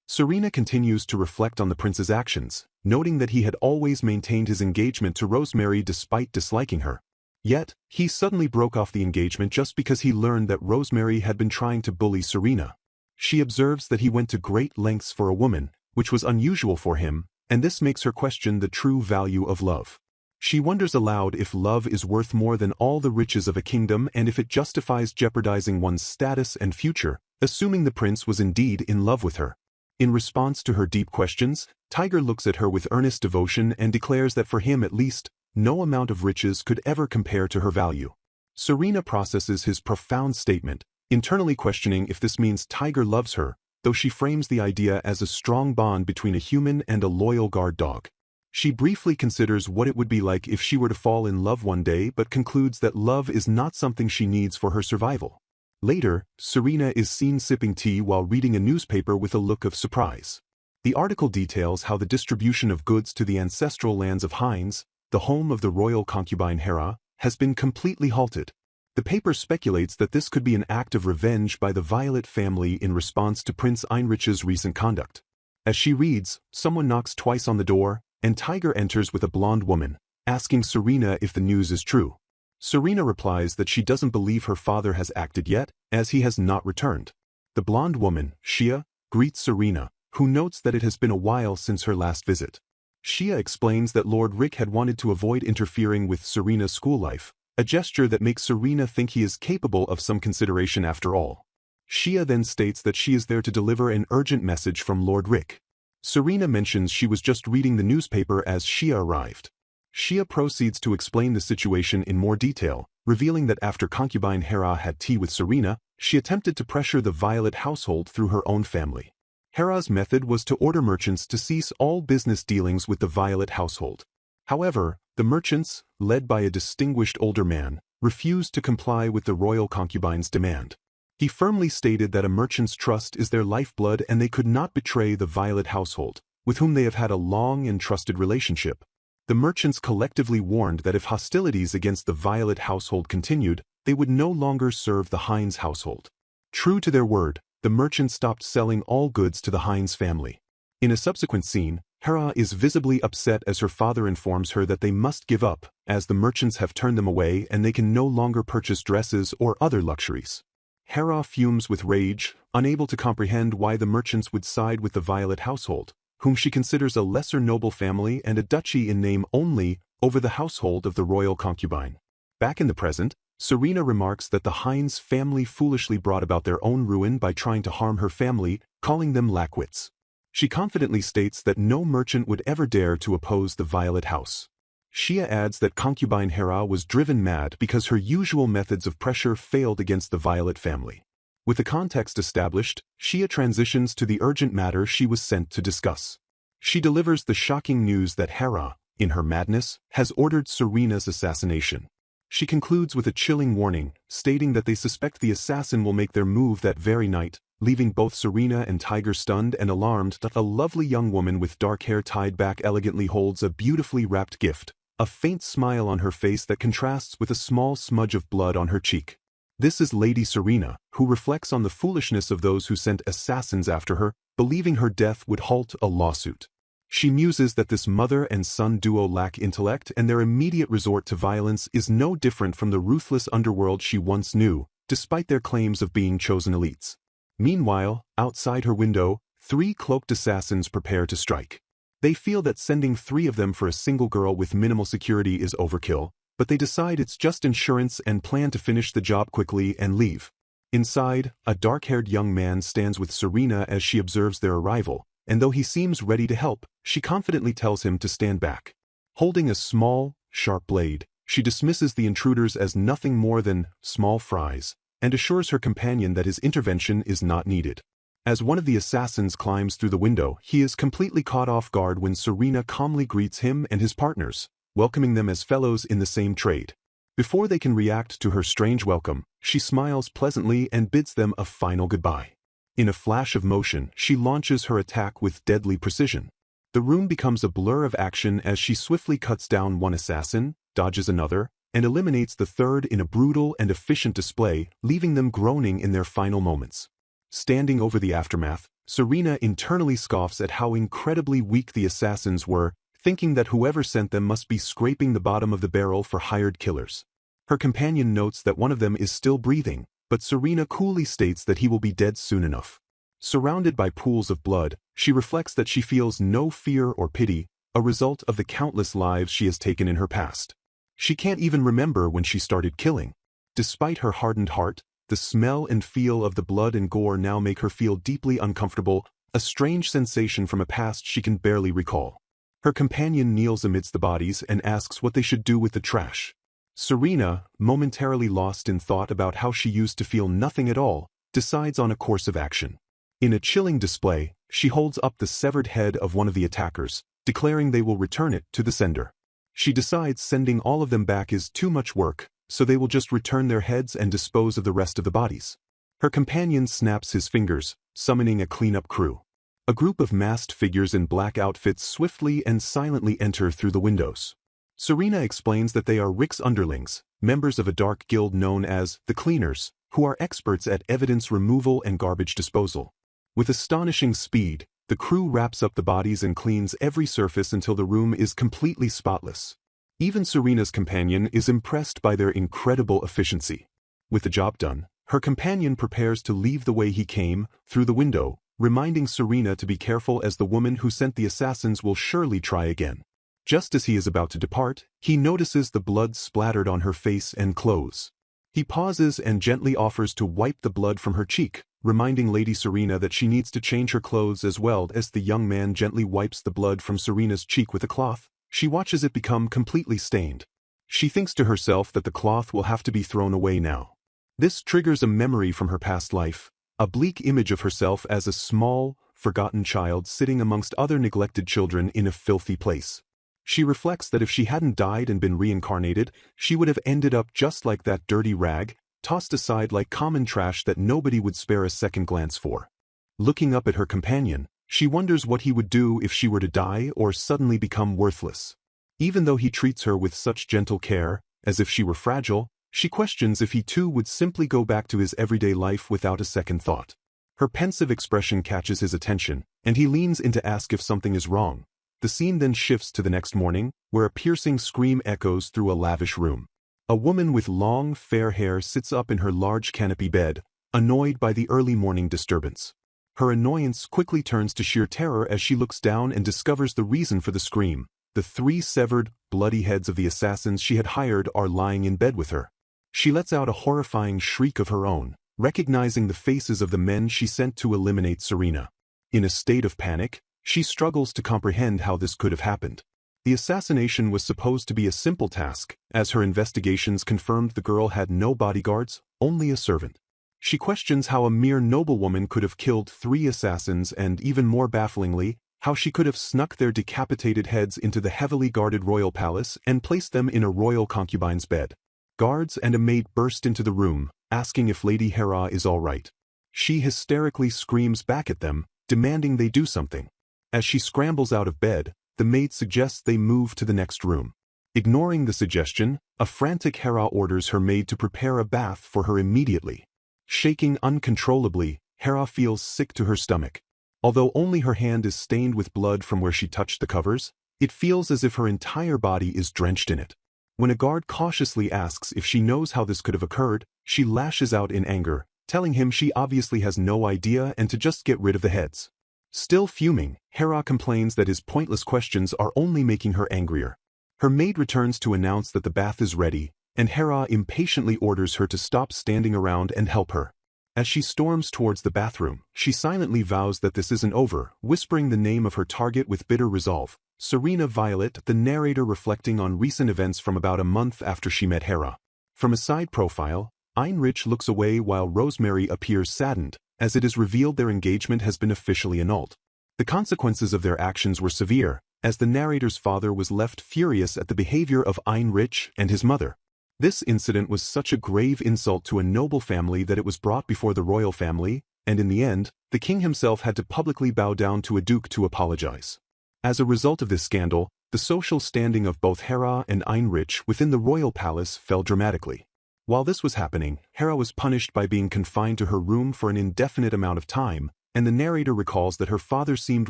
Serena continues to reflect on the prince's actions, noting that he had always maintained his engagement to Rosemary despite disliking her. Yet, he suddenly broke off the engagement just because he learned that Rosemary had been trying to bully Serena. She observes that he went to great lengths for a woman, which was unusual for him, and this makes her question the true value of love. She wonders aloud if love is worth more than all the riches of a kingdom and if it justifies jeopardizing one's status and future, assuming the prince was indeed in love with her. In response to her deep questions, Tiger looks at her with earnest devotion and declares that for him at least, no amount of riches could ever compare to her value. Serena processes his profound statement, internally questioning if this means Tiger loves her, though she frames the idea as a strong bond between a human and a loyal guard dog. She briefly considers what it would be like if she were to fall in love one day but concludes that love is not something she needs for her survival. Later, Serena is seen sipping tea while reading a newspaper with a look of surprise. The article details how the distribution of goods to the ancestral lands of Heinz, the home of the royal concubine Hera, has been completely halted. The paper speculates that this could be an act of revenge by the Violet family in response to Prince Heinrich's recent conduct. As she reads, someone knocks twice on the door, and Tiger enters with a blonde woman, asking Serena if the news is true. Serena replies that she doesn't believe her father has acted yet, as he has not returned. The blonde woman, Shia, greets Serena, who notes that it has been a while since her last visit. Shia explains that Lord Rick had wanted to avoid interfering with Serena's school life, a gesture that makes Serena think he is capable of some consideration after all. Shia then states that she is there to deliver an urgent message from Lord Rick. Serena mentions she was just reading the newspaper as Shia arrived. Shia proceeds to explain the situation in more detail, revealing that after concubine Hera had tea with Serena, she attempted to pressure the Violet household through her own family. Hera's method was to order merchants to cease all business dealings with the Violet household. However, the merchants, led by a distinguished older man, refused to comply with the royal concubine's demand. He firmly stated that a merchant's trust is their lifeblood and they could not betray the Violet household, with whom they have had a long and trusted relationship. The merchants collectively warned that if hostilities against the Violet household continued, they would no longer serve the Heinz household. True to their word, the merchants stopped selling all goods to the Heinz family. In a subsequent scene, Hera is visibly upset as her father informs her that they must give up, as the merchants have turned them away and they can no longer purchase dresses or other luxuries. Hera fumes with rage, unable to comprehend why the merchants would side with the Violet household, whom she considers a lesser noble family and a duchy in name only, over the household of the royal concubine. Back in the present, Serena remarks that the Heinz family foolishly brought about their own ruin by trying to harm her family, calling them lackwits. She confidently states that no merchant would ever dare to oppose the Violet house. Shia adds that concubine Hera was driven mad because her usual methods of pressure failed against the Violet family. With the context established, Shia transitions to the urgent matter she was sent to discuss. She delivers the shocking news that Hera, in her madness, has ordered Serena's assassination. She concludes with a chilling warning, stating that they suspect the assassin will make their move that very night, leaving both Serena and Tiger stunned and alarmed that a lovely young woman with dark hair tied back elegantly holds a beautifully wrapped gift, a faint smile on her face that contrasts with a small smudge of blood on her cheek. This is Lady Serena, who reflects on the foolishness of those who sent assassins after her, believing her death would halt a lawsuit. She muses that this mother and son duo lack intellect and their immediate resort to violence is no different from the ruthless underworld she once knew, despite their claims of being chosen elites. Meanwhile, outside her window, 3 cloaked assassins prepare to strike. They feel that sending 3 of them for a single girl with minimal security is overkill, but they decide it's just insurance and plan to finish the job quickly and leave. Inside, a dark-haired young man stands with Serena as she observes their arrival, and though he seems ready to help, she confidently tells him to stand back. Holding a small, sharp blade, she dismisses the intruders as nothing more than small fries, and assures her companion that his intervention is not needed. As one of the assassins climbs through the window, he is completely caught off guard when Serena calmly greets him and his partners, welcoming them as fellows in the same trade. Before they can react to her strange welcome, she smiles pleasantly and bids them a final goodbye. In a flash of motion, she launches her attack with deadly precision. The room becomes a blur of action as she swiftly cuts down one assassin, dodges another, and eliminates the third in a brutal and efficient display, leaving them groaning in their final moments. Standing over the aftermath, Serena internally scoffs at how incredibly weak the assassins were, thinking that whoever sent them must be scraping the bottom of the barrel for hired killers. Her companion notes that one of them is still breathing, but Serena coolly states that he will be dead soon enough. Surrounded by pools of blood, she reflects that she feels no fear or pity, a result of the countless lives she has taken in her past. She can't even remember when she started killing. Despite her hardened heart, the smell and feel of the blood and gore now make her feel deeply uncomfortable, a strange sensation from a past she can barely recall. Her companion kneels amidst the bodies and asks what they should do with the trash. Serena, momentarily lost in thought about how she used to feel nothing at all, decides on a course of action. In a chilling display, she holds up the severed head of one of the attackers, declaring they will return it to the sender. She decides sending all of them back is too much work, so they will just return their heads and dispose of the rest of the bodies. Her companion snaps his fingers, summoning a cleanup crew. A group of masked figures in black outfits swiftly and silently enter through the windows. Serena explains that they are Rick's underlings, members of a dark guild known as the Cleaners, who are experts at evidence removal and garbage disposal. With astonishing speed, the crew wraps up the bodies and cleans every surface until the room is completely spotless. Even Serena's companion is impressed by their incredible efficiency. With the job done, her companion prepares to leave the way he came, through the window, reminding Serena to be careful as the woman who sent the assassins will surely try again. Just as he is about to depart, he notices the blood splattered on her face and clothes. He pauses and gently offers to wipe the blood from her cheek, reminding Lady Serena that she needs to change her clothes as well. As the young man gently wipes the blood from Serena's cheek with a cloth, she watches it become completely stained. She thinks to herself that the cloth will have to be thrown away now. This triggers a memory from her past life, a bleak image of herself as a small, forgotten child sitting amongst other neglected children in a filthy place. She reflects that if she hadn't died and been reincarnated, she would have ended up just like that dirty rag, tossed aside like common trash that nobody would spare a second glance for. Looking up at her companion, she wonders what he would do if she were to die or suddenly become worthless. Even though he treats her with such gentle care, as if she were fragile, she questions if he too would simply go back to his everyday life without a second thought. Her pensive expression catches his attention, and he leans in to ask if something is wrong. The scene then shifts to the next morning, where a piercing scream echoes through a lavish room. A woman with long, fair hair sits up in her large canopy bed, annoyed by the early morning disturbance. Her annoyance quickly turns to sheer terror as she looks down and discovers the reason for the scream. The 3 severed, bloody heads of the assassins she had hired are lying in bed with her. She lets out a horrifying shriek of her own, recognizing the faces of the men she sent to eliminate Serena. In a state of panic, she struggles to comprehend how this could have happened. The assassination was supposed to be a simple task, as her investigations confirmed the girl had no bodyguards, only a servant. She questions how a mere noblewoman could have killed 3 assassins and, even more bafflingly, how she could have snuck their decapitated heads into the heavily guarded royal palace and placed them in a royal concubine's bed. Guards and a maid burst into the room, asking if Lady Hera is all right. She hysterically screams back at them, demanding they do something. As she scrambles out of bed, the maid suggests they move to the next room. Ignoring the suggestion, a frantic Hera orders her maid to prepare a bath for her immediately. Shaking uncontrollably, Hera feels sick to her stomach. Although only her hand is stained with blood from where she touched the covers, it feels as if her entire body is drenched in it. When a guard cautiously asks if she knows how this could have occurred, she lashes out in anger, telling him she obviously has no idea and to just get rid of the heads. Still fuming, Hera complains that his pointless questions are only making her angrier. Her maid returns to announce that the bath is ready, and Hera impatiently orders her to stop standing around and help her. As she storms towards the bathroom, she silently vows that this isn't over, whispering the name of her target with bitter resolve, Serena Violet, the narrator reflecting on recent events from about a month after she met Hera. From a side profile, Heinrich looks away while Rosemary appears saddened, as it is revealed their engagement has been officially annulled. The consequences of their actions were severe, as the narrator's father was left furious at the behavior of Heinrich and his mother. This incident was such a grave insult to a noble family that it was brought before the royal family, and in the end, the king himself had to publicly bow down to a duke to apologize. As a result of this scandal, the social standing of both Hera and Heinrich within the royal palace fell dramatically. While this was happening, Hera was punished by being confined to her room for an indefinite amount of time, and the narrator recalls that her father seemed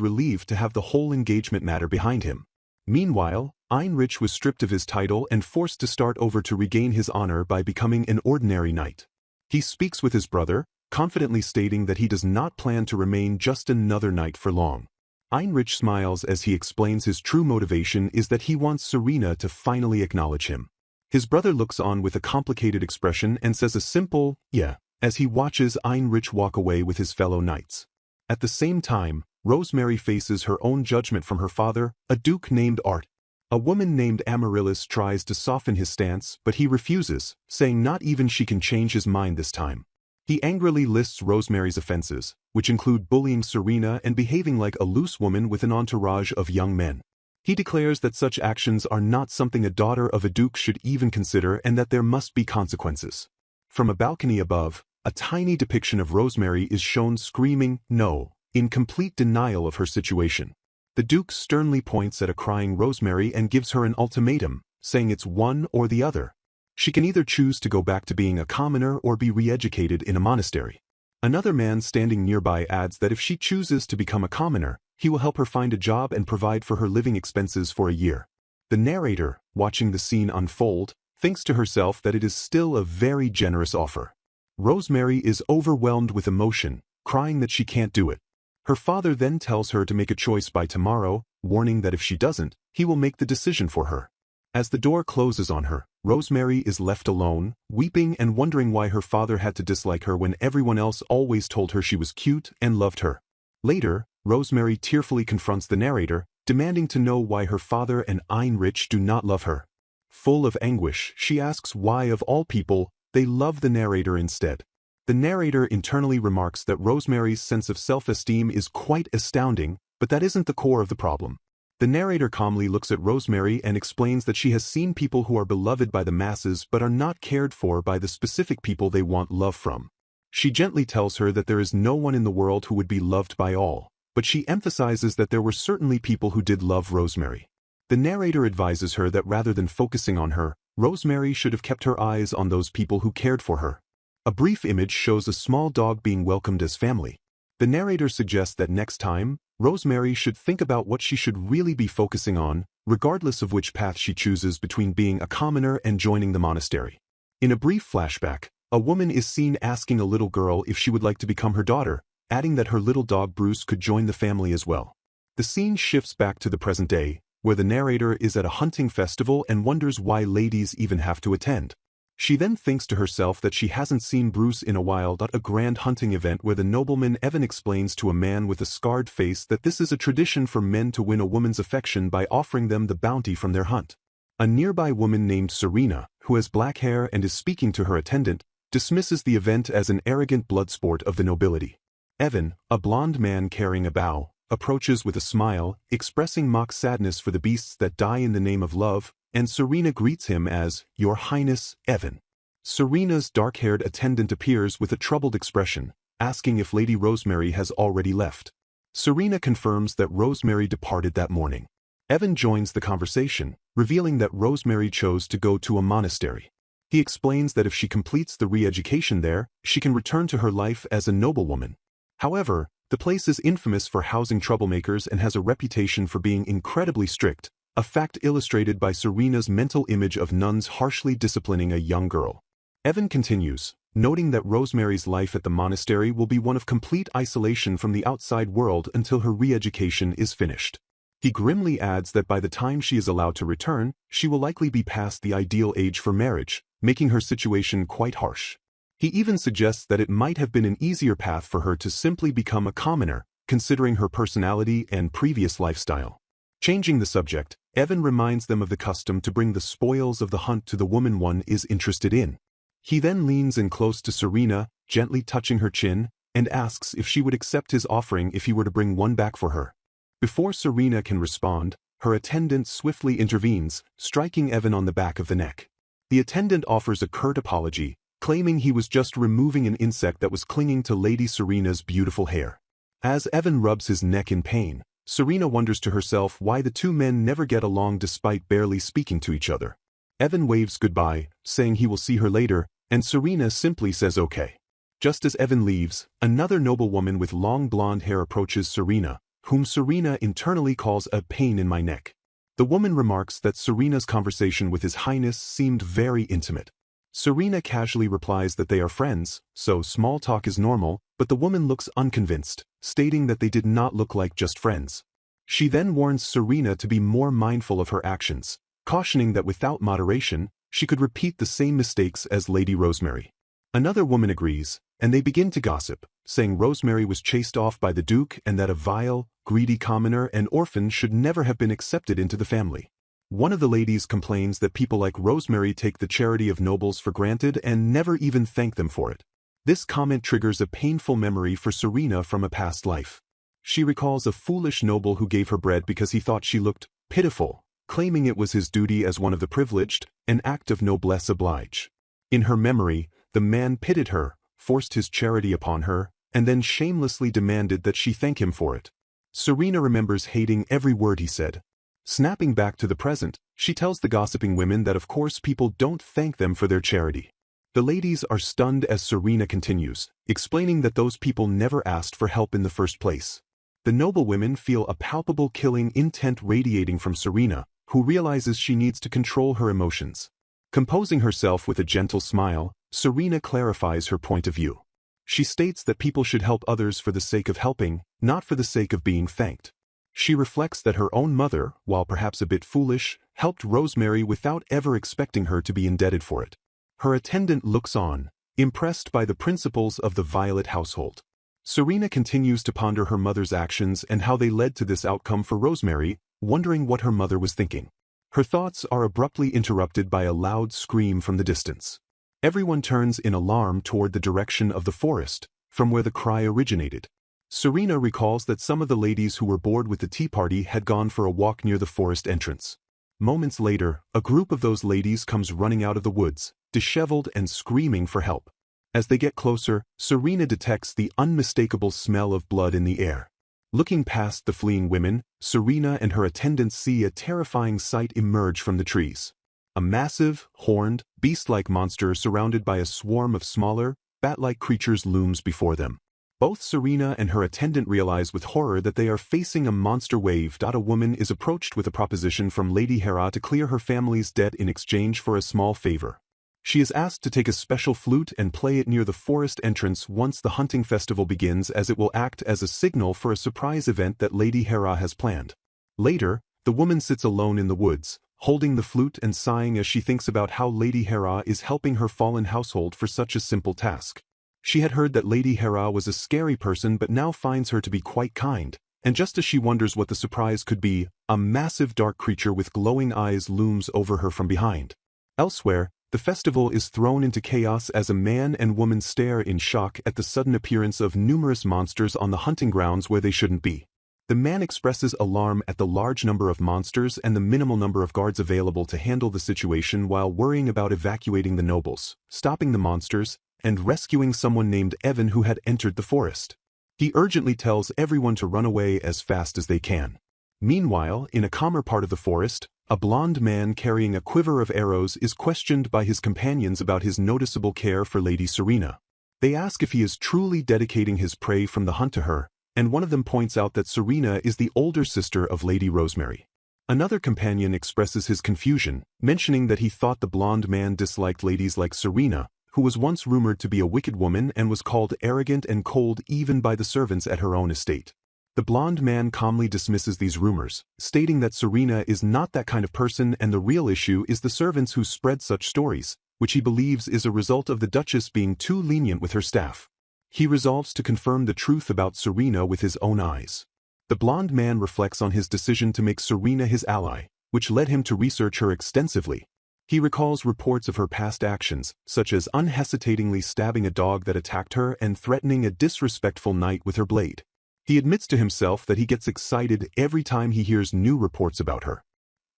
relieved to have the whole engagement matter behind him. Meanwhile, Heinrich was stripped of his title and forced to start over to regain his honor by becoming an ordinary knight. He speaks with his brother, confidently stating that he does not plan to remain just another knight for long. Heinrich smiles as he explains his true motivation is that he wants Serena to finally acknowledge him. His brother looks on with a complicated expression and says a simple, "yeah," as he watches Heinrich walk away with his fellow knights. At the same time, Rosemary faces her own judgment from her father, a duke named Art. A woman named Amaryllis tries to soften his stance, but he refuses, saying not even she can change his mind this time. He angrily lists Rosemary's offenses, which include bullying Serena and behaving like a loose woman with an entourage of young men. He declares that such actions are not something a daughter of a duke should even consider and that there must be consequences. From a balcony above, a tiny depiction of Rosemary is shown screaming, "No," in complete denial of her situation. The duke sternly points at a crying Rosemary and gives her an ultimatum, saying it's one or the other. She can either choose to go back to being a commoner or be re-educated in a monastery. Another man standing nearby adds that if she chooses to become a commoner, he will help her find a job and provide for her living expenses for a year. The narrator, watching the scene unfold, thinks to herself that it is still a very generous offer. Rosemary is overwhelmed with emotion, crying that she can't do it. Her father then tells her to make a choice by tomorrow, warning that if she doesn't, he will make the decision for her. As the door closes on her, Rosemary is left alone, weeping and wondering why her father had to dislike her when everyone else always told her she was cute and loved her. Later, Rosemary tearfully confronts the narrator, demanding to know why her father and Heinrich do not love her. Full of anguish, she asks why of all people, they love the narrator instead. The narrator internally remarks that Rosemary's sense of self-esteem is quite astounding, but that isn't the core of the problem. The narrator calmly looks at Rosemary and explains that she has seen people who are beloved by the masses but are not cared for by the specific people they want love from. She gently tells her that there is no one in the world who would be loved by all, but she emphasizes that there were certainly people who did love Rosemary. The narrator advises her that rather than focusing on her, Rosemary should have kept her eyes on those people who cared for her. A brief image shows a small dog being welcomed as family. The narrator suggests that next time, Rosemary should think about what she should really be focusing on, regardless of which path she chooses between being a commoner and joining the monastery. In a brief flashback, a woman is seen asking a little girl if she would like to become her daughter, adding that her little dog Bruce could join the family as well. The scene shifts back to the present day, where the narrator is at a hunting festival and wonders why ladies even have to attend. She then thinks to herself that she hasn't seen Bruce in a while. At a grand hunting event where the nobleman Evan explains to a man with a scarred face that this is a tradition for men to win a woman's affection by offering them the bounty from their hunt. A nearby woman named Serena, who has black hair and is speaking to her attendant, dismisses the event as an arrogant blood sport of the nobility. Evan, a blond man carrying a bow, approaches with a smile, expressing mock sadness for the beasts that die in the name of love, and Serena greets him as, "Your Highness, Evan." Serena's dark-haired attendant appears with a troubled expression, asking if Lady Rosemary has already left. Serena confirms that Rosemary departed that morning. Evan joins the conversation, revealing that Rosemary chose to go to a monastery. He explains that if she completes the re-education there, she can return to her life as a noblewoman. However, the place is infamous for housing troublemakers and has a reputation for being incredibly strict, a fact illustrated by Serena's mental image of nuns harshly disciplining a young girl. Evan continues, noting that Rosemary's life at the monastery will be one of complete isolation from the outside world until her re-education is finished. He grimly adds that by the time she is allowed to return, she will likely be past the ideal age for marriage, making her situation quite harsh. He even suggests that it might have been an easier path for her to simply become a commoner, considering her personality and previous lifestyle. Changing the subject, Evan reminds them of the custom to bring the spoils of the hunt to the woman one is interested in. He then leans in close to Serena, gently touching her chin, and asks if she would accept his offering if he were to bring one back for her. Before Serena can respond, her attendant swiftly intervenes, striking Evan on the back of the neck. The attendant offers a curt apology, claiming he was just removing an insect that was clinging to Lady Serena's beautiful hair. As Evan rubs his neck in pain, Serena wonders to herself why the two men never get along despite barely speaking to each other. Evan waves goodbye, saying he will see her later, and Serena simply says okay. Just as Evan leaves, another noblewoman with long blonde hair approaches Serena, whom Serena internally calls a pain in my neck. The woman remarks that Serena's conversation with His Highness seemed very intimate. Serena casually replies that they are friends, so small talk is normal, but the woman looks unconvinced, stating that they did not look like just friends. She then warns Serena to be more mindful of her actions, cautioning that without moderation, she could repeat the same mistakes as Lady Rosemary. Another woman agrees, and they begin to gossip, saying Rosemary was chased off by the Duke and that a vile, greedy commoner and orphan should never have been accepted into the family. One of the ladies complains that people like Rosemary take the charity of nobles for granted and never even thank them for it. This comment triggers a painful memory for Serena from a past life. She recalls a foolish noble who gave her bread because he thought she looked pitiful, claiming it was his duty as one of the privileged, an act of noblesse oblige. In her memory, the man pitied her, forced his charity upon her, and then shamelessly demanded that she thank him for it. Serena remembers hating every word he said. Snapping back to the present, she tells the gossiping women that of course people don't thank them for their charity. The ladies are stunned as Serena continues, explaining that those people never asked for help in the first place. The noble women feel a palpable killing intent radiating from Serena, who realizes she needs to control her emotions. Composing herself with a gentle smile, Serena clarifies her point of view. She states that people should help others for the sake of helping, not for the sake of being thanked. She reflects that her own mother, while perhaps a bit foolish, helped Rosemary without ever expecting her to be indebted for it. Her attendant looks on, impressed by the principles of the Violet household. Serena continues to ponder her mother's actions and how they led to this outcome for Rosemary, wondering what her mother was thinking. Her thoughts are abruptly interrupted by a loud scream from the distance. Everyone turns in alarm toward the direction of the forest, from where the cry originated. Serena recalls that some of the ladies who were bored with the tea party had gone for a walk near the forest entrance. Moments later, a group of those ladies comes running out of the woods, disheveled and screaming for help. As they get closer, Serena detects the unmistakable smell of blood in the air. Looking past the fleeing women, Serena and her attendants see a terrifying sight emerge from the trees. A massive, horned, beast-like monster surrounded by a swarm of smaller, bat-like creatures looms before them. Both Serena and her attendant realize with horror that they are facing a monster wave. A woman is approached with a proposition from Lady Hera to clear her family's debt in exchange for a small favor. She is asked to take a special flute and play it near the forest entrance once the hunting festival begins, as it will act as a signal for a surprise event that Lady Hera has planned. Later, the woman sits alone in the woods, holding the flute and sighing as she thinks about how Lady Hera is helping her fallen household for such a simple task. She had heard that Lady Hera was a scary person but now finds her to be quite kind, and just as she wonders what the surprise could be, a massive dark creature with glowing eyes looms over her from behind. Elsewhere, the festival is thrown into chaos as a man and woman stare in shock at the sudden appearance of numerous monsters on the hunting grounds where they shouldn't be. The man expresses alarm at the large number of monsters and the minimal number of guards available to handle the situation while worrying about evacuating the nobles, stopping the monsters, and rescuing someone named Evan who had entered the forest. He urgently tells everyone to run away as fast as they can. Meanwhile, in a calmer part of the forest, a blond man carrying a quiver of arrows is questioned by his companions about his noticeable care for Lady Serena. They ask if he is truly dedicating his prey from the hunt to her, and one of them points out that Serena is the older sister of Lady Rosemary. Another companion expresses his confusion, mentioning that he thought the blond man disliked ladies like Serena, who was once rumored to be a wicked woman and was called arrogant and cold even by the servants at her own estate. The blonde man calmly dismisses these rumors, stating that Serena is not that kind of person and the real issue is the servants who spread such stories, which he believes is a result of the Duchess being too lenient with her staff. He resolves to confirm the truth about Serena with his own eyes. The blonde man reflects on his decision to make Serena his ally, which led him to research her extensively. He recalls reports of her past actions, such as unhesitatingly stabbing a dog that attacked her and threatening a disrespectful knight with her blade. He admits to himself that he gets excited every time he hears new reports about her.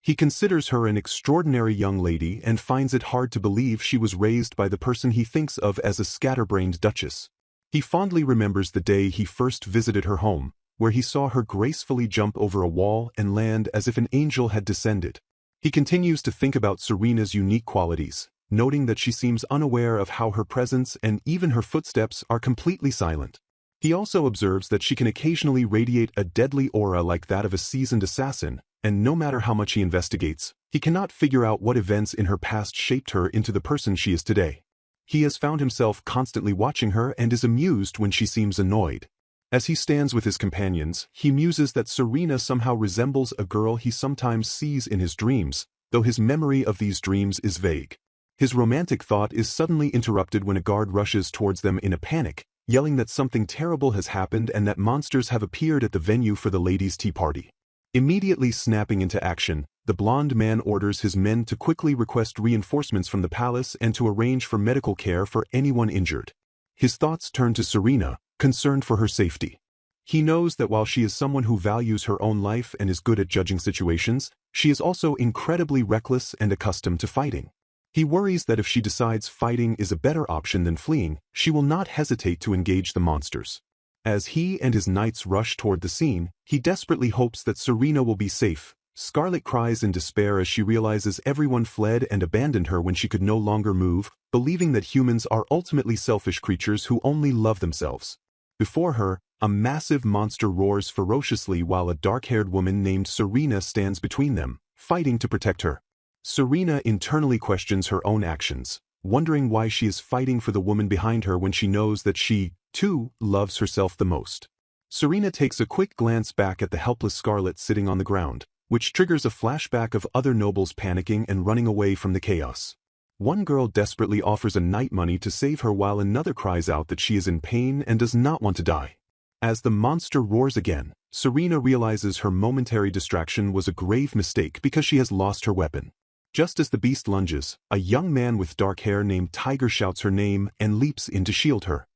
He considers her an extraordinary young lady and finds it hard to believe she was raised by the person he thinks of as a scatterbrained duchess. He fondly remembers the day he first visited her home, where he saw her gracefully jump over a wall and land as if an angel had descended. He continues to think about Serena's unique qualities, noting that she seems unaware of how her presence and even her footsteps are completely silent. He also observes that she can occasionally radiate a deadly aura like that of a seasoned assassin, and no matter how much he investigates, he cannot figure out what events in her past shaped her into the person she is today. He has found himself constantly watching her and is amused when she seems annoyed. As he stands with his companions, he muses that Serena somehow resembles a girl he sometimes sees in his dreams, though his memory of these dreams is vague. His romantic thought is suddenly interrupted when a guard rushes towards them in a panic, yelling that something terrible has happened and that monsters have appeared at the venue for the ladies' tea party. Immediately snapping into action, the blonde man orders his men to quickly request reinforcements from the palace and to arrange for medical care for anyone injured. His thoughts turn to Serena, concerned for her safety. He knows that while she is someone who values her own life and is good at judging situations, she is also incredibly reckless and accustomed to fighting. He worries that if she decides fighting is a better option than fleeing, she will not hesitate to engage the monsters. As he and his knights rush toward the scene, he desperately hopes that Serena will be safe. Scarlet cries in despair as she realizes everyone fled and abandoned her when she could no longer move, believing that humans are ultimately selfish creatures who only love themselves. Before her, a massive monster roars ferociously while a dark-haired woman named Serena stands between them, fighting to protect her. Serena internally questions her own actions, wondering why she is fighting for the woman behind her when she knows that she, too, loves herself the most. Serena takes a quick glance back at the helpless Scarlet sitting on the ground, which triggers a flashback of other nobles panicking and running away from the chaos. One girl desperately offers a knight money to save her while another cries out that she is in pain and does not want to die. As the monster roars again, Serena realizes her momentary distraction was a grave mistake because she has lost her weapon. Just as the beast lunges, a young man with dark hair named Tiger shouts her name and leaps in to shield her.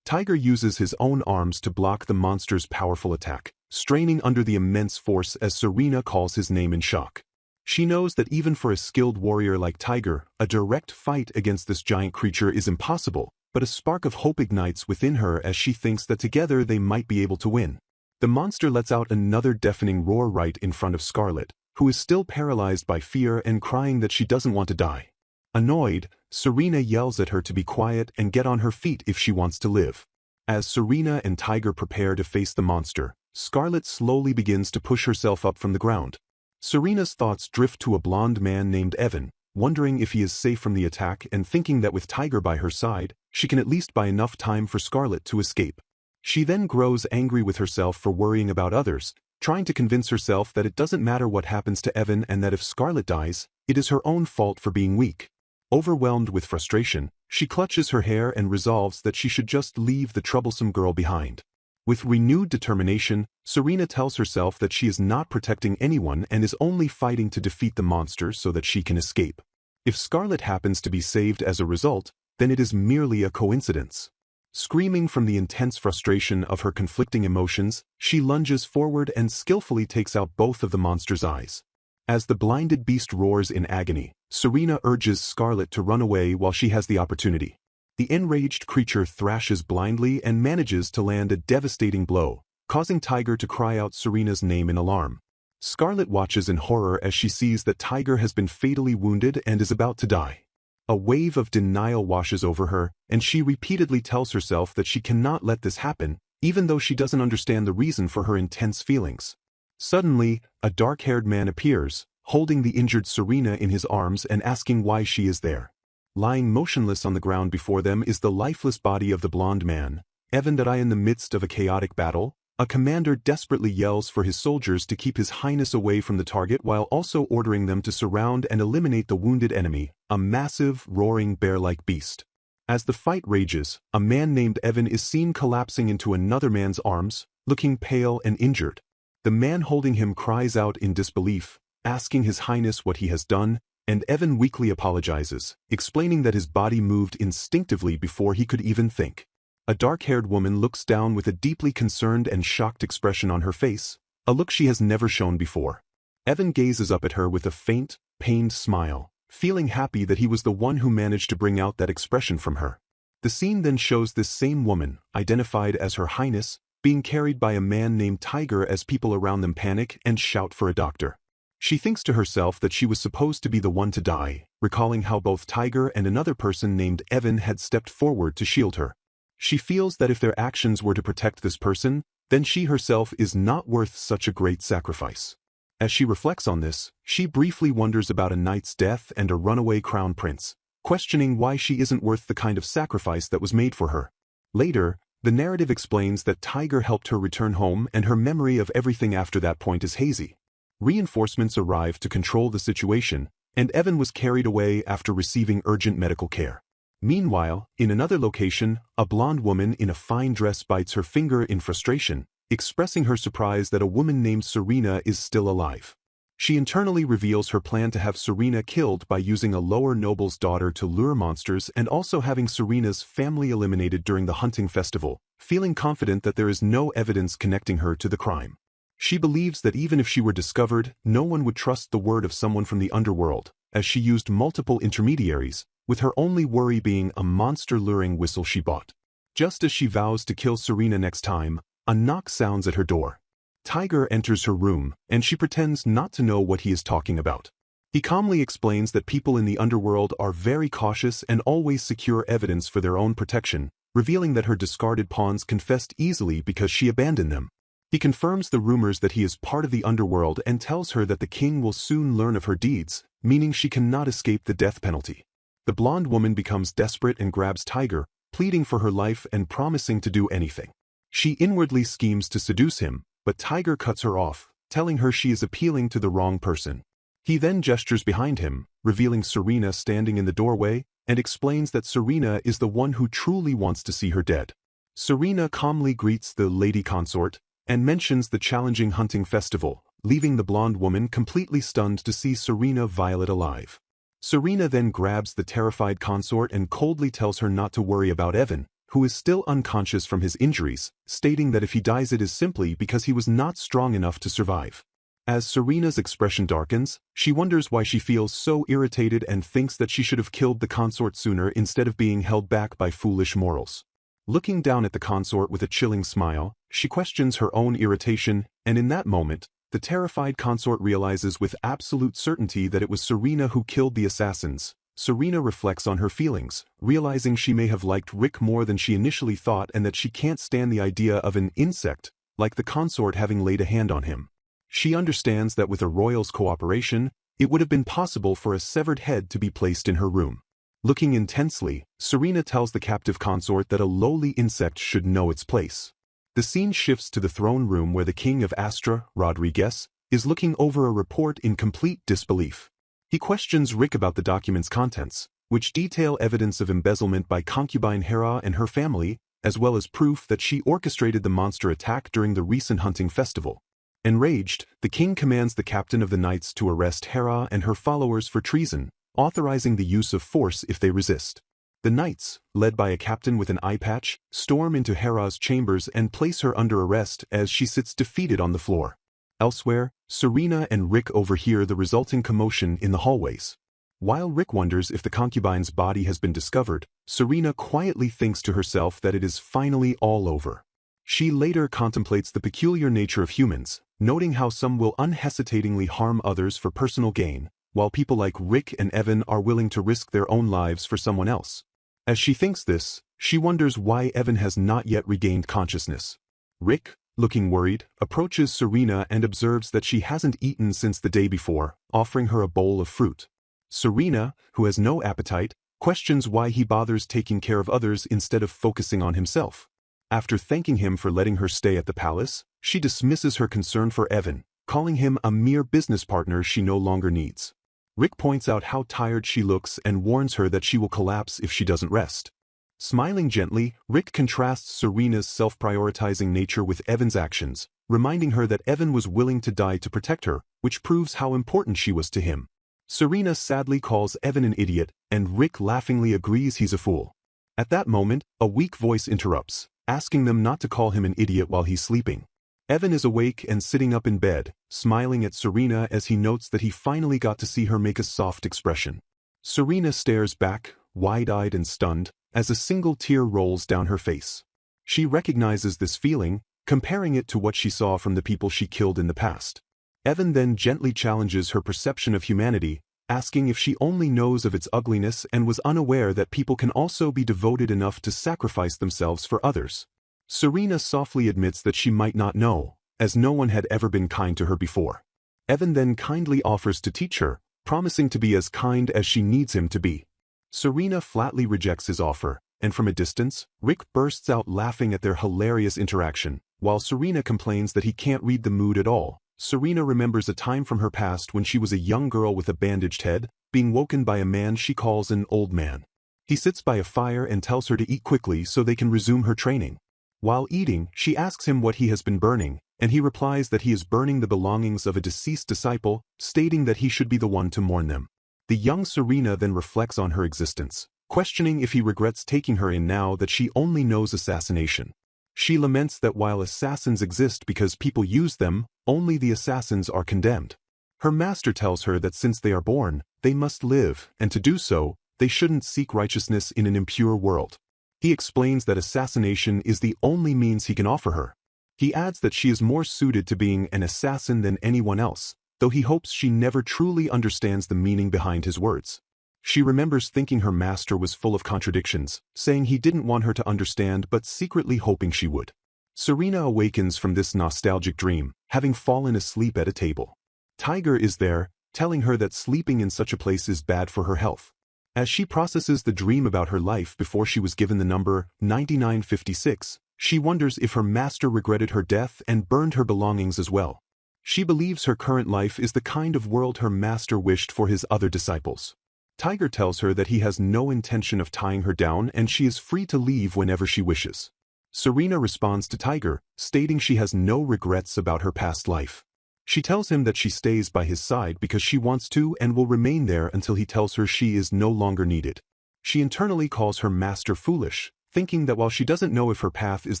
Tiger uses his own arms to block the monster's powerful attack, straining under the immense force as Serena calls his name in shock. She knows that even for a skilled warrior like Tiger, a direct fight against this giant creature is impossible, but a spark of hope ignites within her as she thinks that together they might be able to win. The monster lets out another deafening roar right in front of Scarlet, who is still paralyzed by fear and crying that she doesn't want to die. Annoyed, Serena yells at her to be quiet and get on her feet if she wants to live. As Serena and Tiger prepare to face the monster, Scarlet slowly begins to push herself up from the ground. Serena's thoughts drift to a blonde man named Evan, wondering if he is safe from the attack and thinking that with Tiger by her side, she can at least buy enough time for Scarlet to escape. She then grows angry with herself for worrying about others, trying to convince herself that it doesn't matter what happens to Evan and that if Scarlet dies, it is her own fault for being weak. Overwhelmed with frustration, she clutches her hair and resolves that she should just leave the troublesome girl behind. With renewed determination, Serena tells herself that she is not protecting anyone and is only fighting to defeat the monster so that she can escape. If Scarlet happens to be saved as a result, then it is merely a coincidence. Screaming from the intense frustration of her conflicting emotions, she lunges forward and skillfully takes out both of the monster's eyes. As the blinded beast roars in agony, Serena urges Scarlet to run away while she has the opportunity. The enraged creature thrashes blindly and manages to land a devastating blow, causing Tiger to cry out Serena's name in alarm. Scarlet watches in horror as she sees that Tiger has been fatally wounded and is about to die. A wave of denial washes over her, and she repeatedly tells herself that she cannot let this happen, even though she doesn't understand the reason for her intense feelings. Suddenly, a dark-haired man appears, holding the injured Serena in his arms and asking why she is there. Lying motionless on the ground before them is the lifeless body of the blonde man, Evan. In the midst of a chaotic battle, a commander desperately yells for his soldiers to keep His Highness away from the target while also ordering them to surround and eliminate the wounded enemy, a massive, roaring bear-like beast. As the fight rages, a man named Evan is seen collapsing into another man's arms, looking pale and injured. The man holding him cries out in disbelief, asking His Highness what he has done, and Evan weakly apologizes, explaining that his body moved instinctively before he could even think. A dark-haired woman looks down with a deeply concerned and shocked expression on her face, a look she has never shown before. Evan gazes up at her with a faint, pained smile, feeling happy that he was the one who managed to bring out that expression from her. The scene then shows this same woman, identified as Her Highness, being carried by a man named Tiger as people around them panic and shout for a doctor. She thinks to herself that she was supposed to be the one to die, recalling how both Tiger and another person named Evan had stepped forward to shield her. She feels that if their actions were to protect this person, then she herself is not worth such a great sacrifice. As she reflects on this, she briefly wonders about a knight's death and a runaway crown prince, questioning why she isn't worth the kind of sacrifice that was made for her. Later, the narrative explains that Tiger helped her return home and her memory of everything after that point is hazy. Reinforcements arrived to control the situation, and Evan was carried away after receiving urgent medical care. Meanwhile, in another location, a blonde woman in a fine dress bites her finger in frustration, expressing her surprise that a woman named Serena is still alive. She internally reveals her plan to have Serena killed by using a lower noble's daughter to lure monsters and also having Serena's family eliminated during the hunting festival, feeling confident that there is no evidence connecting her to the crime. She believes that even if she were discovered, no one would trust the word of someone from the underworld, as she used multiple intermediaries, with her only worry being a monster-luring whistle she bought. Just as she vows to kill Serena next time, a knock sounds at her door. Tiger enters her room, and she pretends not to know what he is talking about. He calmly explains that people in the underworld are very cautious and always secure evidence for their own protection, revealing that her discarded pawns confessed easily because she abandoned them. He confirms the rumors that he is part of the underworld and tells her that the king will soon learn of her deeds, meaning she cannot escape the death penalty. The blonde woman becomes desperate and grabs Tiger, pleading for her life and promising to do anything. She inwardly schemes to seduce him, but Tiger cuts her off, telling her she is appealing to the wrong person. He then gestures behind him, revealing Serena standing in the doorway, and explains that Serena is the one who truly wants to see her dead. Serena calmly greets the lady consort, and mentions the challenging hunting festival, leaving the blonde woman completely stunned to see Serena Violet alive. Serena then grabs the terrified consort and coldly tells her not to worry about Evan, who is still unconscious from his injuries, stating that if he dies it is simply because he was not strong enough to survive. As Serena's expression darkens, she wonders why she feels so irritated and thinks that she should have killed the consort sooner instead of being held back by foolish morals. Looking down at the consort with a chilling smile, she questions her own irritation, and in that moment, the terrified consort realizes with absolute certainty that it was Serena who killed the assassins. Serena reflects on her feelings, realizing she may have liked Rick more than she initially thought and that she can't stand the idea of an insect, like the consort, having laid a hand on him. She understands that with a royal's cooperation, it would have been possible for a severed head to be placed in her room. Looking intensely, Serena tells the captive consort that a lowly insect should know its place. The scene shifts to the throne room where the king of Astra, Rodriguez, is looking over a report in complete disbelief. He questions Rick about the document's contents, which detail evidence of embezzlement by concubine Hera and her family, as well as proof that she orchestrated the monster attack during the recent hunting festival. Enraged, the king commands the captain of the knights to arrest Hera and her followers for treason, authorizing the use of force if they resist. The knights, led by a captain with an eye patch, storm into Hera's chambers and place her under arrest as she sits defeated on the floor. Elsewhere, Serena and Rick overhear the resulting commotion in the hallways. While Rick wonders if the concubine's body has been discovered, Serena quietly thinks to herself that it is finally all over. She later contemplates the peculiar nature of humans, noting how some will unhesitatingly harm others for personal gain, while people like Rick and Evan are willing to risk their own lives for someone else. As she thinks this, she wonders why Evan has not yet regained consciousness. Rick, looking worried, approaches Serena and observes that she hasn't eaten since the day before, offering her a bowl of fruit. Serena, who has no appetite, questions why he bothers taking care of others instead of focusing on himself. After thanking him for letting her stay at the palace, she dismisses her concern for Evan, calling him a mere business partner she no longer needs. Rick points out how tired she looks and warns her that she will collapse if she doesn't rest. Smiling gently, Rick contrasts Serena's self-prioritizing nature with Evan's actions, reminding her that Evan was willing to die to protect her, which proves how important she was to him. Serena sadly calls Evan an idiot, and Rick laughingly agrees he's a fool. At that moment, a weak voice interrupts, asking them not to call him an idiot while he's sleeping. Evan is awake and sitting up in bed, smiling at Serena as he notes that he finally got to see her make a soft expression. Serena stares back, wide-eyed and stunned, as a single tear rolls down her face. She recognizes this feeling, comparing it to what she saw from the people she killed in the past. Evan then gently challenges her perception of humanity, asking if she only knows of its ugliness and was unaware that people can also be devoted enough to sacrifice themselves for others. Serena softly admits that she might not know, as no one had ever been kind to her before. Evan then kindly offers to teach her, promising to be as kind as she needs him to be. Serena flatly rejects his offer, and from a distance, Rick bursts out laughing at their hilarious interaction. While Serena complains that he can't read the mood at all, Serena remembers a time from her past when she was a young girl with a bandaged head, being woken by a man she calls an old man. He sits by a fire and tells her to eat quickly so they can resume her training. While eating, she asks him what he has been burning, and he replies that he is burning the belongings of a deceased disciple, stating that he should be the one to mourn them. The young Serena then reflects on her existence, questioning if he regrets taking her in now that she only knows assassination. She laments that while assassins exist because people use them, only the assassins are condemned. Her master tells her that since they are born, they must live, and to do so, they shouldn't seek righteousness in an impure world. He explains that assassination is the only means he can offer her. He adds that she is more suited to being an assassin than anyone else, though he hopes she never truly understands the meaning behind his words. She remembers thinking her master was full of contradictions, saying he didn't want her to understand but secretly hoping she would. Serena awakens from this nostalgic dream, having fallen asleep at a table. Tiger is there, telling her that sleeping in such a place is bad for her health. As she processes the dream about her life before she was given the number 9956, she wonders if her master regretted her death and burned her belongings as well. She believes her current life is the kind of world her master wished for his other disciples. Tiger tells her that he has no intention of tying her down and she is free to leave whenever she wishes. Serena responds to Tiger, stating she has no regrets about her past life. She tells him that she stays by his side because she wants to and will remain there until he tells her she is no longer needed. She internally calls her master foolish, thinking that while she doesn't know if her path is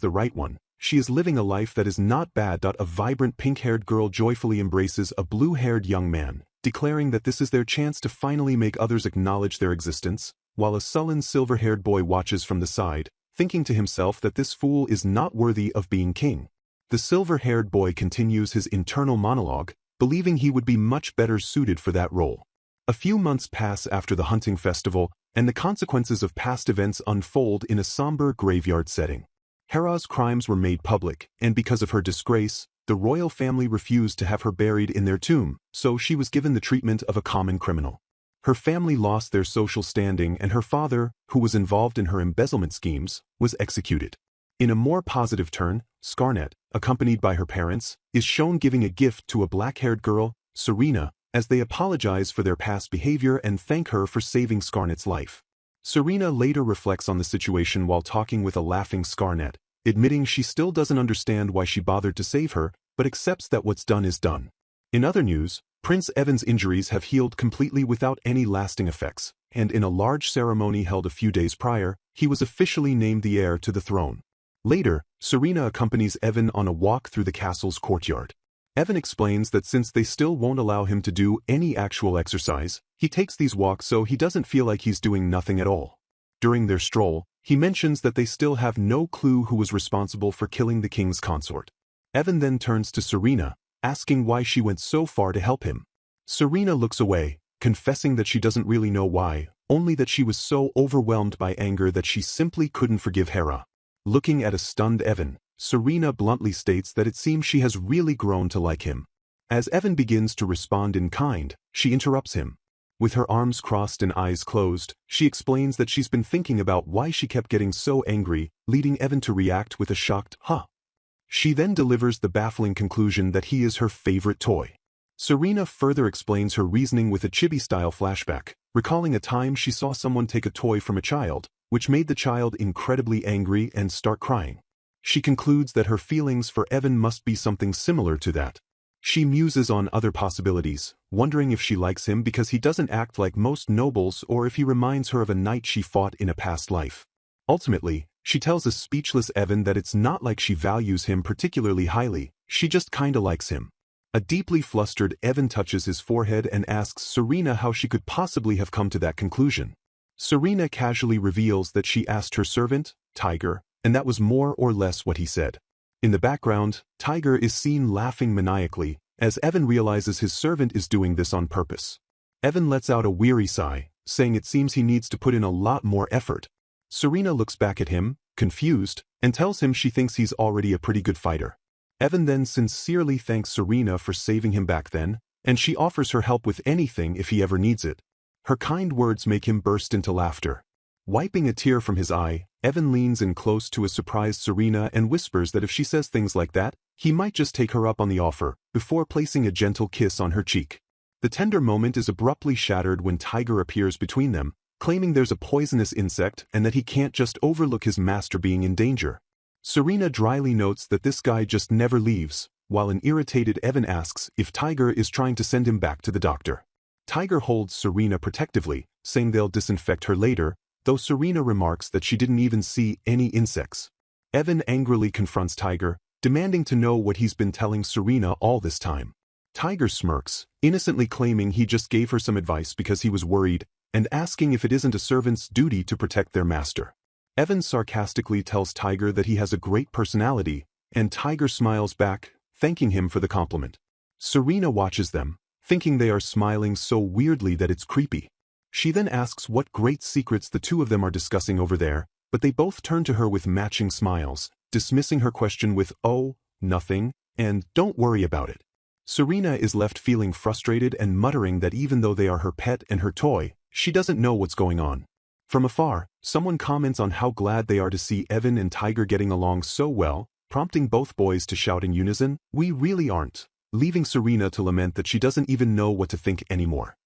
the right one, she is living a life that is not bad. A vibrant pink-haired girl joyfully embraces a blue-haired young man, declaring that this is their chance to finally make others acknowledge their existence, while a sullen silver-haired boy watches from the side, thinking to himself that this fool is not worthy of being king. The silver-haired boy continues his internal monologue, believing he would be much better suited for that role. A few months pass after the hunting festival, and the consequences of past events unfold in a somber graveyard setting. Hera's crimes were made public, and because of her disgrace, the royal family refused to have her buried in their tomb, so she was given the treatment of a common criminal. Her family lost their social standing and her father, who was involved in her embezzlement schemes, was executed. In a more positive turn, Scarnett, accompanied by her parents, is shown giving a gift to a black-haired girl, Serena, as they apologize for their past behavior and thank her for saving Scarnett's life. Serena later reflects on the situation while talking with a laughing Scarnett, admitting she still doesn't understand why she bothered to save her, but accepts that what's done is done. In other news, Prince Evan's injuries have healed completely without any lasting effects, and in a large ceremony held a few days prior, he was officially named the heir to the throne. Later, Serena accompanies Evan on a walk through the castle's courtyard. Evan explains that since they still won't allow him to do any actual exercise, he takes these walks so he doesn't feel like he's doing nothing at all. During their stroll, he mentions that they still have no clue who was responsible for killing the king's consort. Evan then turns to Serena, asking why she went so far to help him. Serena looks away, confessing that she doesn't really know why, only that she was so overwhelmed by anger that she simply couldn't forgive Hera. Looking at a stunned Evan, Serena bluntly states that it seems she has really grown to like him. As Evan begins to respond in kind, she interrupts him. With her arms crossed and eyes closed, she explains that she's been thinking about why she kept getting so angry, leading Evan to react with a shocked, huh. She then delivers the baffling conclusion that he is her favorite toy. Serena further explains her reasoning with a chibi-style flashback, recalling a time she saw someone take a toy from a child, which made the child incredibly angry and start crying. She concludes that her feelings for Evan must be something similar to that. She muses on other possibilities, wondering if she likes him because he doesn't act like most nobles or if he reminds her of a knight she fought in a past life. Ultimately, she tells a speechless Evan that it's not like she values him particularly highly, she just kinda likes him. A deeply flustered Evan touches his forehead and asks Serena how she could possibly have come to that conclusion. Serena casually reveals that she asked her servant, Tiger, and that was more or less what he said. In the background, Tiger is seen laughing maniacally, as Evan realizes his servant is doing this on purpose. Evan lets out a weary sigh, saying it seems he needs to put in a lot more effort. Serena looks back at him, confused, and tells him she thinks he's already a pretty good fighter. Evan then sincerely thanks Serena for saving him back then, and she offers her help with anything if he ever needs it. Her kind words make him burst into laughter. Wiping a tear from his eye, Evan leans in close to a surprised Serena and whispers that if she says things like that, he might just take her up on the offer, before placing a gentle kiss on her cheek. The tender moment is abruptly shattered when Tiger appears between them, claiming there's a poisonous insect and that he can't just overlook his master being in danger. Serena dryly notes that this guy just never leaves, while an irritated Evan asks if Tiger is trying to send him back to the doctor. Tiger holds Serena protectively, saying they'll disinfect her later, though Serena remarks that she didn't even see any insects. Evan angrily confronts Tiger, demanding to know what he's been telling Serena all this time. Tiger smirks, innocently claiming he just gave her some advice because he was worried, and asking if it isn't a servant's duty to protect their master. Evan sarcastically tells Tiger that he has a great personality, and Tiger smiles back, thanking him for the compliment. Serena watches them, thinking they are smiling so weirdly that it's creepy. She then asks what great secrets the two of them are discussing over there, but they both turn to her with matching smiles, dismissing her question with, "Oh, nothing," and "Don't worry about it." Serena is left feeling frustrated and muttering that even though they are her pet and her toy, she doesn't know what's going on. From afar, someone comments on how glad they are to see Evan and Tiger getting along so well, prompting both boys to shout in unison, "We really aren't," leaving Serena to lament that she doesn't even know what to think anymore.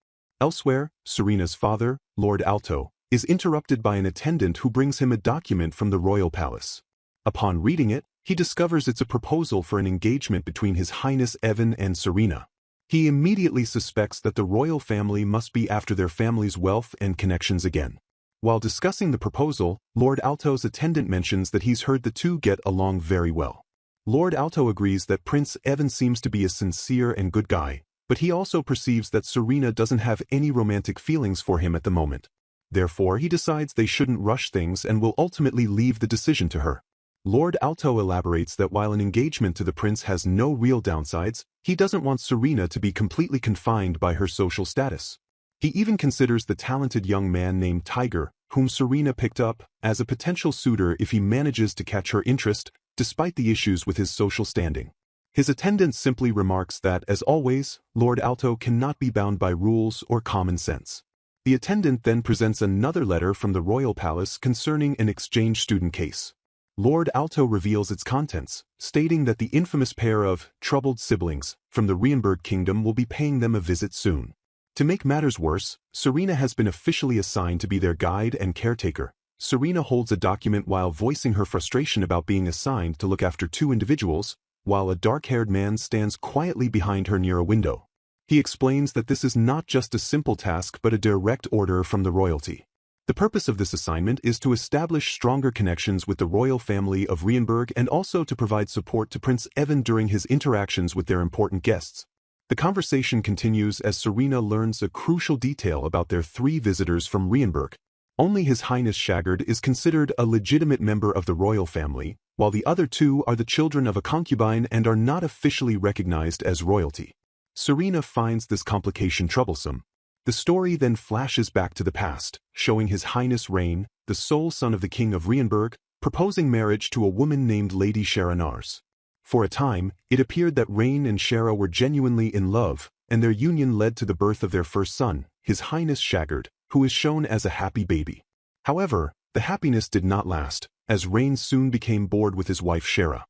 Elsewhere, Serena's father, Lord Alto, is interrupted by an attendant who brings him a document from the royal palace. Upon reading it, he discovers it's a proposal for an engagement between His Highness Evan and Serena. He immediately suspects that the royal family must be after their family's wealth and connections again. While discussing the proposal, Lord Alto's attendant mentions that he's heard the two get along very well. Lord Alto agrees that Prince Evan seems to be a sincere and good guy, but he also perceives that Serena doesn't have any romantic feelings for him at the moment. Therefore, he decides they shouldn't rush things and will ultimately leave the decision to her. Lord Alto elaborates that while an engagement to the prince has no real downsides, he doesn't want Serena to be completely confined by her social status. He even considers the talented young man named Tiger, whom Serena picked up, as a potential suitor if he manages to catch her interest, despite the issues with his social standing. His attendant simply remarks that, as always, Lord Alto cannot be bound by rules or common sense. The attendant then presents another letter from the royal palace concerning an exchange student case. Lord Alto reveals its contents, stating that the infamous pair of troubled siblings from the Reborn kingdom will be paying them a visit soon. To make matters worse, Serena has been officially assigned to be their guide and caretaker. Serena holds a document while voicing her frustration about being assigned to look after two individuals, while a dark-haired man stands quietly behind her near a window. He explains that this is not just a simple task but a direct order from the royalty. The purpose of this assignment is to establish stronger connections with the royal family of Reborn and also to provide support to Prince Evan during his interactions with their important guests. The conversation continues as Serena learns a crucial detail about their three visitors from Reborn. Only His Highness Shagard is considered a legitimate member of the royal family, while the other two are the children of a concubine and are not officially recognized as royalty. Serena finds this complication troublesome. The story then flashes back to the past, showing His Highness Rain, the sole son of the King of Reborn, proposing marriage to a woman named Lady Sharanars. For a time, it appeared that Rain and Shara were genuinely in love, and their union led to the birth of their first son, His Highness Shagard, who is shown as a happy baby. However, the happiness did not last, as Rain soon became bored with his wife Shara.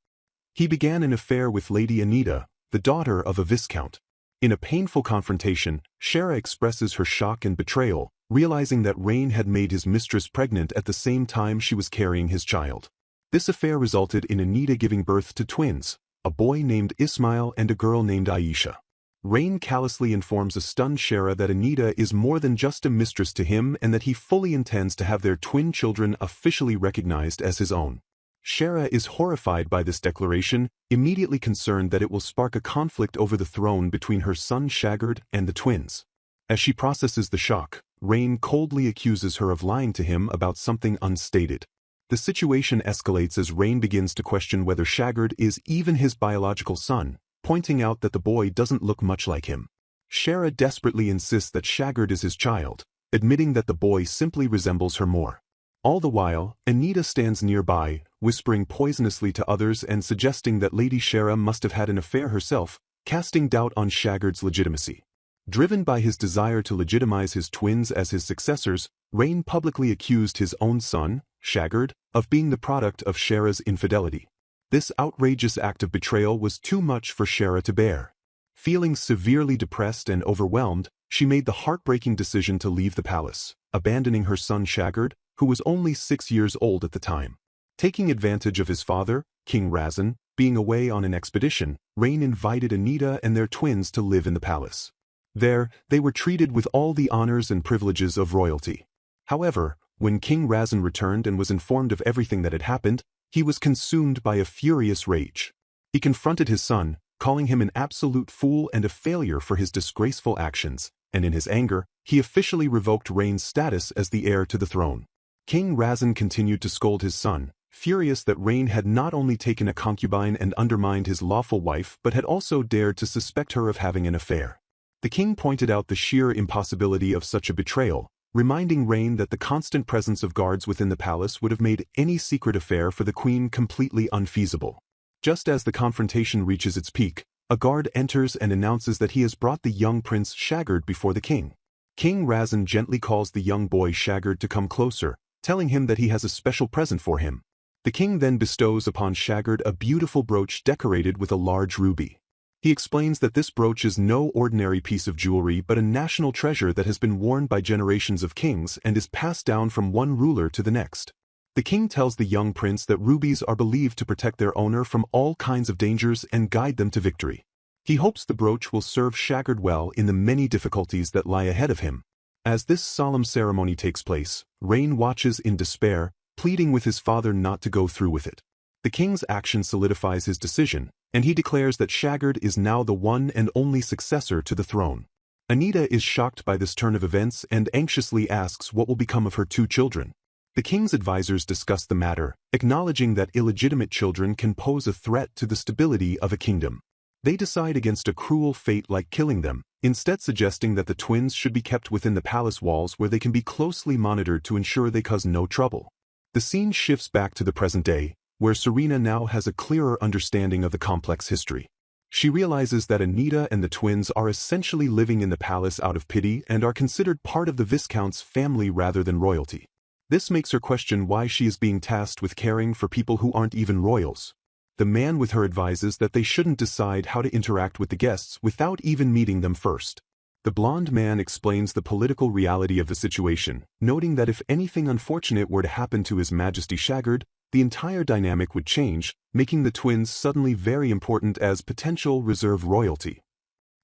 He began an affair with Lady Anita, the daughter of a viscount. In a painful confrontation, Shara expresses her shock and betrayal, realizing that Rain had made his mistress pregnant at the same time she was carrying his child. This affair resulted in Anita giving birth to twins, a boy named Ismail and a girl named Aisha. Rain callously informs a stunned Shara that Anita is more than just a mistress to him and that he fully intends to have their twin children officially recognized as his own. Shara is horrified by this declaration, immediately concerned that it will spark a conflict over the throne between her son Shagard and the twins. As she processes the shock, Rain coldly accuses her of lying to him about something unstated. The situation escalates as Rain begins to question whether Shagard is even his biological son, pointing out that the boy doesn't look much like him. Shara desperately insists that Shagard is his child, admitting that the boy simply resembles her more. All the while, Anita stands nearby, whispering poisonously to others and suggesting that Lady Shara must have had an affair herself, casting doubt on Shagard's legitimacy. Driven by his desire to legitimize his twins as his successors, Rain publicly accused his own son, Shagard, of being the product of Shara's infidelity. This outrageous act of betrayal was too much for Shara to bear. Feeling severely depressed and overwhelmed, she made the heartbreaking decision to leave the palace, abandoning her son Shagard, who was only 6 years old at the time. Taking advantage of his father, King Razan, being away on an expedition, Rain invited Anita and their twins to live in the palace. There, they were treated with all the honors and privileges of royalty. However, when King Razan returned and was informed of everything that had happened, he was consumed by a furious rage. He confronted his son, calling him an absolute fool and a failure for his disgraceful actions, and in his anger, he officially revoked Rain's status as the heir to the throne. King Razan continued to scold his son, furious that Rain had not only taken a concubine and undermined his lawful wife but had also dared to suspect her of having an affair. The king pointed out the sheer impossibility of such a betrayal, reminding Rain that the constant presence of guards within the palace would have made any secret affair for the queen completely unfeasible. Just as the confrontation reaches its peak, a guard enters and announces that he has brought the young prince Shagard before the king. King Razan gently calls the young boy Shagard to come closer, telling him that he has a special present for him. The king then bestows upon Shagard a beautiful brooch decorated with a large ruby. He explains that this brooch is no ordinary piece of jewelry but a national treasure that has been worn by generations of kings and is passed down from one ruler to the next. The king tells the young prince that rubies are believed to protect their owner from all kinds of dangers and guide them to victory. He hopes the brooch will serve Shagard well in the many difficulties that lie ahead of him. As this solemn ceremony takes place, Rain watches in despair, pleading with his father not to go through with it. The king's action solidifies his decision, and he declares that Shagard is now the one and only successor to the throne. Anita is shocked by this turn of events and anxiously asks what will become of her 2 children. The king's advisors discuss the matter, acknowledging that illegitimate children can pose a threat to the stability of a kingdom. They decide against a cruel fate like killing them, instead suggesting that the twins should be kept within the palace walls where they can be closely monitored to ensure they cause no trouble. The scene shifts back to the present day, where Serena now has a clearer understanding of the complex history. She realizes that Anita and the twins are essentially living in the palace out of pity and are considered part of the Viscount's family rather than royalty. This makes her question why she is being tasked with caring for people who aren't even royals. The man with her advises that they shouldn't decide how to interact with the guests without even meeting them first. The blonde man explains the political reality of the situation, noting that if anything unfortunate were to happen to His Majesty Shagard, the entire dynamic would change, making the twins suddenly very important as potential reserve royalty.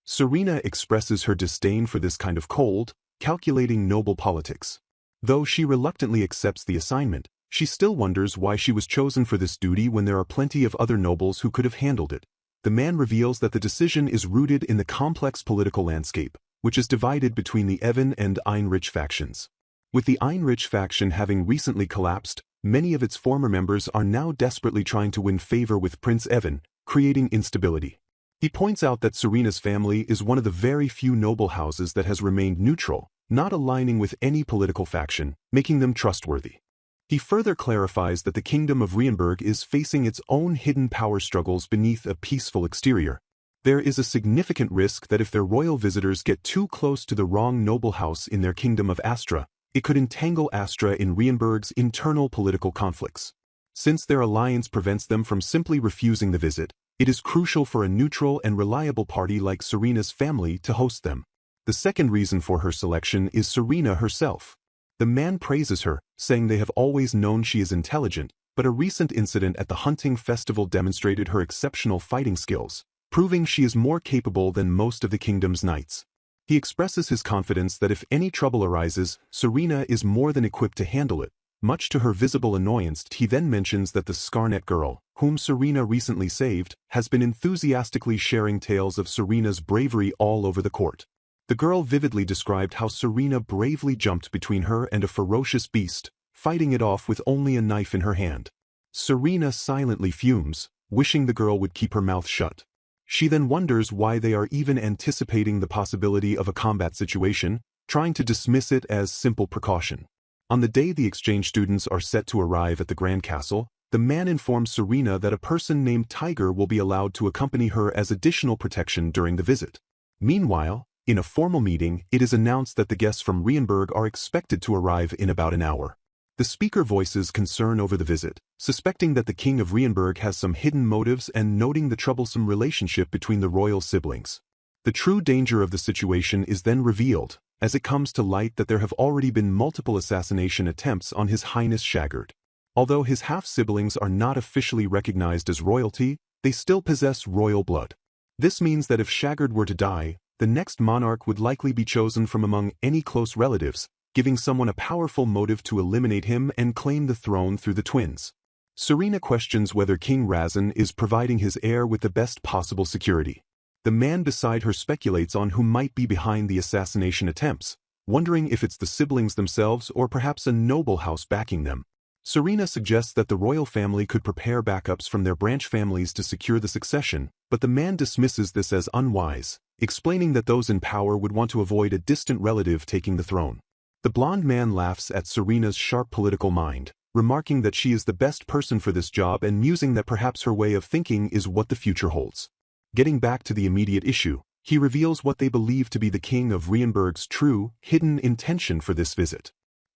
Serena expresses her disdain for this kind of cold, calculating noble politics. Though she reluctantly accepts the assignment, she still wonders why she was chosen for this duty when there are plenty of other nobles who could have handled it. The man reveals that the decision is rooted in the complex political landscape, which is divided between the Evan and Einrich factions. With the Einrich faction having recently collapsed, many of its former members are now desperately trying to win favor with Prince Evan, creating instability. He points out that Serena's family is one of the very few noble houses that has remained neutral, not aligning with any political faction, making them trustworthy. He further clarifies that the Kingdom of Rienburg is facing its own hidden power struggles beneath a peaceful exterior. There is a significant risk that if their royal visitors get too close to the wrong noble house in their kingdom of Astra, it could entangle Astra in Rienberg's internal political conflicts. Since their alliance prevents them from simply refusing the visit, it is crucial for a neutral and reliable party like Serena's family to host them. The second reason for her selection is Serena herself. The man praises her, saying they have always known she is intelligent, but a recent incident at the hunting festival demonstrated her exceptional fighting skills, proving she is more capable than most of the kingdom's knights. He expresses his confidence that if any trouble arises, Serena is more than equipped to handle it. Much to her visible annoyance, he then mentions that the Scarnet girl, whom Serena recently saved, has been enthusiastically sharing tales of Serena's bravery all over the court. The girl vividly described how Serena bravely jumped between her and a ferocious beast, fighting it off with only a knife in her hand. Serena silently fumes, wishing the girl would keep her mouth shut. She then wonders why they are even anticipating the possibility of a combat situation, trying to dismiss it as simple precaution. On the day the exchange students are set to arrive at the Grand Castle, the man informs Serena that a person named Tiger will be allowed to accompany her as additional protection during the visit. Meanwhile, in a formal meeting, it is announced that the guests from Rienberg are expected to arrive in about an hour. The speaker voices concern over the visit, suspecting that the King of Rienberg has some hidden motives and noting the troublesome relationship between the royal siblings. The true danger of the situation is then revealed, as it comes to light that there have already been multiple assassination attempts on His Highness Shagard. Although his half-siblings are not officially recognized as royalty, they still possess royal blood. This means that if Shagard were to die, the next monarch would likely be chosen from among any close relatives, giving someone a powerful motive to eliminate him and claim the throne through the twins. Serena questions whether King Razan is providing his heir with the best possible security. The man beside her speculates on who might be behind the assassination attempts, wondering if it's the siblings themselves or perhaps a noble house backing them. Serena suggests that the royal family could prepare backups from their branch families to secure the succession, but the man dismisses this as unwise, explaining that those in power would want to avoid a distant relative taking the throne. The blonde man laughs at Serena's sharp political mind, remarking that she is the best person for this job and musing that perhaps her way of thinking is what the future holds. Getting back to the immediate issue, he reveals what they believe to be the King of Rienberg's true, hidden intention for this visit.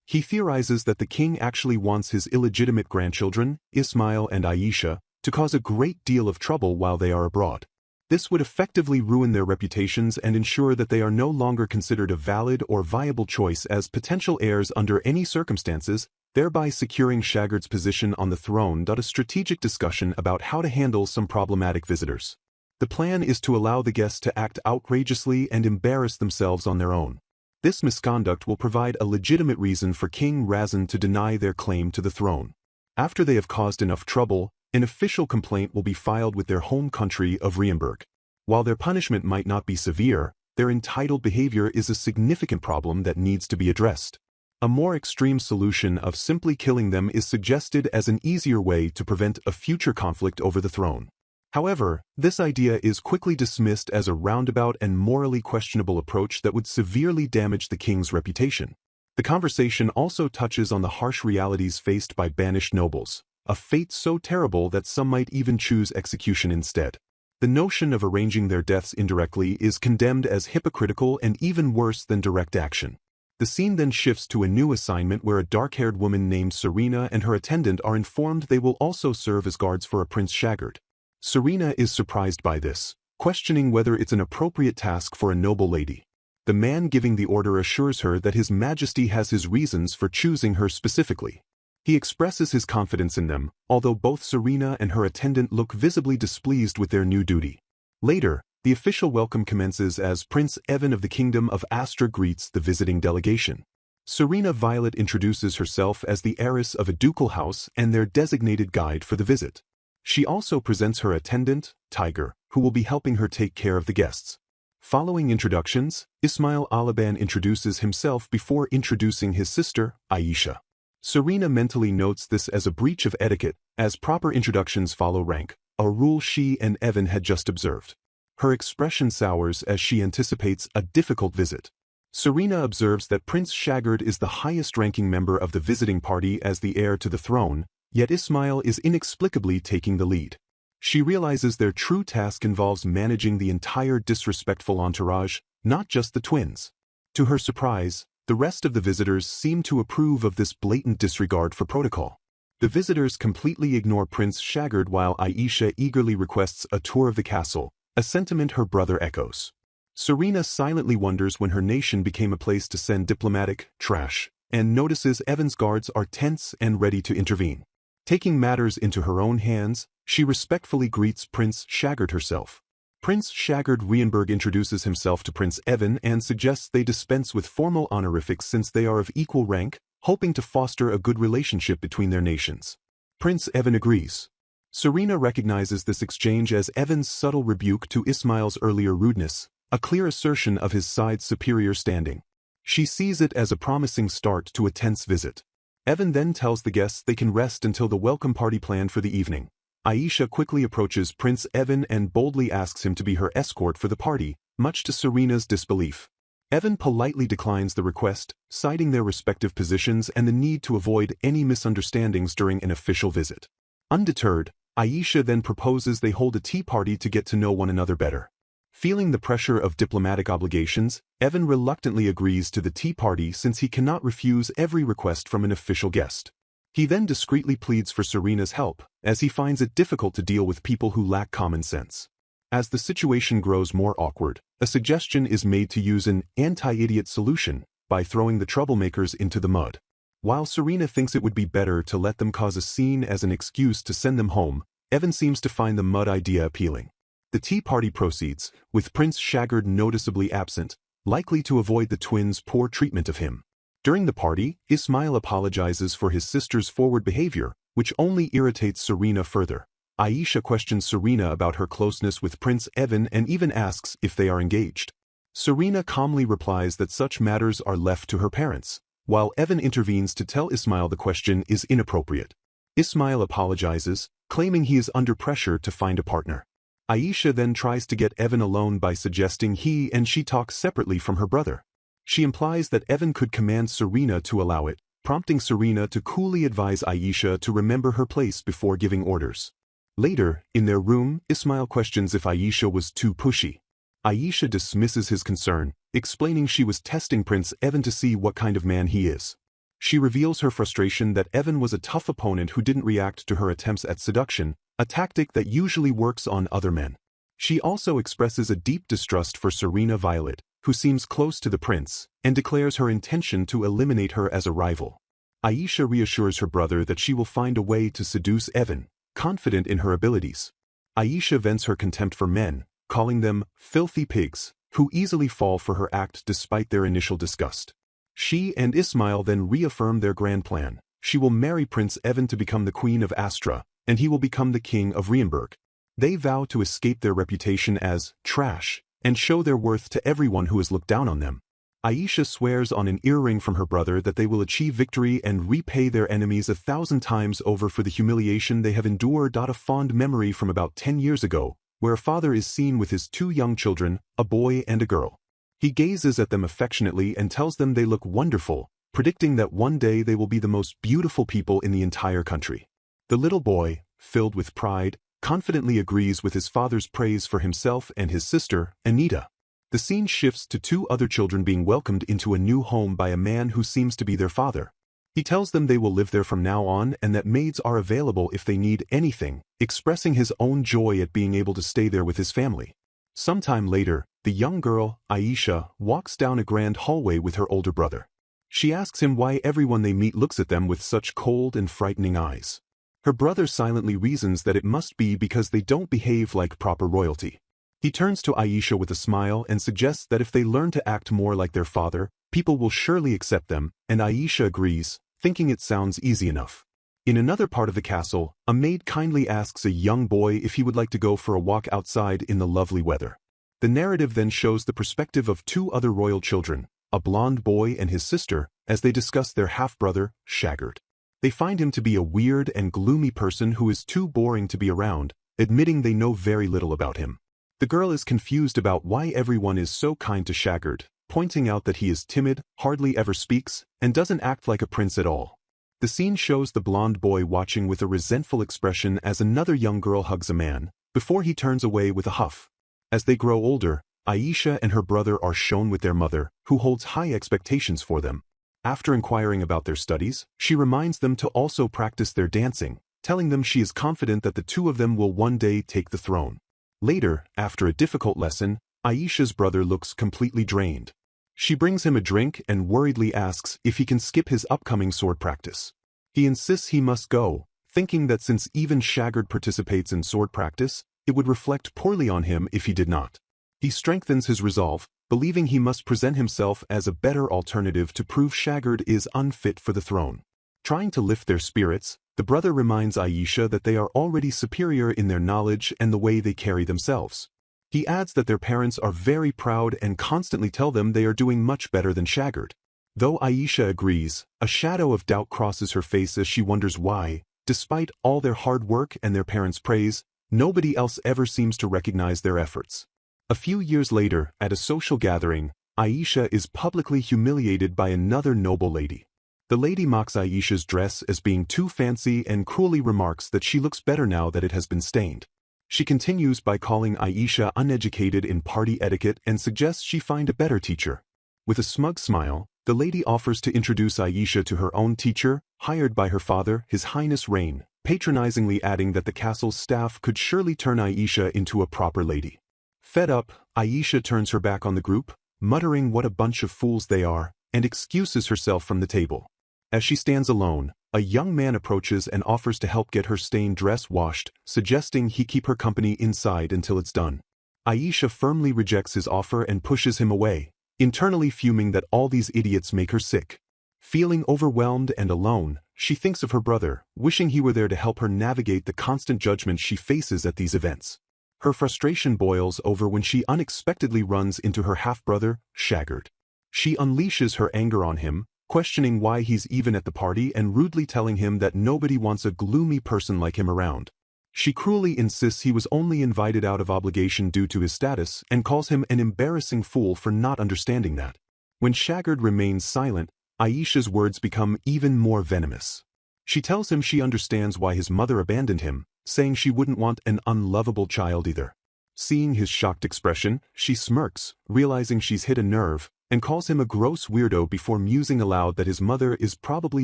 He theorizes that the king actually wants his illegitimate grandchildren, Ismail and Aisha, to cause a great deal of trouble while they are abroad. This would effectively ruin their reputations and ensure that they are no longer considered a valid or viable choice as potential heirs under any circumstances, thereby securing Shagard's position on the throne. A strategic discussion about how to handle some problematic visitors. The plan is to allow the guests to act outrageously and embarrass themselves on their own. This misconduct will provide a legitimate reason for King Razan to deny their claim to the throne. After they have caused enough trouble, an official complaint will be filed with their home country of Rienberg. While their punishment might not be severe, their entitled behavior is a significant problem that needs to be addressed. A more extreme solution of simply killing them is suggested as an easier way to prevent a future conflict over the throne. However, this idea is quickly dismissed as a roundabout and morally questionable approach that would severely damage the king's reputation. The conversation also touches on the harsh realities faced by banished nobles, a fate so terrible that some might even choose execution instead. The notion of arranging their deaths indirectly is condemned as hypocritical and even worse than direct action. The scene then shifts to a new assignment where a dark-haired woman named Serena and her attendant are informed they will also serve as guards for a Prince Shagard. Serena is surprised by this, questioning whether it's an appropriate task for a noble lady. The man giving the order assures her that His Majesty has his reasons for choosing her specifically. He expresses his confidence in them, although both Serena and her attendant look visibly displeased with their new duty. Later, the official welcome commences as Prince Evan of the Kingdom of Astra greets the visiting delegation. Serena Violet introduces herself as the heiress of a ducal house and their designated guide for the visit. She also presents her attendant, Tiger, who will be helping her take care of the guests. Following introductions, Ismail Alaban introduces himself before introducing his sister, Aisha. Serena mentally notes this as a breach of etiquette, as proper introductions follow rank, a rule she and Evan had just observed. Her expression sours as she anticipates a difficult visit. Serena observes that Prince Shagard is the highest-ranking member of the visiting party as the heir to the throne, yet Ismail is inexplicably taking the lead. She realizes their true task involves managing the entire disrespectful entourage, not just the twins. To her surprise, the rest of the visitors seem to approve of this blatant disregard for protocol. The visitors completely ignore Prince Shagard while Aisha eagerly requests a tour of the castle, a sentiment her brother echoes. Serena silently wonders when her nation became a place to send diplomatic trash, and notices Evan's guards are tense and ready to intervene. Taking matters into her own hands, she respectfully greets Prince Shagard herself. Prince Shagard Rienberg introduces himself to Prince Evan and suggests they dispense with formal honorifics since they are of equal rank, hoping to foster a good relationship between their nations. Prince Evan agrees. Serena recognizes this exchange as Evan's subtle rebuke to Ismail's earlier rudeness, a clear assertion of his side's superior standing. She sees it as a promising start to a tense visit. Evan then tells the guests they can rest until the welcome party planned for the evening. Aisha quickly approaches Prince Evan and boldly asks him to be her escort for the party, much to Serena's disbelief. Evan politely declines the request, citing their respective positions and the need to avoid any misunderstandings during an official visit. Undeterred, Aisha then proposes they hold a tea party to get to know one another better. Feeling the pressure of diplomatic obligations, Evan reluctantly agrees to the tea party since he cannot refuse every request from an official guest. He then discreetly pleads for Serena's help, as he finds it difficult to deal with people who lack common sense. As the situation grows more awkward, a suggestion is made to use an anti-idiot solution by throwing the troublemakers into the mud. While Serena thinks it would be better to let them cause a scene as an excuse to send them home, Evan seems to find the mud idea appealing. The tea party proceeds, with Prince Shagard noticeably absent, likely to avoid the twins' poor treatment of him. During the party, Ismail apologizes for his sister's forward behavior, which only irritates Serena further. Aisha questions Serena about her closeness with Prince Evan and even asks if they are engaged. Serena calmly replies that such matters are left to her parents, while Evan intervenes to tell Ismail the question is inappropriate. Ismail apologizes, claiming he is under pressure to find a partner. Aisha then tries to get Evan alone by suggesting he and she talk separately from her brother. She implies that Evan could command Serena to allow it, prompting Serena to coolly advise Aisha to remember her place before giving orders. Later, in their room, Ismail questions if Aisha was too pushy. Aisha dismisses his concern, explaining she was testing Prince Evan to see what kind of man he is. She reveals her frustration that Evan was a tough opponent who didn't react to her attempts at seduction, a tactic that usually works on other men. She also expresses a deep distrust for Serena Violet, who seems close to the prince, and declares her intention to eliminate her as a rival. Aisha reassures her brother that she will find a way to seduce Evan, confident in her abilities. Aisha vents her contempt for men, calling them filthy pigs, who easily fall for her act despite their initial disgust. She and Ismail then reaffirm their grand plan. She will marry Prince Evan to become the Queen of Astra, and he will become the King of Rienberg. They vow to escape their reputation as trash, and show their worth to everyone who has looked down on them. Aisha swears on an earring from her brother that they will achieve victory and repay their enemies 1,000 times over for the humiliation they have endured. A fond memory from about 10 years ago, where a father is seen with his 2 young children, a boy and a girl. He gazes at them affectionately and tells them they look wonderful, predicting that one day they will be the most beautiful people in the entire country. The little boy, filled with pride, confidently agrees with his father's praise for himself and his sister, Anita. The scene shifts to 2 other children being welcomed into a new home by a man who seems to be their father. He tells them they will live there from now on and that maids are available if they need anything, expressing his own joy at being able to stay there with his family. Sometime later, the young girl, Aisha, walks down a grand hallway with her older brother. She asks him why everyone they meet looks at them with such cold and frightening eyes. Her brother silently reasons that it must be because they don't behave like proper royalty. He turns to Aisha with a smile and suggests that if they learn to act more like their father, people will surely accept them, and Aisha agrees, thinking it sounds easy enough. In another part of the castle, a maid kindly asks a young boy if he would like to go for a walk outside in the lovely weather. The narrative then shows the perspective of 2 other royal children, a blonde boy and his sister, as they discuss their half-brother, Shagard. They find him to be a weird and gloomy person who is too boring to be around, admitting they know very little about him. The girl is confused about why everyone is so kind to Shagard, pointing out that he is timid, hardly ever speaks, and doesn't act like a prince at all. The scene shows the blonde boy watching with a resentful expression as another young girl hugs a man, before he turns away with a huff. As they grow older, Aisha and her brother are shown with their mother, who holds high expectations for them. After inquiring about their studies, she reminds them to also practice their dancing, telling them she is confident that the two of them will one day take the throne. Later, after a difficult lesson, Aisha's brother looks completely drained. She brings him a drink and worriedly asks if he can skip his upcoming sword practice. He insists he must go, thinking that since even Shagard participates in sword practice, it would reflect poorly on him if he did not. He strengthens his resolve, believing he must present himself as a better alternative to prove Shagard is unfit for the throne. Trying to lift their spirits, the brother reminds Aisha that they are already superior in their knowledge and the way they carry themselves. He adds that their parents are very proud and constantly tell them they are doing much better than Shagard. Though Aisha agrees, a shadow of doubt crosses her face as she wonders why, despite all their hard work and their parents' praise, nobody else ever seems to recognize their efforts. A few years later, at a social gathering, Aisha is publicly humiliated by another noble lady. The lady mocks Aisha's dress as being too fancy and cruelly remarks that she looks better now that it has been stained. She continues by calling Aisha uneducated in party etiquette and suggests she find a better teacher. With a smug smile, the lady offers to introduce Aisha to her own teacher, hired by her father, His Highness Rain, patronizingly adding that the castle's staff could surely turn Aisha into a proper lady. Fed up, Aisha turns her back on the group, muttering what a bunch of fools they are, and excuses herself from the table. As she stands alone, a young man approaches and offers to help get her stained dress washed, suggesting he keep her company inside until it's done. Aisha firmly rejects his offer and pushes him away, internally fuming that all these idiots make her sick. Feeling overwhelmed and alone, she thinks of her brother, wishing he were there to help her navigate the constant judgment she faces at these events. Her frustration boils over when she unexpectedly runs into her half-brother, Shagard. She unleashes her anger on him, questioning why he's even at the party and rudely telling him that nobody wants a gloomy person like him around. She cruelly insists he was only invited out of obligation due to his status and calls him an embarrassing fool for not understanding that. When Shagard remains silent, Aisha's words become even more venomous. She tells him she understands why his mother abandoned him, saying she wouldn't want an unlovable child either. Seeing his shocked expression, she smirks, realizing she's hit a nerve, and calls him a gross weirdo before musing aloud that his mother is probably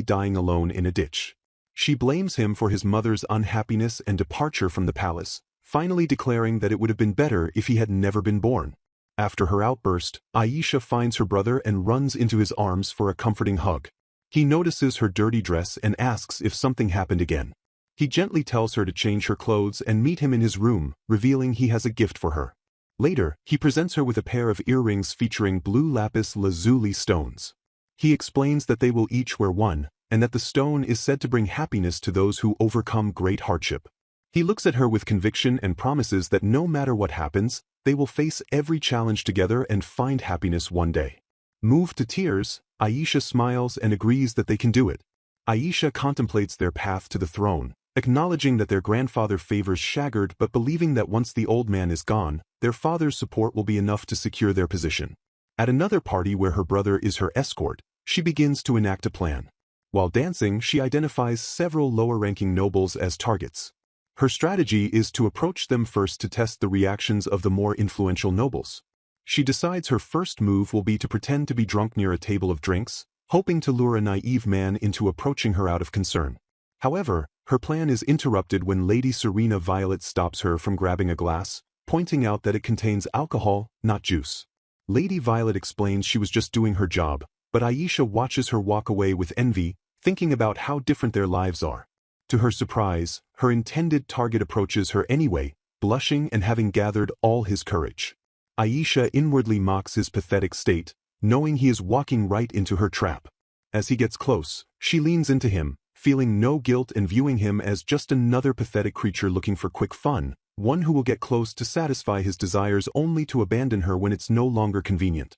dying alone in a ditch. She blames him for his mother's unhappiness and departure from the palace, finally declaring that it would have been better if he had never been born. After her outburst, Aisha finds her brother and runs into his arms for a comforting hug. He notices her dirty dress and asks if something happened again. He gently tells her to change her clothes and meet him in his room, revealing he has a gift for her. Later, he presents her with a pair of earrings featuring blue lapis lazuli stones. He explains that they will each wear one, and that the stone is said to bring happiness to those who overcome great hardship. He looks at her with conviction and promises that no matter what happens, they will face every challenge together and find happiness one day. Moved to tears, Aisha smiles and agrees that they can do it. Aisha contemplates their path to the throne, acknowledging that their grandfather favors Shagard but believing that once the old man is gone, their father's support will be enough to secure their position. At another party where her brother is her escort, she begins to enact a plan. While dancing, she identifies several lower-ranking nobles as targets. Her strategy is to approach them first to test the reactions of the more influential nobles. She decides her first move will be to pretend to be drunk near a table of drinks, hoping to lure a naive man into approaching her out of concern. However, her plan is interrupted when Lady Serena Violet stops her from grabbing a glass, pointing out that it contains alcohol, not juice. Lady Violet explains she was just doing her job, but Aisha watches her walk away with envy, thinking about how different their lives are. To her surprise, her intended target approaches her anyway, blushing and having gathered all his courage. Aisha inwardly mocks his pathetic state, knowing he is walking right into her trap. As he gets close, she leans into him, feeling no guilt and viewing him as just another pathetic creature looking for quick fun, one who will get close to satisfy his desires only to abandon her when it's no longer convenient.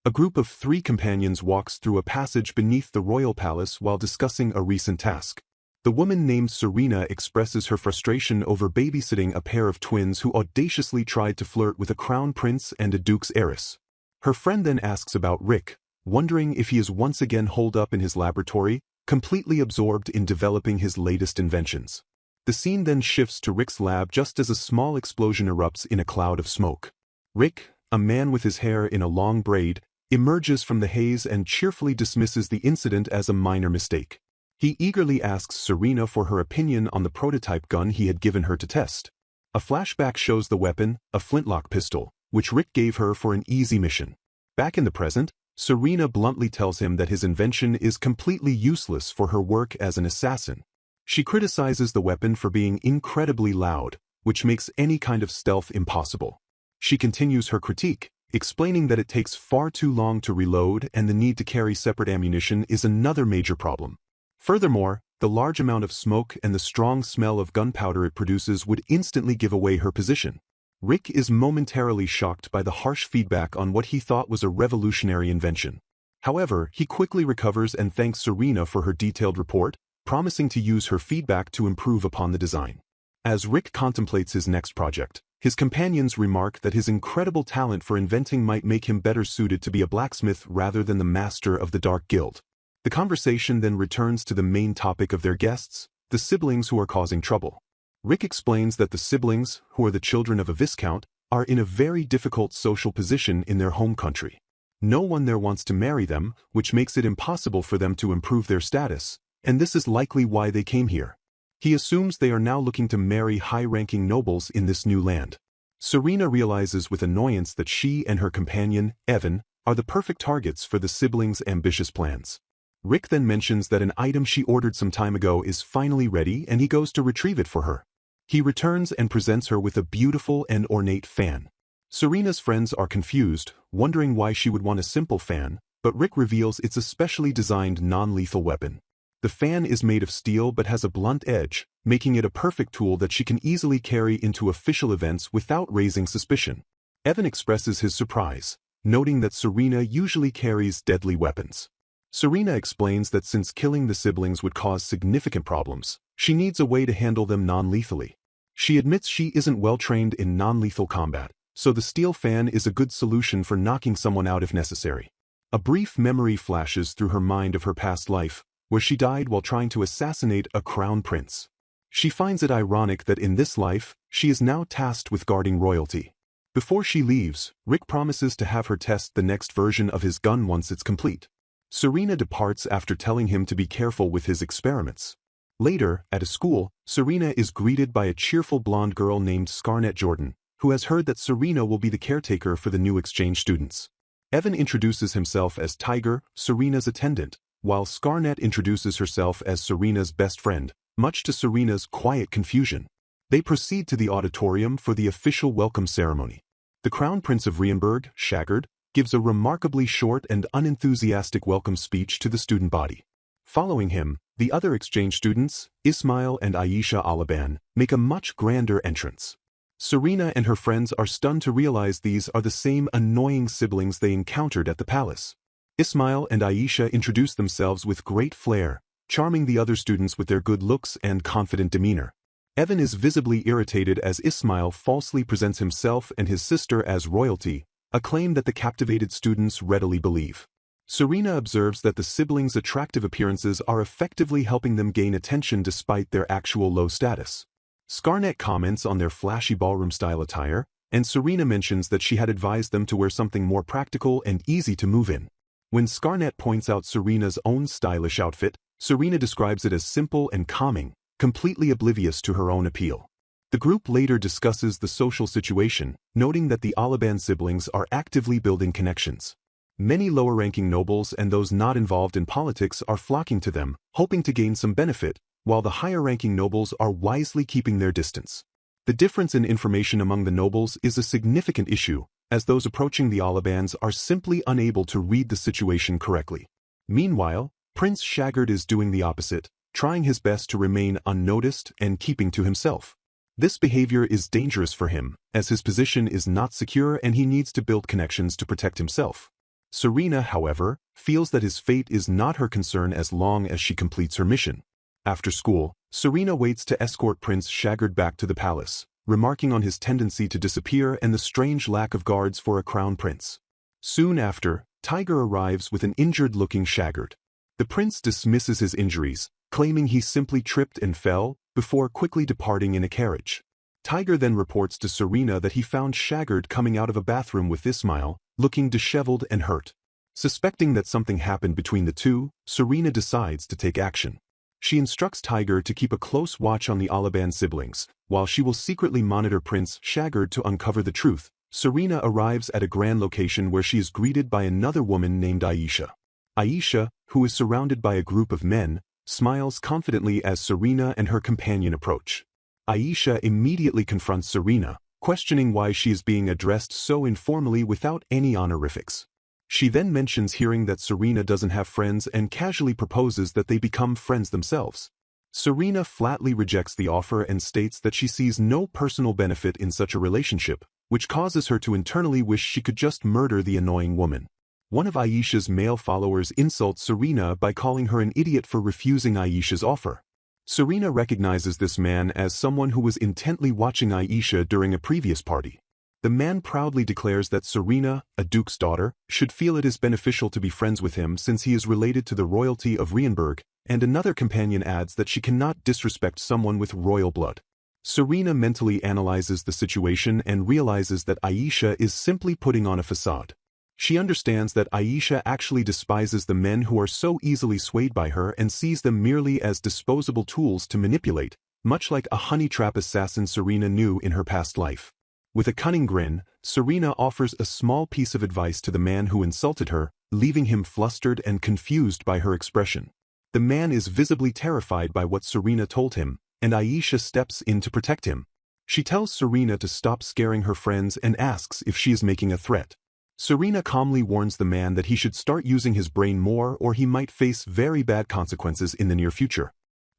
A group of 3 companions walks through a passage beneath the royal palace while discussing a recent task. The woman named Serena expresses her frustration over babysitting a pair of twins who audaciously tried to flirt with a crown prince and a duke's heiress. Her friend then asks about Rick, wondering if he is once again holed up in his laboratory, completely absorbed in developing his latest inventions. The scene then shifts to Rick's lab just as a small explosion erupts in a cloud of smoke. Rick, a man with his hair in a long braid, emerges from the haze and cheerfully dismisses the incident as a minor mistake. He eagerly asks Serena for her opinion on the prototype gun he had given her to test. A flashback shows the weapon, a flintlock pistol, which Rick gave her for an easy mission. Back in the present, Serena bluntly tells him that his invention is completely useless for her work as an assassin. She criticizes the weapon for being incredibly loud, which makes any kind of stealth impossible. She continues her critique, explaining that it takes far too long to reload and the need to carry separate ammunition is another major problem. Furthermore, the large amount of smoke and the strong smell of gunpowder it produces would instantly give away her position. Rick is momentarily shocked by the harsh feedback on what he thought was a revolutionary invention. However, he quickly recovers and thanks Serena for her detailed report, promising to use her feedback to improve upon the design. As Rick contemplates his next project, his companions remark that his incredible talent for inventing might make him better suited to be a blacksmith rather than the master of the Dark Guild. The conversation then returns to the main topic of their guests, the siblings who are causing trouble. Rick explains that the siblings, who are the children of a viscount, are in a very difficult social position in their home country. No one there wants to marry them, which makes it impossible for them to improve their status, and this is likely why they came here. He assumes they are now looking to marry high-ranking nobles in this new land. Serena realizes with annoyance that she and her companion, Evan, are the perfect targets for the siblings' ambitious plans. Rick then mentions that an item she ordered some time ago is finally ready and he goes to retrieve it for her. He returns and presents her with a beautiful and ornate fan. Serena's friends are confused, wondering why she would want a simple fan, but Rick reveals it's a specially designed non-lethal weapon. The fan is made of steel but has a blunt edge, making it a perfect tool that she can easily carry into official events without raising suspicion. Evan expresses his surprise, noting that Serena usually carries deadly weapons. Serena explains that since killing the siblings would cause significant problems, she needs a way to handle them non-lethally. She admits she isn't well trained in non-lethal combat, so the steel fan is a good solution for knocking someone out if necessary. A brief memory flashes through her mind of her past life, where she died while trying to assassinate a crown prince. She finds it ironic that in this life, she is now tasked with guarding royalty. Before she leaves, Rick promises to have her test the next version of his gun once it's complete. Serena departs after telling him to be careful with his experiments. Later, at a school, Serena is greeted by a cheerful blonde girl named Scarlett Jordan, who has heard that Serena will be the caretaker for the new exchange students. Evan introduces himself as Tiger, Serena's attendant, while Scarlett introduces herself as Serena's best friend, much to Serena's quiet confusion. They proceed to the auditorium for the official welcome ceremony. The Crown Prince of Rienburg, Shagard, gives a remarkably short and unenthusiastic welcome speech to the student body. Following him, the other exchange students, Ismail and Aisha Alaban, make a much grander entrance. Serena and her friends are stunned to realize these are the same annoying siblings they encountered at the palace. Ismail and Aisha introduce themselves with great flair, charming the other students with their good looks and confident demeanor. Evan is visibly irritated as Ismail falsely presents himself and his sister as royalty, a claim that the captivated students readily believe. Serena observes that the siblings' attractive appearances are effectively helping them gain attention despite their actual low status. Scarlett comments on their flashy ballroom-style attire, and Serena mentions that she had advised them to wear something more practical and easy to move in. When Scarlett points out Serena's own stylish outfit, Serena describes it as simple and calming, completely oblivious to her own appeal. The group later discusses the social situation, noting that the Alaban siblings are actively building connections. Many lower-ranking nobles and those not involved in politics are flocking to them, hoping to gain some benefit, while the higher-ranking nobles are wisely keeping their distance. The difference in information among the nobles is a significant issue, as those approaching the Alabans are simply unable to read the situation correctly. Meanwhile, Prince Shagard is doing the opposite, trying his best to remain unnoticed and keeping to himself. This behavior is dangerous for him, as his position is not secure and he needs to build connections to protect himself. Serena, however, feels that his fate is not her concern as long as she completes her mission. After school, Serena waits to escort Prince Shagard back to the palace, remarking on his tendency to disappear and the strange lack of guards for a crown prince. Soon after, Tiger arrives with an injured-looking Shagard. The prince dismisses his injuries, claiming he simply tripped and fell, before quickly departing in a carriage. Tiger then reports to Serena that he found Shaggard coming out of a bathroom with Ismail, looking disheveled and hurt. Suspecting that something happened between the two, Serena decides to take action. She instructs Tiger to keep a close watch on the Alaban siblings, while she will secretly monitor Prince Shaggard to uncover the truth. Serena arrives at a grand location where she is greeted by another woman named Aisha. Aisha, who is surrounded by a group of men, smiles confidently as Serena and her companion approach. Aisha immediately confronts Serena, questioning why she is being addressed so informally without any honorifics. She then mentions hearing that Serena doesn't have friends and casually proposes that they become friends themselves. Serena flatly rejects the offer and states that she sees no personal benefit in such a relationship, which causes her to internally wish she could just murder the annoying woman. One of Aisha's male followers insults Serena by calling her an idiot for refusing Aisha's offer. Serena recognizes this man as someone who was intently watching Aisha during a previous party. The man proudly declares that Serena, a duke's daughter, should feel it is beneficial to be friends with him since he is related to the royalty of Reborn, and another companion adds that she cannot disrespect someone with royal blood. Serena mentally analyzes the situation and realizes that Aisha is simply putting on a facade. She understands that Aisha actually despises the men who are so easily swayed by her and sees them merely as disposable tools to manipulate, much like a honey trap assassin Serena knew in her past life. With a cunning grin, Serena offers a small piece of advice to the man who insulted her, leaving him flustered and confused by her expression. The man is visibly terrified by what Serena told him, and Aisha steps in to protect him. She tells Serena to stop scaring her friends and asks if she is making a threat. Serena calmly warns the man that he should start using his brain more or he might face very bad consequences in the near future.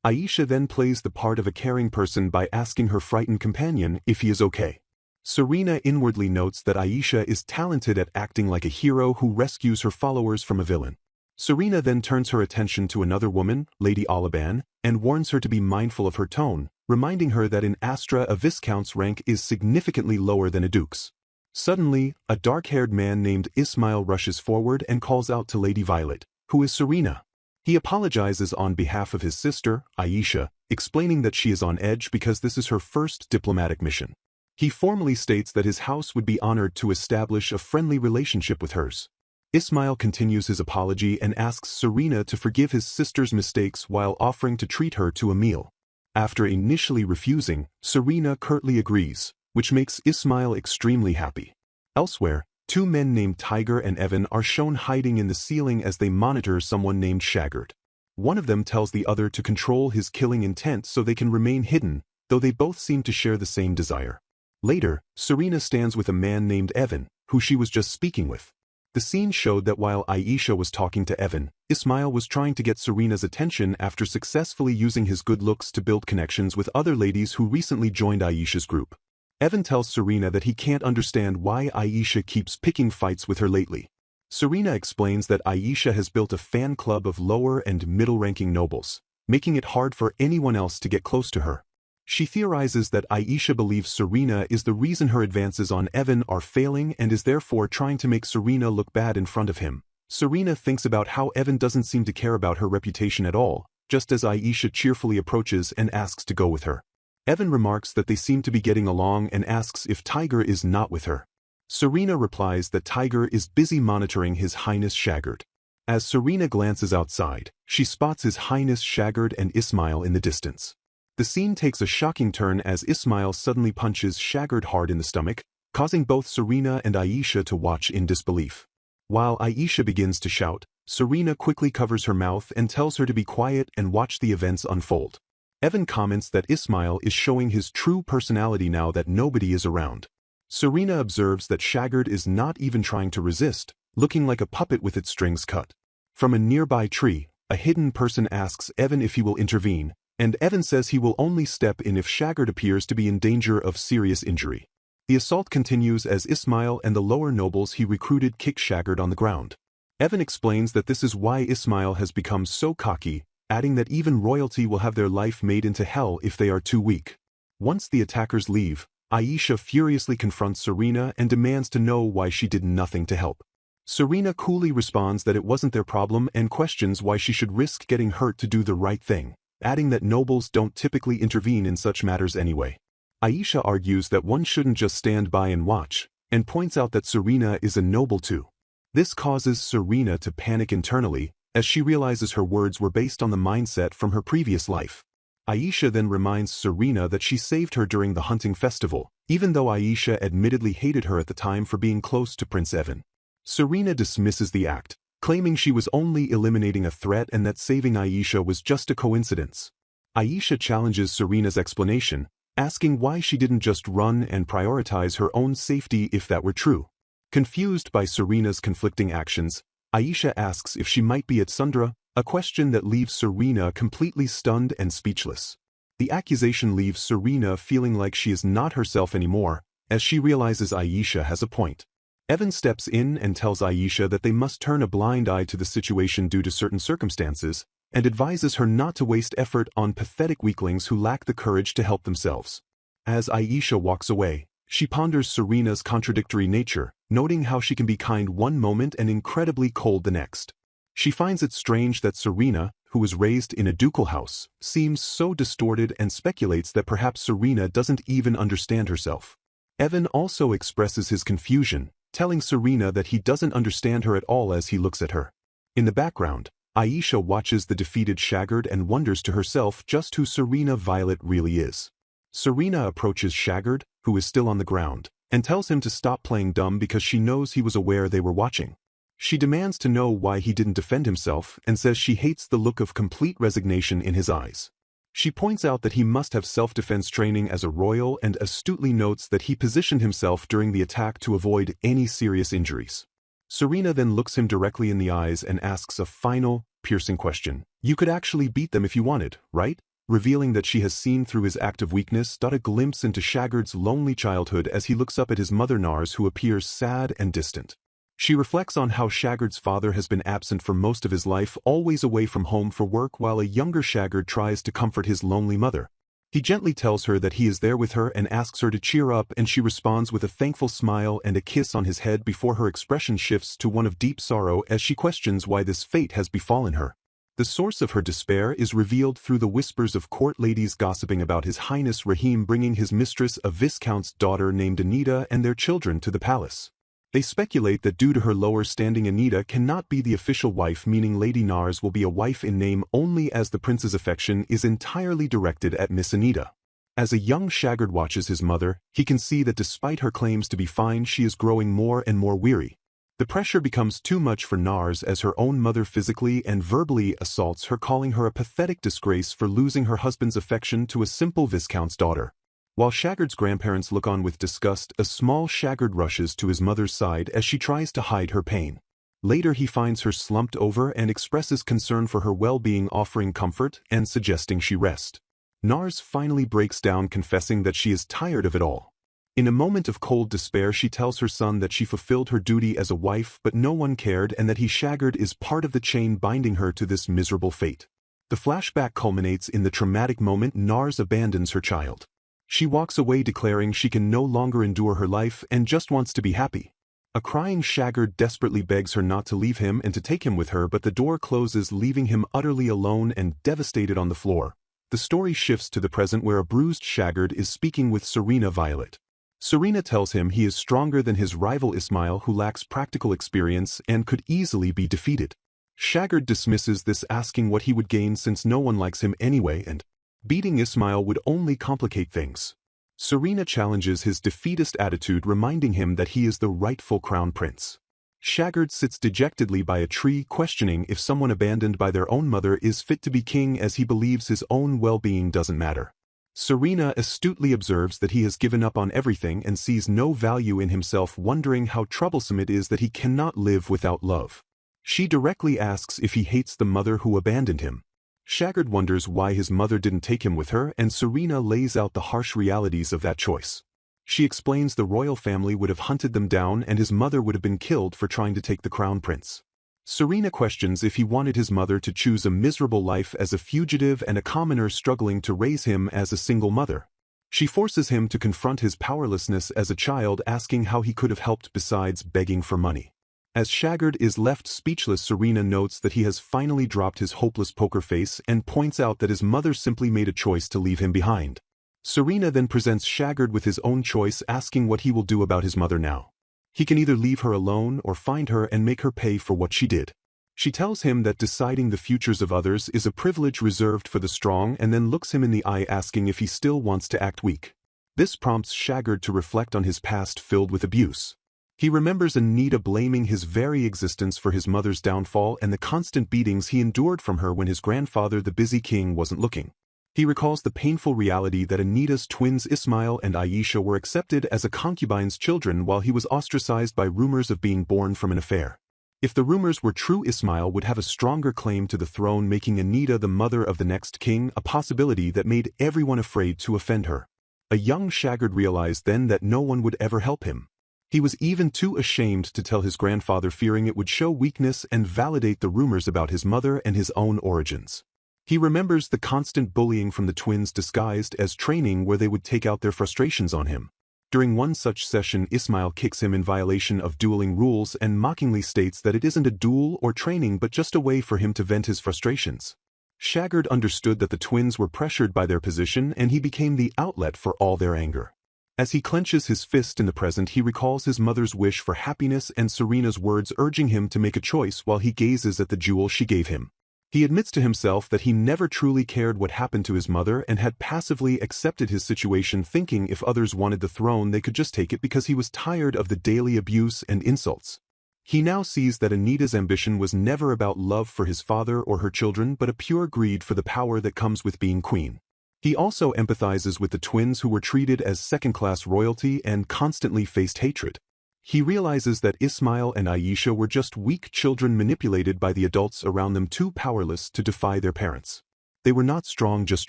Aisha then plays the part of a caring person by asking her frightened companion if he is okay. Serena inwardly notes that Aisha is talented at acting like a hero who rescues her followers from a villain. Serena then turns her attention to another woman, Lady Alaban, and warns her to be mindful of her tone, reminding her that in Astra a viscount's rank is significantly lower than a duke's. Suddenly, a dark-haired man named Ismail rushes forward and calls out to Lady Violet, who is Serena. He apologizes on behalf of his sister, Aisha, explaining that she is on edge because this is her first diplomatic mission. He formally states that his house would be honored to establish a friendly relationship with hers. Ismail continues his apology and asks Serena to forgive his sister's mistakes while offering to treat her to a meal. After initially refusing, Serena curtly agrees, which makes Ismail extremely happy. Elsewhere, two men named Tiger and Evan are shown hiding in the ceiling as they monitor someone named Shaggard. One of them tells the other to control his killing intent so they can remain hidden, though they both seem to share the same desire. Later, Serena stands with a man named Evan, who she was just speaking with. The scene showed that while Aisha was talking to Evan, Ismail was trying to get Serena's attention after successfully using his good looks to build connections with other ladies who recently joined Aisha's group. Evan tells Serena that he can't understand why Aisha keeps picking fights with her lately. Serena explains that Aisha has built a fan club of lower and middle-ranking nobles, making it hard for anyone else to get close to her. She theorizes that Aisha believes Serena is the reason her advances on Evan are failing and is therefore trying to make Serena look bad in front of him. Serena thinks about how Evan doesn't seem to care about her reputation at all, just as Aisha cheerfully approaches and asks to go with her. Evan remarks that they seem to be getting along and asks if Tiger is not with her. Serena replies that Tiger is busy monitoring His Highness Shaggard. As Serena glances outside, she spots His Highness Shaggard and Ismail in the distance. The scene takes a shocking turn as Ismail suddenly punches Shaggard hard in the stomach, causing both Serena and Aisha to watch in disbelief. While Aisha begins to shout, Serena quickly covers her mouth and tells her to be quiet and watch the events unfold. Evan comments that Ismail is showing his true personality now that nobody is around. Serena observes that Shaggard is not even trying to resist, looking like a puppet with its strings cut. From a nearby tree, a hidden person asks Evan if he will intervene, and Evan says he will only step in if Shaggard appears to be in danger of serious injury. The assault continues as Ismail and the lower nobles he recruited kick Shaggard on the ground. Evan explains that this is why Ismail has become so cocky, adding that even royalty will have their life made into hell if they are too weak. Once the attackers leave, Aisha furiously confronts Serena and demands to know why she did nothing to help. Serena coolly responds that it wasn't their problem and questions why she should risk getting hurt to do the right thing, adding that nobles don't typically intervene in such matters anyway. Aisha argues that one shouldn't just stand by and watch, and points out that Serena is a noble too. This causes Serena to panic internally, as she realizes her words were based on the mindset from her previous life. Aisha then reminds Serena that she saved her during the hunting festival, even though Aisha admittedly hated her at the time for being close to Prince Evan. Serena dismisses the act, claiming she was only eliminating a threat and that saving Aisha was just a coincidence. Aisha challenges Serena's explanation, asking why she didn't just run and prioritize her own safety if that were true. Confused by Serena's conflicting actions, Aisha asks if she might be at Sundra, a question that leaves Serena completely stunned and speechless. The accusation leaves Serena feeling like she is not herself anymore, as she realizes Aisha has a point. Evan steps in and tells Aisha that they must turn a blind eye to the situation due to certain circumstances, and advises her not to waste effort on pathetic weaklings who lack the courage to help themselves. As Aisha walks away, she ponders Serena's contradictory nature, noting how she can be kind one moment and incredibly cold the next. She finds it strange that Serena, who was raised in a ducal house, seems so distorted and speculates that perhaps Serena doesn't even understand herself. Evan also expresses his confusion, telling Serena that he doesn't understand her at all as he looks at her. In the background, Aisha watches the defeated Shagard and wonders to herself just who Serena Violet really is. Serena approaches Shagard, who is still on the ground, and tells him to stop playing dumb because she knows he was aware they were watching. She demands to know why he didn't defend himself and says she hates the look of complete resignation in his eyes. She points out that he must have self-defense training as a royal and astutely notes that he positioned himself during the attack to avoid any serious injuries. Serena then looks him directly in the eyes and asks a final, piercing question. You could actually beat them if you wanted, right? Revealing that she has seen through his act of weakness, a glimpse into Shagard's lonely childhood as he looks up at his mother Nars, who appears sad and distant. She reflects on how Shagard's father has been absent for most of his life, always away from home for work, while a younger Shagard tries to comfort his lonely mother. He gently tells her that he is there with her and asks her to cheer up, and she responds with a thankful smile and a kiss on his head before her expression shifts to one of deep sorrow as she questions why this fate has befallen her. The source of her despair is revealed through the whispers of court ladies gossiping about His Highness Rahim bringing his mistress, a viscount's daughter named Anita, and their children to the palace. They speculate that due to her lower standing, Anita cannot be the official wife, meaning Lady Nars will be a wife in name only, as the prince's affection is entirely directed at Miss Anita. As a young Shagard watches his mother, he can see that despite her claims to be fine, she is growing more and more weary. The pressure becomes too much for Nars as her own mother physically and verbally assaults her, calling her a pathetic disgrace for losing her husband's affection to a simple viscount's daughter. While Shagard's grandparents look on with disgust, a small Shagard rushes to his mother's side as she tries to hide her pain. Later he finds her slumped over and expresses concern for her well-being, offering comfort and suggesting she rest. Nars finally breaks down, confessing that she is tired of it all. In a moment of cold despair, she tells her son that she fulfilled her duty as a wife, but no one cared, and that he, Shagard, is part of the chain binding her to this miserable fate. The flashback culminates in the traumatic moment Nars abandons her child. She walks away declaring she can no longer endure her life and just wants to be happy. A crying Shagard desperately begs her not to leave him and to take him with her, but the door closes, leaving him utterly alone and devastated on the floor. The story shifts to the present, where a bruised Shagard is speaking with Serena Violet. Serena tells him he is stronger than his rival Ismail, who lacks practical experience and could easily be defeated. Shagard dismisses this, asking what he would gain since no one likes him anyway, and beating Ismail would only complicate things. Serena challenges his defeatist attitude, reminding him that he is the rightful crown prince. Shagard sits dejectedly by a tree, questioning if someone abandoned by their own mother is fit to be king, as he believes his own well-being doesn't matter. Serena astutely observes that he has given up on everything and sees no value in himself, wondering how troublesome it is that he cannot live without love. She directly asks if he hates the mother who abandoned him. Shagard wonders why his mother didn't take him with her, and Serena lays out the harsh realities of that choice. She explains the royal family would have hunted them down and his mother would have been killed for trying to take the crown prince. Serena questions if he wanted his mother to choose a miserable life as a fugitive and a commoner struggling to raise him as a single mother. She forces him to confront his powerlessness as a child, asking how he could have helped besides begging for money. As Shagard is left speechless, Serena notes that he has finally dropped his hopeless poker face and points out that his mother simply made a choice to leave him behind. Serena then presents Shagard with his own choice, asking what he will do about his mother now. He can either leave her alone or find her and make her pay for what she did. She tells him that deciding the futures of others is a privilege reserved for the strong, and then looks him in the eye, asking if he still wants to act weak. This prompts Shagard to reflect on his past filled with abuse. He remembers Anita blaming his very existence for his mother's downfall and the constant beatings he endured from her when his grandfather, the busy king, wasn't looking. He recalls the painful reality that Anita's twins Ismail and Aisha were accepted as a concubine's children while he was ostracized by rumors of being born from an affair. If the rumors were true, Ismail would have a stronger claim to the throne, making Anita the mother of the next king, a possibility that made everyone afraid to offend her. A young Shagard realized then that no one would ever help him. He was even too ashamed to tell his grandfather, fearing it would show weakness and validate the rumors about his mother and his own origins. He remembers the constant bullying from the twins disguised as training, where they would take out their frustrations on him. During one such session, Ismail kicks him in violation of dueling rules and mockingly states that it isn't a duel or training but just a way for him to vent his frustrations. Shagard understood that the twins were pressured by their position, and he became the outlet for all their anger. As he clenches his fist in the present, he recalls his mother's wish for happiness and Serena's words urging him to make a choice while he gazes at the jewel she gave him. He admits to himself that he never truly cared what happened to his mother and had passively accepted his situation, thinking if others wanted the throne they could just take it, because he was tired of the daily abuse and insults. He now sees that Anita's ambition was never about love for his father or her children, but a pure greed for the power that comes with being queen. He also empathizes with the twins, who were treated as second-class royalty and constantly faced hatred. He realizes that Ismail and Aisha were just weak children manipulated by the adults around them, too powerless to defy their parents. They were not strong, just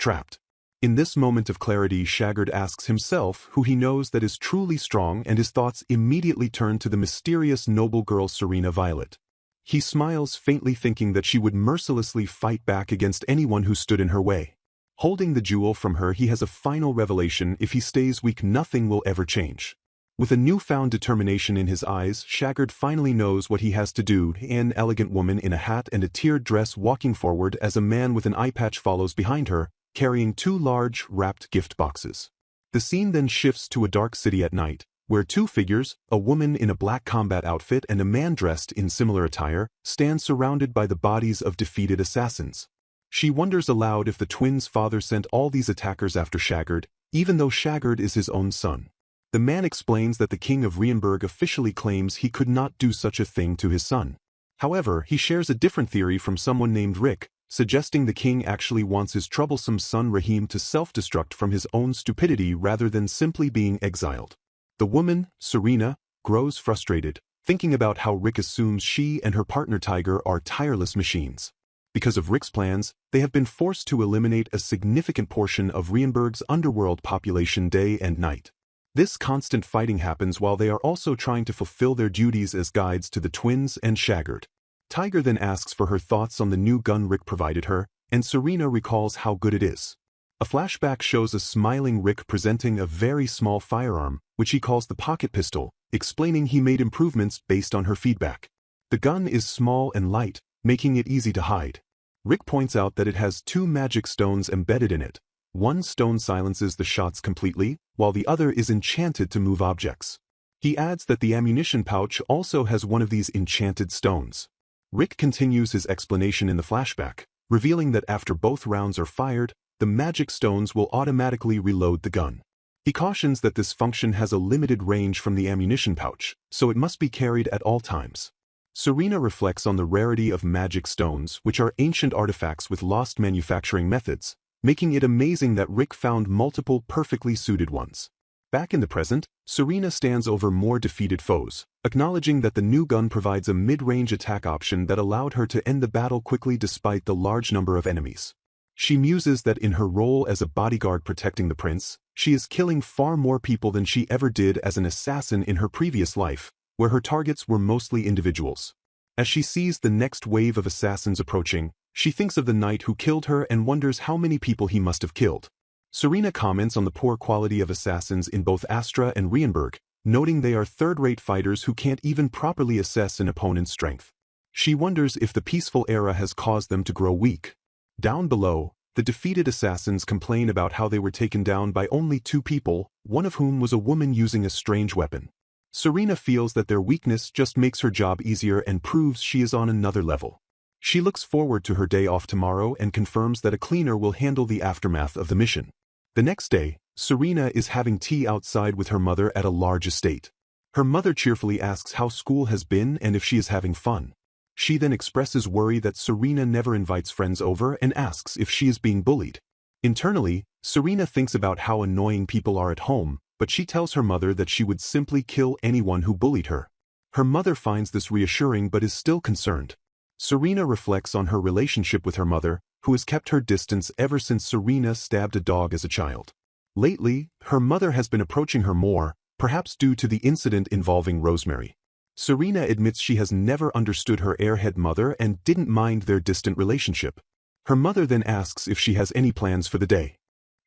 trapped. In this moment of clarity, Shagard asks himself who he knows that is truly strong, and his thoughts immediately turn to the mysterious noble girl Serena Violet. He smiles faintly, thinking that she would mercilessly fight back against anyone who stood in her way. Holding the jewel from her, he has a final revelation: if he stays weak, nothing will ever change. With a newfound determination in his eyes, Shagard finally knows what he has to do. An elegant woman in a hat and a tiered dress walking forward as a man with an eye patch follows behind her, carrying two large, wrapped gift boxes. The scene then shifts to a dark city at night, where two figures, a woman in a black combat outfit and a man dressed in similar attire, stand surrounded by the bodies of defeated assassins. She wonders aloud if the twins' father sent all these attackers after Shagard, even though Shagard is his own son. The man explains that the king of Reborn officially claims he could not do such a thing to his son. However, he shares a different theory from someone named Rick, suggesting the king actually wants his troublesome son Rahim to self-destruct from his own stupidity rather than simply being exiled. The woman, Serena, grows frustrated, thinking about how Rick assumes she and her partner Tiger are tireless machines. Because of Rick's plans, they have been forced to eliminate a significant portion of Reborn's underworld population day and night. This constant fighting happens while they are also trying to fulfill their duties as guides to the twins and Shagard. Tiger then asks for her thoughts on the new gun Rick provided her, and Serena recalls how good it is. A flashback shows a smiling Rick presenting a very small firearm, which he calls the pocket pistol, explaining he made improvements based on her feedback. The gun is small and light, making it easy to hide. Rick points out that it has two magic stones embedded in it. One stone silences the shots completely, while the other is enchanted to move objects. He adds that the ammunition pouch also has one of these enchanted stones. Rick continues his explanation in the flashback, revealing that after both rounds are fired, the magic stones will automatically reload the gun. He cautions that this function has a limited range from the ammunition pouch, so it must be carried at all times. Serena reflects on the rarity of magic stones, which are ancient artifacts with lost manufacturing methods, making it amazing that Rick found multiple perfectly suited ones. Back in the present, Serena stands over more defeated foes, acknowledging that the new gun provides a mid-range attack option that allowed her to end the battle quickly despite the large number of enemies. She muses that in her role as a bodyguard protecting the prince, she is killing far more people than she ever did as an assassin in her previous life, where her targets were mostly individuals. As she sees the next wave of assassins approaching, she thinks of the knight who killed her and wonders how many people he must have killed. Serena comments on the poor quality of assassins in both Astra and Reborn, noting they are third-rate fighters who can't even properly assess an opponent's strength. She wonders if the peaceful era has caused them to grow weak. Down below, the defeated assassins complain about how they were taken down by only 2 people, one of whom was a woman using a strange weapon. Serena feels that their weakness just makes her job easier and proves she is on another level. She looks forward to her day off tomorrow and confirms that a cleaner will handle the aftermath of the mission. The next day, Serena is having tea outside with her mother at a large estate. Her mother cheerfully asks how school has been and if she is having fun. She then expresses worry that Serena never invites friends over and asks if she is being bullied. Internally, Serena thinks about how annoying people are at home, but she tells her mother that she would simply kill anyone who bullied her. Her mother finds this reassuring but is still concerned. Serena reflects on her relationship with her mother, who has kept her distance ever since Serena stabbed a dog as a child. Lately, her mother has been approaching her more, perhaps due to the incident involving Rosemary. Serena admits she has never understood her airhead mother and didn't mind their distant relationship. Her mother then asks if she has any plans for the day.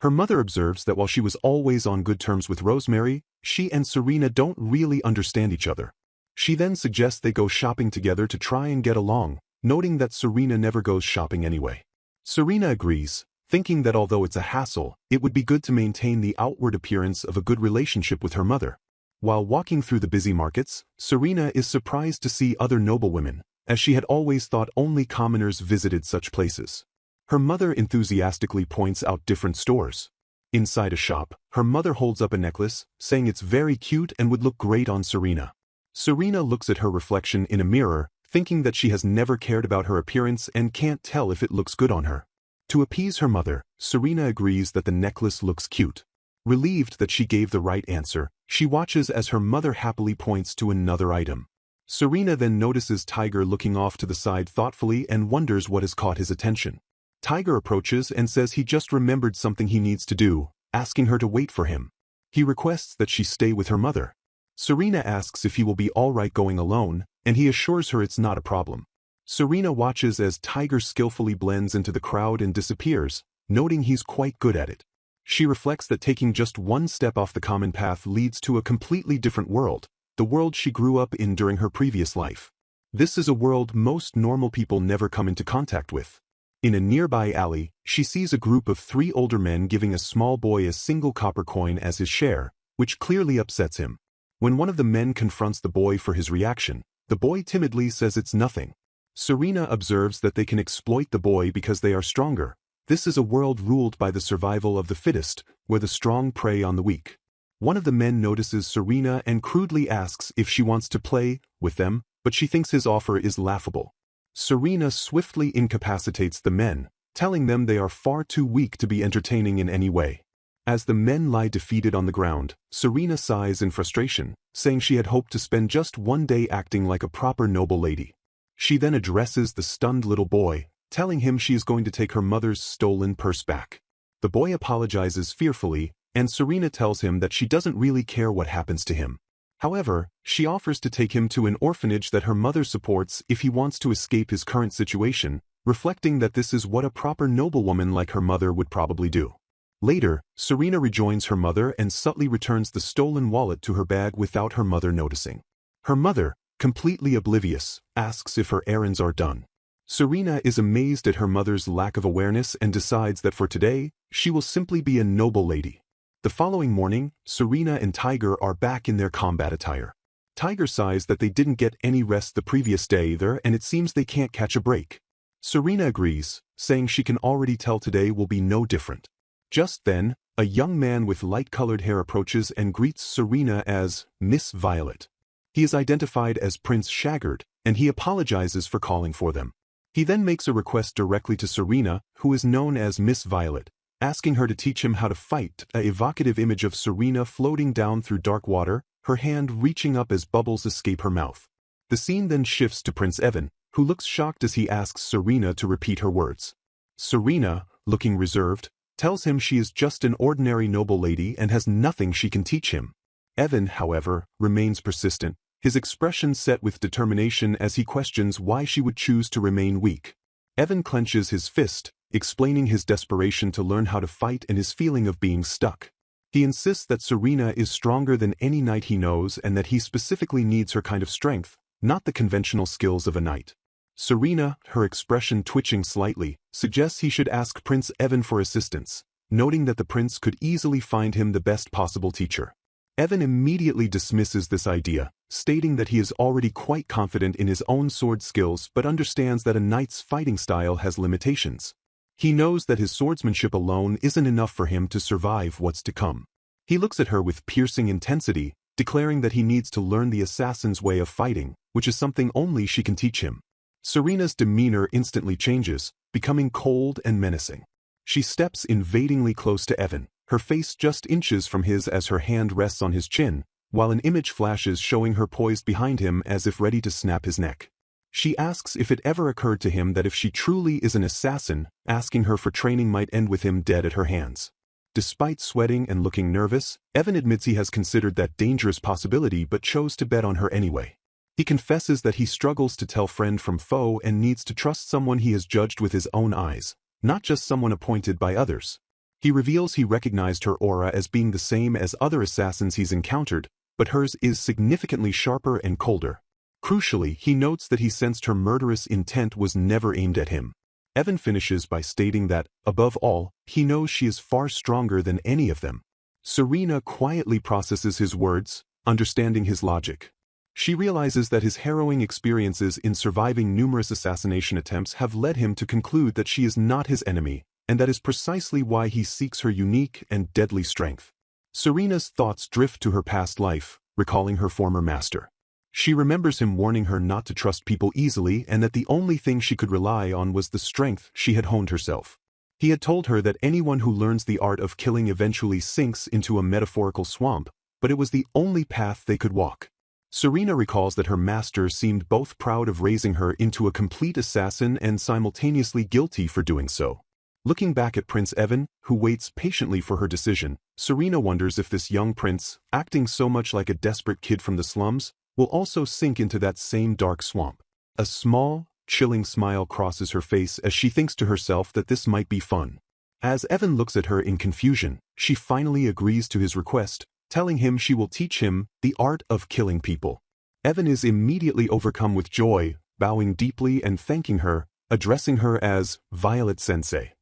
Her mother observes that while she was always on good terms with Rosemary, she and Serena don't really understand each other. She then suggests they go shopping together to try and get along, noting that Serena never goes shopping anyway. Serena agrees, thinking that although it's a hassle, it would be good to maintain the outward appearance of a good relationship with her mother. While walking through the busy markets, Serena is surprised to see other noblewomen, as she had always thought only commoners visited such places. Her mother enthusiastically points out different stores. Inside a shop, her mother holds up a necklace, saying it's very cute and would look great on Serena. Serena looks at her reflection in a mirror, thinking that she has never cared about her appearance and can't tell if it looks good on her. To appease her mother, Serena agrees that the necklace looks cute. Relieved that she gave the right answer, she watches as her mother happily points to another item. Serena then notices Tiger looking off to the side thoughtfully and wonders what has caught his attention. Tiger approaches and says he just remembered something he needs to do, asking her to wait for him. He requests that she stay with her mother. Serena asks if he will be alright going alone, and he assures her it's not a problem. Serena watches as Tiger skillfully blends into the crowd and disappears, noting he's quite good at it. She reflects that taking just one step off the common path leads to a completely different world, the world she grew up in during her previous life. This is a world most normal people never come into contact with. In a nearby alley, she sees a group of 3 older men giving a small boy a single copper coin as his share, which clearly upsets him. When one of the men confronts the boy for his reaction, the boy timidly says it's nothing. Serena observes that they can exploit the boy because they are stronger. This is a world ruled by the survival of the fittest, where the strong prey on the weak. One of the men notices Serena and crudely asks if she wants to play with them, but she thinks his offer is laughable. Serena swiftly incapacitates the men, telling them they are far too weak to be entertaining in any way. As the men lie defeated on the ground, Serena sighs in frustration, saying she had hoped to spend just one day acting like a proper noble lady. She then addresses the stunned little boy, telling him she is going to take her mother's stolen purse back. The boy apologizes fearfully, and Serena tells him that she doesn't really care what happens to him. However, she offers to take him to an orphanage that her mother supports if he wants to escape his current situation, reflecting that this is what a proper noblewoman like her mother would probably do. Later, Serena rejoins her mother and subtly returns the stolen wallet to her bag without her mother noticing. Her mother, completely oblivious, asks if her errands are done. Serena is amazed at her mother's lack of awareness and decides that for today, she will simply be a noble lady. The following morning, Serena and Tiger are back in their combat attire. Tiger sighs that they didn't get any rest the previous day either, and it seems they can't catch a break. Serena agrees, saying she can already tell today will be no different. Just then, a young man with light-colored hair approaches and greets Serena as Miss Violet. He is identified as Prince Shaggard, and he apologizes for calling for them. He then makes a request directly to Serena, who is known as Miss Violet, asking her to teach him how to fight. An evocative image of Serena floating down through dark water, her hand reaching up as bubbles escape her mouth. The scene then shifts to Prince Evan, who looks shocked as he asks Serena to repeat her words. Serena, looking reserved, tells him she is just an ordinary noble lady and has nothing she can teach him. Evan, however, remains persistent, his expression set with determination as he questions why she would choose to remain weak. Evan clenches his fist, explaining his desperation to learn how to fight and his feeling of being stuck. He insists that Serena is stronger than any knight he knows and that he specifically needs her kind of strength, not the conventional skills of a knight. Serena, her expression twitching slightly, suggests he should ask Prince Evan for assistance, noting that the prince could easily find him the best possible teacher. Evan immediately dismisses this idea, stating that he is already quite confident in his own sword skills but understands that a knight's fighting style has limitations. He knows that his swordsmanship alone isn't enough for him to survive what's to come. He looks at her with piercing intensity, declaring that he needs to learn the assassin's way of fighting, which is something only she can teach him. Serena's demeanor instantly changes, becoming cold and menacing. She steps invadingly close to Evan, her face just inches from his as her hand rests on his chin, while an image flashes showing her poised behind him as if ready to snap his neck. She asks if it ever occurred to him that if she truly is an assassin, asking her for training might end with him dead at her hands. Despite sweating and looking nervous, Evan admits he has considered that dangerous possibility but chose to bet on her anyway. He confesses that he struggles to tell friend from foe and needs to trust someone he has judged with his own eyes, not just someone appointed by others. He reveals he recognized her aura as being the same as other assassins he's encountered, but hers is significantly sharper and colder. Crucially, he notes that he sensed her murderous intent was never aimed at him. Evan finishes by stating that, above all, he knows she is far stronger than any of them. Serena quietly processes his words, understanding his logic. She realizes that his harrowing experiences in surviving numerous assassination attempts have led him to conclude that she is not his enemy, and that is precisely why he seeks her unique and deadly strength. Serena's thoughts drift to her past life, recalling her former master. She remembers him warning her not to trust people easily and that the only thing she could rely on was the strength she had honed herself. He had told her that anyone who learns the art of killing eventually sinks into a metaphorical swamp, but it was the only path they could walk. Serena recalls that her master seemed both proud of raising her into a complete assassin and simultaneously guilty for doing so. Looking back at Prince Evan, who waits patiently for her decision, Serena wonders if this young prince, acting so much like a desperate kid from the slums, will also sink into that same dark swamp. A small, chilling smile crosses her face as she thinks to herself that this might be fun. As Evan looks at her in confusion, she finally agrees to his request, telling him she will teach him the art of killing people. Evan is immediately overcome with joy, bowing deeply and thanking her, addressing her as Violet Sensei.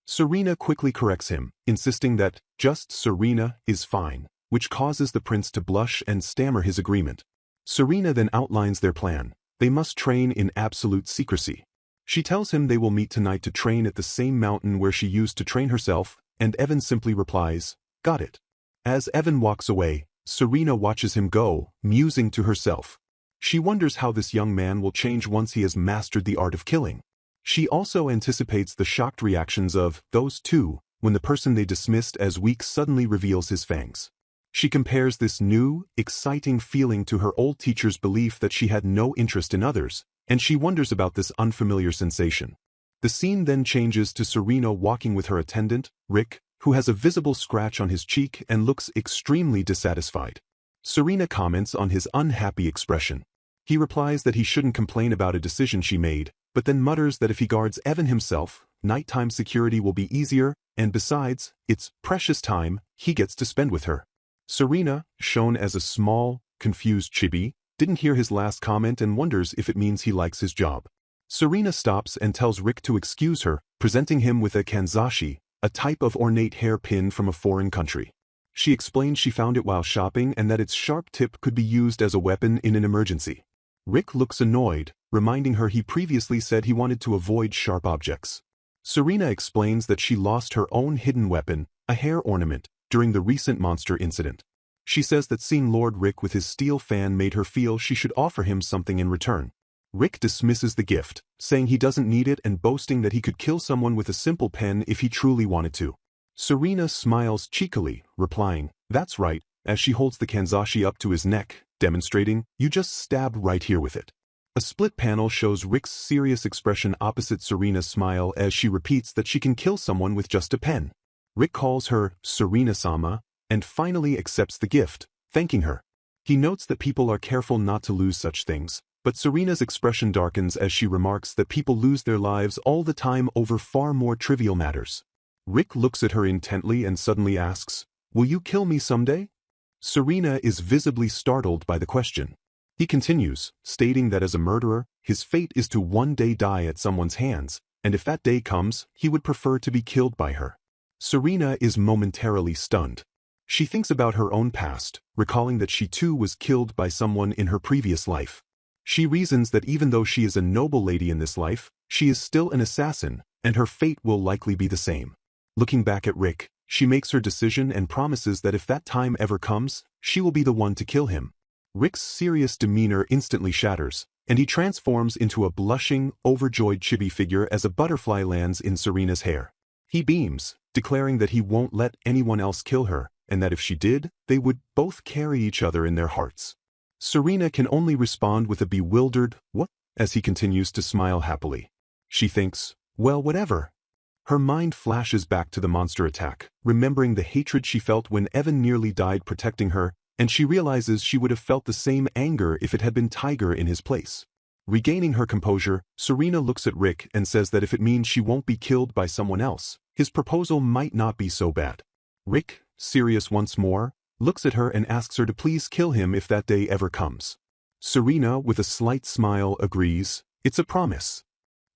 Serena quickly corrects him, insisting that just Serena is fine, which causes the prince to blush and stammer his agreement. Serena then outlines their plan. They must train in absolute secrecy. She tells him they will meet tonight to train at the same mountain where she used to train herself, and Evan simply replies, "Got it." As Evan walks away, Serena watches him go, musing to herself. She wonders how this young man will change once he has mastered the art of killing. She also anticipates the shocked reactions of those two when the person they dismissed as weak suddenly reveals his fangs. She compares this new, exciting feeling to her old teacher's belief that she had no interest in others, and she wonders about this unfamiliar sensation. The scene then changes to Serena walking with her attendant, Rick, who has a visible scratch on his cheek and looks extremely dissatisfied. Serena comments on his unhappy expression. He replies that he shouldn't complain about a decision she made, but then mutters that if he guards Evan himself, nighttime security will be easier, and besides, it's precious time he gets to spend with her. Serena, shown as a small, confused chibi, didn't hear his last comment and wonders if it means he likes his job. Serena stops and tells Rick to excuse her, presenting him with a kanzashi, a type of ornate hairpin from a foreign country. She explains she found it while shopping and that its sharp tip could be used as a weapon in an emergency. Rick looks annoyed, reminding her he previously said he wanted to avoid sharp objects. Serena explains that she lost her own hidden weapon, a hair ornament, during the recent monster incident. She says that seeing Lord Rick with his steel fan made her feel she should offer him something in return. Rick dismisses the gift, saying he doesn't need it and boasting that he could kill someone with a simple pen if he truly wanted to. Serena smiles cheekily, replying, "That's right," as she holds the kanzashi up to his neck, demonstrating, "You just stab right here with it." A split panel shows Rick's serious expression opposite Serena's smile as she repeats that she can kill someone with just a pen. Rick calls her Serena-sama, and finally accepts the gift, thanking her. He notes that people are careful not to lose such things, but Serena's expression darkens as she remarks that people lose their lives all the time over far more trivial matters. Rick looks at her intently and suddenly asks, Will you kill me someday? Serena is visibly startled by the question. He continues, stating that as a murderer, his fate is to one day die at someone's hands, and if that day comes, he would prefer to be killed by her. Serena is momentarily stunned. She thinks about her own past, recalling that she too was killed by someone in her previous life. She reasons that even though she is a noble lady in this life, she is still an assassin, and her fate will likely be the same. Looking back at Rick, she makes her decision and promises that if that time ever comes, she will be the one to kill him. Rick's serious demeanor instantly shatters, and he transforms into a blushing, overjoyed chibi figure as a butterfly lands in Serena's hair. He beams, declaring that he won't let anyone else kill her, and that if she did, they would both carry each other in their hearts. Serena can only respond with a bewildered, "What?" as he continues to smile happily. She thinks, well, whatever. Her mind flashes back to the monster attack, remembering the hatred she felt when Evan nearly died protecting her, and she realizes she would have felt the same anger if it had been Tiger in his place. Regaining her composure, Serena looks at Rick and says that if it means she won't be killed by someone else, his proposal might not be so bad. Rick, serious once more, looks at her and asks her to please kill him if that day ever comes. Serena, with a slight smile, agrees. It's a promise.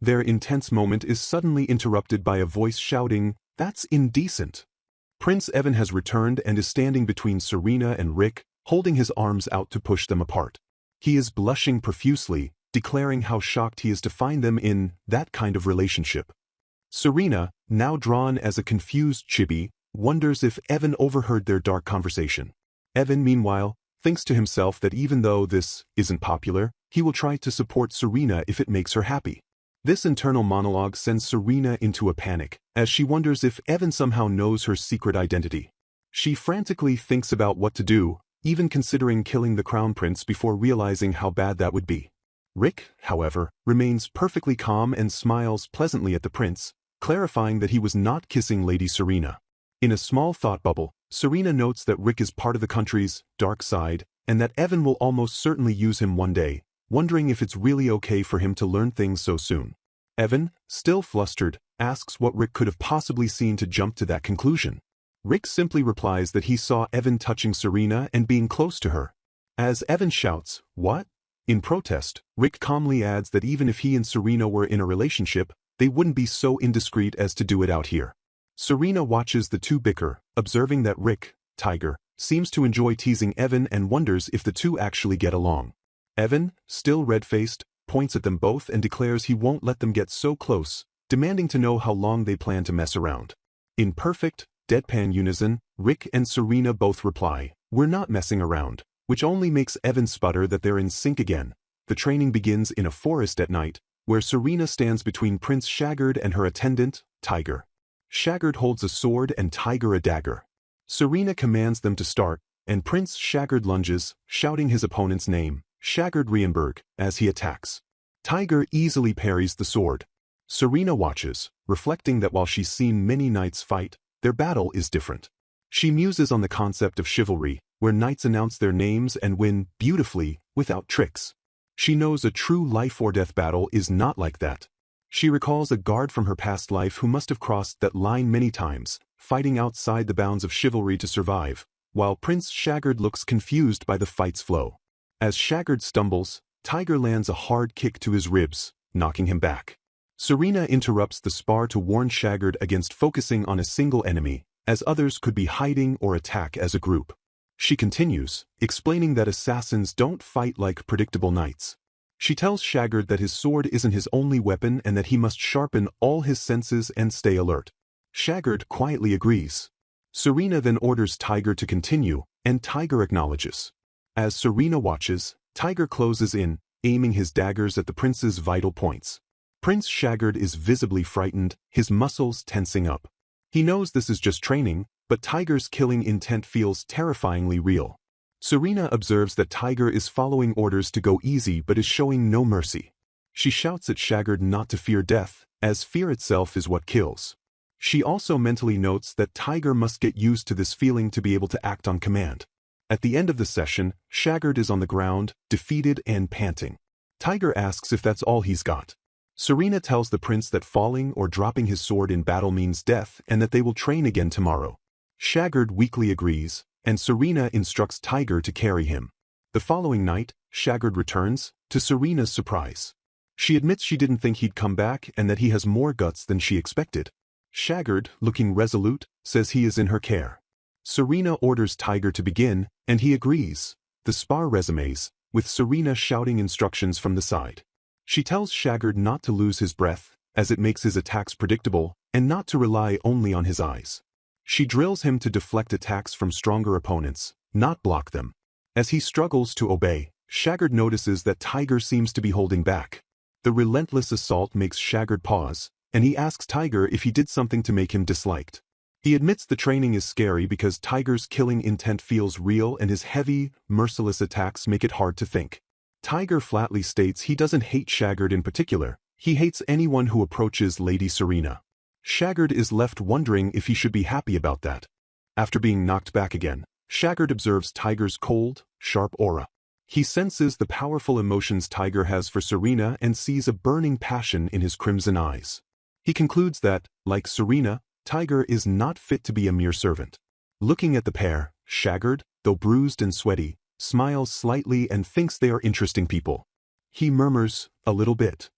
Their intense moment is suddenly interrupted by a voice shouting, "That's indecent." Prince Evan has returned and is standing between Serena and Rick, holding his arms out to push them apart. He is blushing profusely, declaring how shocked he is to find them in that kind of relationship. Serena, now drawn as a confused chibi, wonders if Evan overheard their dark conversation. Evan, meanwhile, thinks to himself that even though this isn't popular, he will try to support Serena if it makes her happy. This internal monologue sends Serena into a panic, as she wonders if Evan somehow knows her secret identity. She frantically thinks about what to do, even considering killing the crown prince before realizing how bad that would be. Rick, however, remains perfectly calm and smiles pleasantly at the prince, clarifying that he was not kissing Lady Serena. In a small thought bubble, Serena notes that Rick is part of the country's dark side, and that Evan will almost certainly use him one day, wondering if it's really okay for him to learn things so soon. Evan, still flustered, asks what Rick could have possibly seen to jump to that conclusion. Rick simply replies that he saw Evan touching Serena and being close to her. As Evan shouts, "What?" in protest, Rick calmly adds that even if he and Serena were in a relationship, they wouldn't be so indiscreet as to do it out here. Serena watches the two bicker, observing that Rick, Tiger, seems to enjoy teasing Evan and wonders if the two actually get along. Evan, still red-faced, points at them both and declares he won't let them get so close, demanding to know how long they plan to mess around. In perfect, deadpan unison, Rick and Serena both reply, "We're not messing around," which only makes Evan sputter that they're in sync again. The training begins in a forest at night, where Serena stands between Prince Shaggard and her attendant, Tiger. Shaggard holds a sword and Tiger a dagger. Serena commands them to start, and Prince Shaggard lunges, shouting his opponent's name, Shaggard Rienberg, as he attacks. Tiger easily parries the sword. Serena watches, reflecting that while she's seen many knights fight, their battle is different. She muses on the concept of chivalry, where knights announce their names and win beautifully, without tricks. She knows a true life-or-death battle is not like that. She recalls a guard from her past life who must have crossed that line many times, fighting outside the bounds of chivalry to survive, while Prince Shaggard looks confused by the fight's flow. As Shaggard stumbles, Tiger lands a hard kick to his ribs, knocking him back. Serena interrupts the spar to warn Shaggard against focusing on a single enemy, as others could be hiding or attack as a group. She continues, explaining that assassins don't fight like predictable knights. She tells Shaggard that his sword isn't his only weapon and that he must sharpen all his senses and stay alert. Shaggard quietly agrees. Serena then orders Tiger to continue, and Tiger acknowledges. As Serena watches, Tiger closes in, aiming his daggers at the prince's vital points. Prince Shaggard is visibly frightened, his muscles tensing up. He knows this is just training, but Tiger's killing intent feels terrifyingly real. Serena observes that Tiger is following orders to go easy but is showing no mercy. She shouts at Shaggard not to fear death, as fear itself is what kills. She also mentally notes that Tiger must get used to this feeling to be able to act on command. At the end of the session, Shaggard is on the ground, defeated and panting. Tiger asks if that's all he's got. Serena tells the prince that falling or dropping his sword in battle means death and that they will train again tomorrow. Shagard weakly agrees, and Serena instructs Tiger to carry him. The following night, Shagard returns, to Serena's surprise. She admits she didn't think he'd come back and that he has more guts than she expected. Shagard, looking resolute, says he is in her care. Serena orders Tiger to begin, and he agrees. The spar resumes, with Serena shouting instructions from the side. She tells Shagard not to lose his breath, as it makes his attacks predictable, and not to rely only on his eyes. She drills him to deflect attacks from stronger opponents, not block them. As he struggles to obey, Shagard notices that Tiger seems to be holding back. The relentless assault makes Shagard pause, and he asks Tiger if he did something to make him disliked. He admits the training is scary because Tiger's killing intent feels real and his heavy, merciless attacks make it hard to think. Tiger flatly states he doesn't hate Shagard in particular, he hates anyone who approaches Lady Serena. Shagard is left wondering if he should be happy about that. After being knocked back again, Shagard observes Tiger's cold, sharp aura. He senses the powerful emotions Tiger has for Serena and sees a burning passion in his crimson eyes. He concludes that, like Serena, Tiger is not fit to be a mere servant. Looking at the pair, Shagard, though bruised and sweaty, smiles slightly and thinks they are interesting people. He murmurs, a little bit.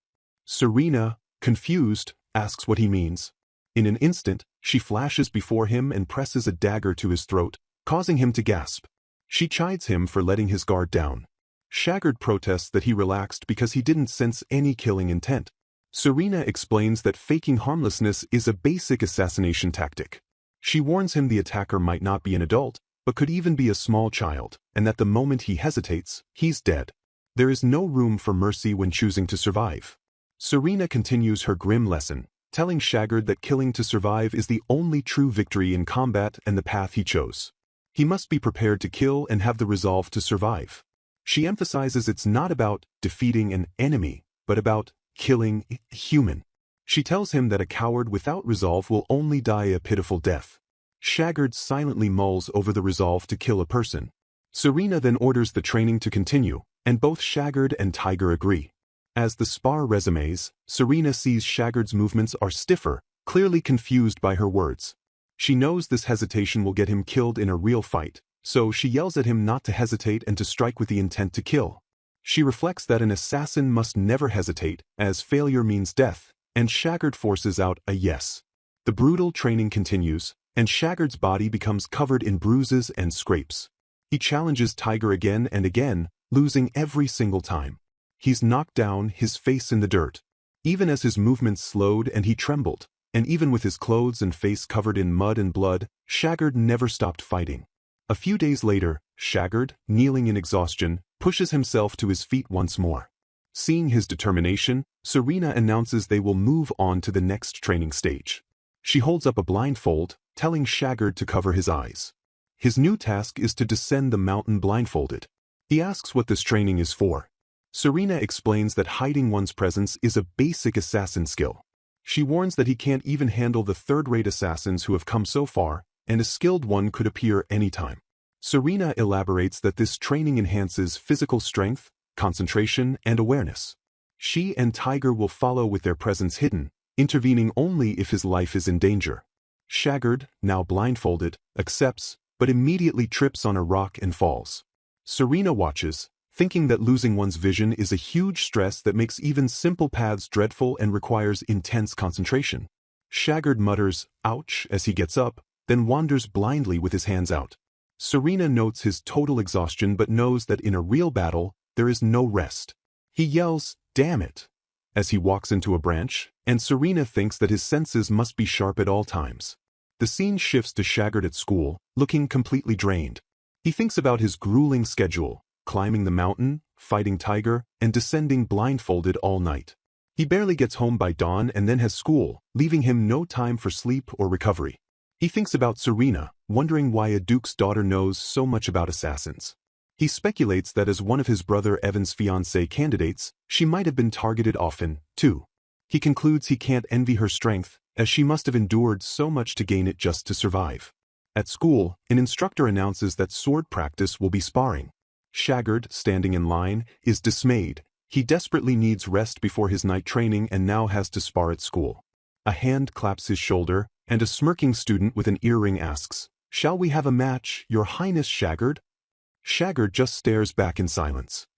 Serena, confused, asks what he means. In an instant, she flashes before him and presses a dagger to his throat, causing him to gasp. She chides him for letting his guard down. Shagard protests that he relaxed because he didn't sense any killing intent. Serena explains that faking harmlessness is a basic assassination tactic. She warns him the attacker might not be an adult, but could even be a small child, and that the moment he hesitates, he's dead. There is no room for mercy when choosing to survive. Serena continues her grim lesson, telling Shagard that killing to survive is the only true victory in combat and the path he chose. He must be prepared to kill and have the resolve to survive. She emphasizes it's not about defeating an enemy, but about killing a human. She tells him that a coward without resolve will only die a pitiful death. Shagard silently mulls over the resolve to kill a person. Serena then orders the training to continue, and both Shagard and Tiger agree. As the spar resumes, Serena sees Shagard's movements are stiffer, clearly confused by her words. She knows this hesitation will get him killed in a real fight, so she yells at him not to hesitate and to strike with the intent to kill. She reflects that an assassin must never hesitate, as failure means death, and Shagard forces out a yes. The brutal training continues, and Shagard's body becomes covered in bruises and scrapes. He challenges Tiger again and again, losing every single time. He's knocked down, his face in the dirt. Even as his movements slowed and he trembled, and even with his clothes and face covered in mud and blood, Shagard never stopped fighting. A few days later, Shagard, kneeling in exhaustion, pushes himself to his feet once more. Seeing his determination, Serena announces they will move on to the next training stage. She holds up a blindfold, telling Shagard to cover his eyes. His new task is to descend the mountain blindfolded. He asks what this training is for. Serena explains that hiding one's presence is a basic assassin skill. She warns that he can't even handle the third-rate assassins who have come so far, and a skilled one could appear anytime. Serena elaborates that this training enhances physical strength, concentration, and awareness. She and Tiger will follow with their presence hidden, intervening only if his life is in danger. Shagard, now blindfolded, accepts, but immediately trips on a rock and falls. Serena watches, thinking that losing one's vision is a huge stress that makes even simple paths dreadful and requires intense concentration. Shagard mutters, "Ouch," as he gets up, then wanders blindly with his hands out. Serena notes his total exhaustion but knows that in a real battle, there is no rest. He yells, "Damn it," as he walks into a branch, and Serena thinks that his senses must be sharp at all times. The scene shifts to Shagard at school, looking completely drained. He thinks about his grueling schedule, climbing the mountain, fighting Tiger, and descending blindfolded all night. He barely gets home by dawn and then has school, leaving him no time for sleep or recovery. He thinks about Serena, wondering why a duke's daughter knows so much about assassins. He speculates that as one of his brother Evan's fiancée candidates, she might have been targeted often, too. He concludes he can't envy her strength, as she must have endured so much to gain it just to survive. At school, an instructor announces that sword practice will be sparring. Shagard, standing in line, is dismayed. He desperately needs rest before his night training and now has to spar at school. A hand claps his shoulder, and a smirking student with an earring asks, "Shall we have a match, Your Highness Shaggard?" Shaggard just stares back in silence.